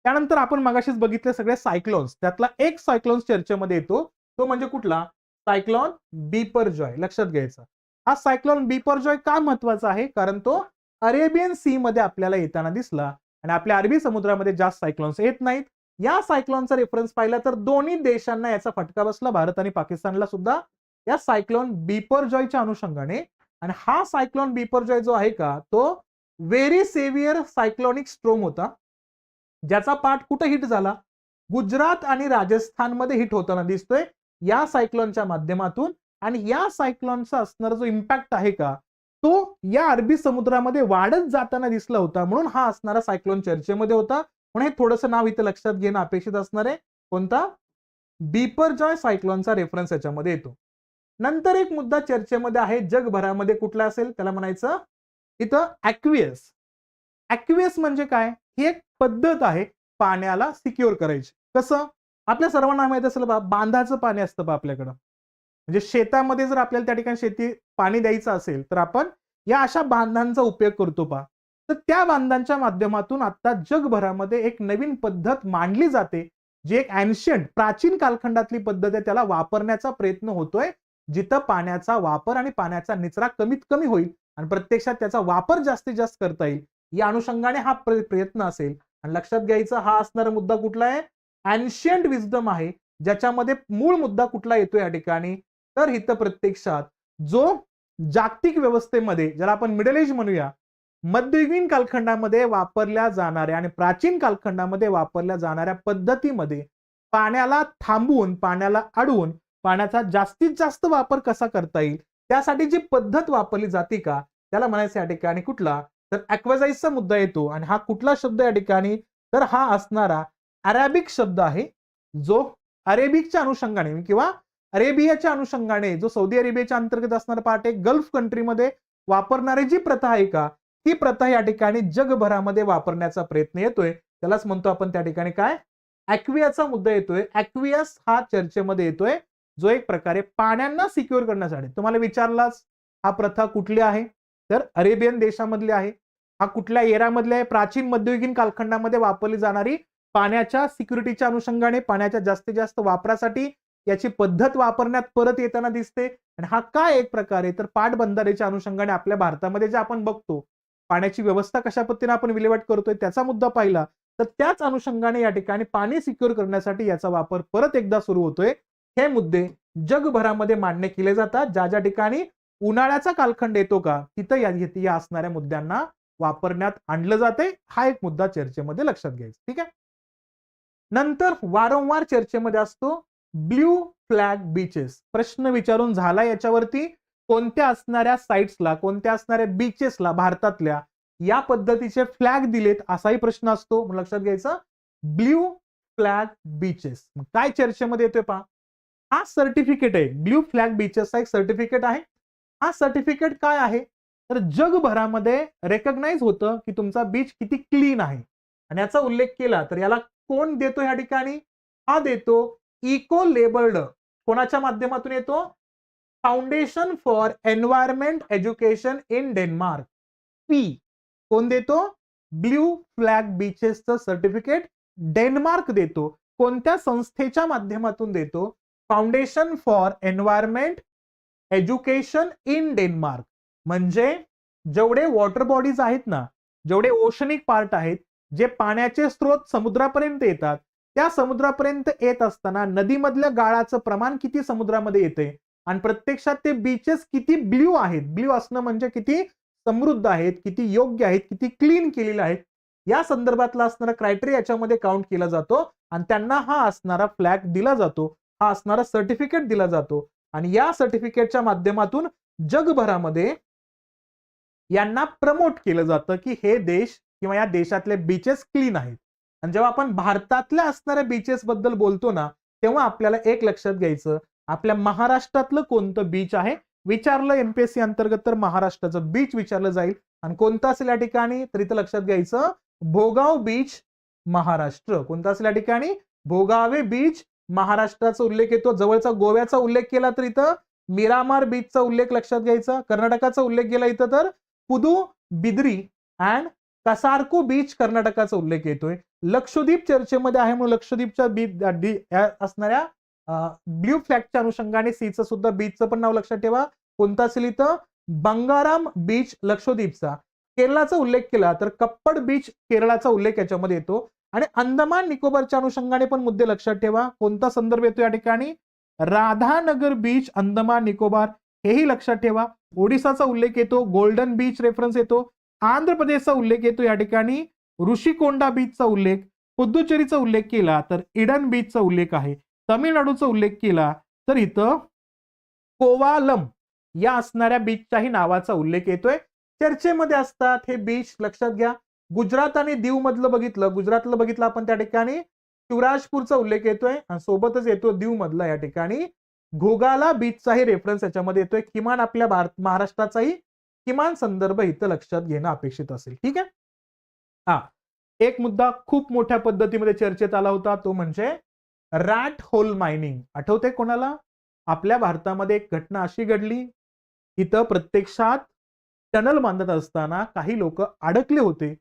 त्यानंतर आपण मगाशीच बघितले सगळे सायक्लोन्स, त्यातला एक सायक्लोन्स चर्चेमध्ये येतो, तो म्हणजे कुठला, सायक्लोन बिपरजॉय. लक्षात घ्यायचा. हा सायक्लोन बिपरजॉय का महत्वाचा आहे, कारण तो अरेबियन सी मध्ये आपल्याला येताना दिसला आणि आपल्या अरबी समुद्रामध्ये जास्त सायक्लोन्स येत नाहीत. या सायक्लोनचा रेफरन्स पाहिला तर दोन्ही देशांना याचा फटका बसला, भारत आणि पाकिस्तानला सुद्धा, या सायक्लोन बिपरजॉयच्या अनुषंगाने. आणि हा सायक्लोन बिपरजॉय जो आहे का तो व्हेरी सेव्हिअर सायक्लोनिक स्ट्रोम होता, ज्याचा पाठ कुठे हिट झाला, गुजरात आणि राजस्थानमध्ये हिट होताना दिसतोय या सायक्लोनच्या माध्यमातून. आणि या सायक्लोनचा असणारा जो इम्पॅक्ट आहे का तो या अरबी समुद्रामध्ये वाढत जाताना दिसला होता, म्हणून हा असणारा सायक्लोन चर्चेमध्ये होता. म्हणून हे थोडंसं नाव इथं लक्षात घेणं अपेक्षित असणार आहे. कोणता, बिपरजॉय सायक्लोनचा रेफरन्स याच्यामध्ये येतो. नंतर एक मुद्दा चर्चेमध्ये आहे, जगभरामध्ये कुठला असेल, त्याला म्हणायचं इथं ऍक्वियस. ऍक्वियस म्हणजे काय, ही एक पद्धत आहे पाण्याला सिक्युअर करायची. कसं, आपल्या सर्वांना माहित असेल बा, बांधाचं पाणी असतं बा आपल्याकडं, म्हणजे शेतामध्ये जर आपल्याला त्या ठिकाणी शेती पाणी द्यायचं असेल तर आपण या अशा बांधांचा उपयोग करतो पा. तर त्या बांधांच्या माध्यमातून आता जगभरामध्ये एक नवीन पद्धत मांडली जाते, जी एक एन्शियंट प्राचीन कालखंडातली पद्धत आहे, त्याला वापरण्याचा प्रयत्न होतोय, जिथं पाण्याचा वापर आणि पाण्याचा निचरा कमीत कमी होईल आणि प्रत्यक्षात त्याचा वापर जास्तीत जास्त करता येईल, या अनुषंगाने हा प्रयत्न असेल. आणि लक्षात घ्यायचा हा असणारा मुद्दा कुठला आहे, एन्शियंट विजडम आहे, ज्याच्यामध्ये मूळ मुद्दा कुठला येतो या ठिकाणी, तर इथं प्रत्यक्षात जो जागतिक व्यवस्थेमध्ये, ज्याला आपण मिडल एज म्हणूया, मध्ययुगीन कालखंडामध्ये वापरल्या जाणाऱ्या आणि प्राचीन कालखंडामध्ये वापरल्या जाणाऱ्या पद्धतीमध्ये पाण्याला थांबवून, पाण्याला अडवून पाण्याचा जास्तीत जास्त वापर कसा करता येईल, त्यासाठी जी पद्धत वापरली जाते का, त्याला म्हणायचं या ठिकाणी कुठला, तर ॲक्वाजाइजचा मुद्दा येतो. आणि हा कुठला शब्द या ठिकाणी, तर हा असणारा अरेबिक शब्द आहे, जो अरेबिकच्या अनुषंगाने किंवा अरेबियाच्या अनुषंगाने, जो सौदी अरेबियाच्या अंतर्गत असणारा पार्ट आहे, गल्फ कंट्रीमध्ये वापरणारी जी प्रथा आहे का, ही प्रथा या ठिकाणी जगभरामध्ये वापरण्याचा प्रयत्न येतोय, त्यालाच म्हणतो आपण त्या ठिकाणी काय, ॲक्वियाचा मुद्दा येतोय. ॲक्वियस हा चर्चेमध्ये येतोय, जो एक प्रकारे पाण्यांना सिक्युअर करण्यासाठी. तुम्हाला विचारलाच हा प्रथा कुठली आहे, तर अरेबियन देशामधली आहे. हा कुठल्या एरामधले आहे, प्राचीन मध्ययुगीन कालखंडामध्ये वापरली जाणारी पाण्याच्या सिक्युरिटीच्या अनुषंगाने, पाण्याच्या जास्तीत जास्त वापरासाठी याची पद्धत वापरण्यात परत येताना दिसते. आणि हा काय एक प्रकारे, तर पाटबंधारेच्या अनुषंगाने आपल्या भारतामध्ये जे आपण बघतो, पाण्याची व्यवस्था कशा पद्धतीने आपण विल्हेवाट करतोय त्याचा मुद्दा पाहिला, तर त्याच अनुषंगाने या ठिकाणी पाणी सिक्युअर करण्यासाठी याचा वापर परत एकदा सुरू होतोय. हे मुद्दे जगभरामध्ये मांडणे केले जातात, ज्या ज्या ठिकाणी उन्हाळ्याचा कालखंड येतो का, तिथं या असणाऱ्या मुद्द्यांना वापरण्यात आणलं जाते. हा एक मुद्दा चर्चेमध्ये लक्षात घ्यायचा. ठीक आहे. नंतर वारंवार चर्चेमध्ये असतो ब्ल्यू फ्लॅग बीचेस. प्रश्न विचारून झाला याच्यावरती, कोणत्या असणाऱ्या साइट्सला, कोणत्या असणाऱ्या बीचेसला भारतातल्या या पद्धतीचे फ्लॅग दिलेत, असाही प्रश्न असतो. लक्षात घ्यायचा, ब्ल्यू फ्लॅग बीचेस. काय चर्चेमध्ये येतोय पहा, हा सर्टिफिकेट आहे, ब्ल्यू फ्लॅग बीचेसचा एक सर्टिफिकेट आहे. हा सर्टिफिकेट काय आहे, तर जगभरामध्ये रेकग्नाइज होतं की तुमचा बीच किती क्लीन आहे. आणि याचा उल्लेख केला तर याला कोण देतो या ठिकाणी, हा देतो इको लेबल्ड, कोणाच्या माध्यमातून येतो, foundation for environment education in Denmark, P. कोण देतो, ब्ल्यू फ्लॅग बीचेसचं सर्टिफिकेट डेन्मार्क देतो. कोणत्या संस्थेच्या माध्यमातून देतो, foundation for environment education in Denmark. म्हणजे जेवढे वॉटर बॉडीज आहेत ना, जेवढे ओशनिक पार्ट आहेत, जे पाण्याचे स्रोत समुद्रापर्यंत येतात, त्या समुद्रापर्यंत येत असताना नदीमधल्या गाळाचं प्रमाण किती समुद्रामध्ये येते आणि प्रत्यक्षात ते बीचेस किती ब्ल्यू आहेत, ब्ल्यू असणं म्हणजे किती समृद्ध आहेत, किती योग्य आहेत, किती क्लीन केलेले आहेत, या संदर्भातला असणारा क्रायटेरिया याच्यामध्ये काउंट केला जातो आणि त्यांना हा असणारा फ्लॅग दिला जातो, हा असणारा सर्टिफिकेट दिला जातो. आणि या सर्टिफिकेटच्या माध्यमातून जगभरामध्ये यांना प्रमोट केलं जातं की हे देश किंवा या देशातले बीचेस क्लीन आहेत. आणि जेव्हा आपण भारतातल्या असणाऱ्या बीचेस बद्दल बोलतो ना, तेव्हा आपल्याला एक लक्षात घ्यायचं, आपल्या महाराष्ट्रातलं कोणतं बीच आहे. विचारलं एमपीएससी अंतर्गत तर महाराष्ट्राचं बीच विचारलं जाईल. आणि कोणतं असेल या ठिकाणी, तर इथं लक्षात घ्यायचं भोगाव बीच महाराष्ट्र. कोणतं असेल या ठिकाणी, भोगावे बीच महाराष्ट्राचा उल्लेख येतो. जवळचा गोव्याचा उल्लेख केला तर इथं मिरामार बीचचा उल्लेख लक्षात घ्यायचा. कर्नाटकाचा उल्लेख केला इथं तर पुदू बिद्री अँड कसारको बीच कर्नाटकाचा उल्लेख येतोय. लक्षद्वीप चर्चेमध्ये आहे म्हणून लक्षद्वीपच्या बीच असणाऱ्या ब्ल्यू फ्लॅगच्या अनुषंगाने सीचं सुद्धा बीचचं पण नाव लक्षात ठेवा. कोणतं असेल इथं, बंगाराम बीच लक्षद्वीपचा. केरळाचा उल्लेख केला तर कप्पड बीच केरळाचा उल्लेख याच्यामध्ये येतो. आणि अंदमान निकोबारच्या अनुषंगाने पण मुद्दे लक्षात ठेवा. कोणता संदर्भ येतो या ठिकाणी, राधानगर बीच अंदमान निकोबार, हेही लक्षात ठेवा. ओडिसाचा उल्लेख येतो, गोल्डन बीच रेफरन्स येतो. आंध्र प्रदेशचा उल्लेख येतो या ठिकाणी, ऋषिकोंडा बीचचा उल्लेख. पुद्दुचेरीचा उल्लेख केला तर इडन बीचचा उल्लेख आहे. तमिळनाडूचा उल्लेख केला तर इथं कोवालम या असणाऱ्या बीचच्याही नावाचा उल्लेख येतोय. चर्चेमध्ये असतात हे बीच, लक्षात घ्या. गुजरात आणि दीव मधलं बघितलं, गुजरातलं बघितलं आपण त्या ठिकाणी शिवराजपूरचा उल्लेख येतोय आणि सोबतच येतो दीव मधला या ठिकाणी घोगाला बीचचाही रेफरन्स याच्यामध्ये येतोय. किमान आपल्या महाराष्ट्राचाही किमान संदर्भ इथं लक्षात घेणं अपेक्षित असेल. ठीक आहे. हा, एक मुद्दा खूप मोठ्या पद्धतीमध्ये चर्चेत आला होता, तो म्हणजे रॅट होल मायनिंग. आठवते कोणाला? आपल्या भारतामध्ये एक घटना अशी घडली, इथं प्रत्यक्षात टनल बांधत असताना काही लोक अडकले होते.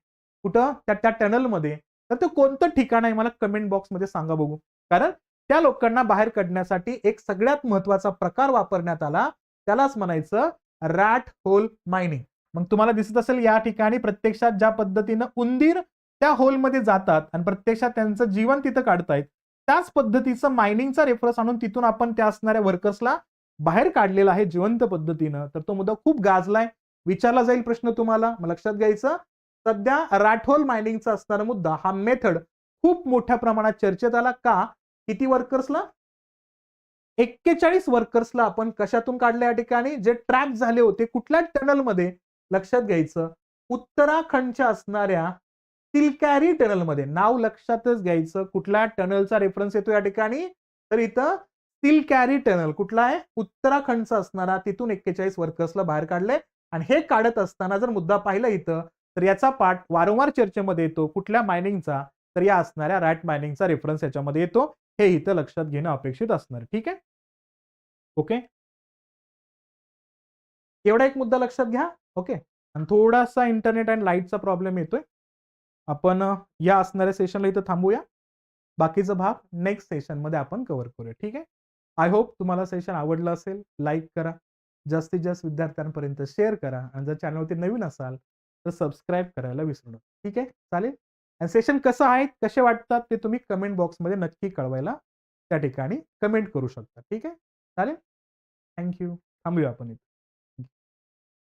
कुठं? त्या टनलमध्ये. तर ते कोणतं ठिकाण आहे मला कमेंट बॉक्समध्ये सांगा बघू. कारण त्या लोकांना बाहेर काढण्यासाठी एक सगळ्यात महत्वाचा प्रकार वापरण्यात आला, त्यालाच म्हणायचं रॅट होल मायनिंग. मग तुम्हाला दिसत असेल या ठिकाणी प्रत्यक्षात ज्या पद्धतीनं उंदीर त्या होलमध्ये जातात आणि प्रत्यक्षात त्यांचं जीवन तिथं काढतायत, त्याच पद्धतीचं मायनिंगचा रेफरन्स आणून तिथून आपण त्या असणाऱ्या वर्कर्सला बाहेर काढलेला आहे जिवंत पद्धतीनं. तर तो मुद्दा खूप गाजलाय, विचारला जाईल प्रश्न तुम्हाला. मग लक्षात घ्यायचं, सध्या रॅट होल मायनिंगचा असणारा मुद्दा, हा मेथड खूप मोठ्या प्रमाणात चर्चेत आला. का? किती वर्कर्सला? 41 वर्कर्सला आपण कशातून काढले या ठिकाणी, जे ट्रॅप झाले होते कुठल्या टनलमध्ये? लक्षात घ्यायचं, उत्तराखंडच्या असणाऱ्या तिलकॅरी टनलमध्ये. नाव लक्षातच घ्यायचं, कुठल्या टनलचा रेफरन्स येतो या ठिकाणी, तर इथं तिलकॅरी टनल कुठला आहे? उत्तराखंडचा असणारा. तिथून 41 वर्कर्सला बाहेर काढले. आणि हे काढत असताना जर मुद्दा पाहिला इथं, तर याचा पार्ट वारंवार चर्चेमध्ये येतो. कुठल्या मायनिंगचा? तर या असणाऱ्या रॅट मायनिंगचा रेफरन्स याच्यामध्ये येतो. हे इथं लक्षात घेणं अपेक्षित असणार. ठीक आहे. ओके, एवढा एक मुद्दा लक्षात घ्या. ओके. आणि थोडासा इंटरनेट अँड लाईटचा प्रॉब्लेम येतोय. आपण या असणाऱ्या सेशनला इथं थांबूया. बाकीचा भाग नेक्स्ट सेशनमध्ये आपण कव्हर करूया. ठीक आहे. आय होप तुम्हाला सेशन आवडलं असेल. लाईक करा, जास्तीत जास्त विद्यार्थ्यांपर्यंत शेअर करा आणि जर चॅनलवरती नवीन असाल तर सबस्क्राईब करायला विसरू नका. ठीक आहे, चालेल. आणि सेशन कसं आहे, कसे वाटतात ते तुम्ही कमेंट बॉक्समध्ये नक्की कळवायला त्या ठिकाणी कमेंट करू शकता. ठीक आहे, चालेल. थँक्यू. थांबूया आपण इथे.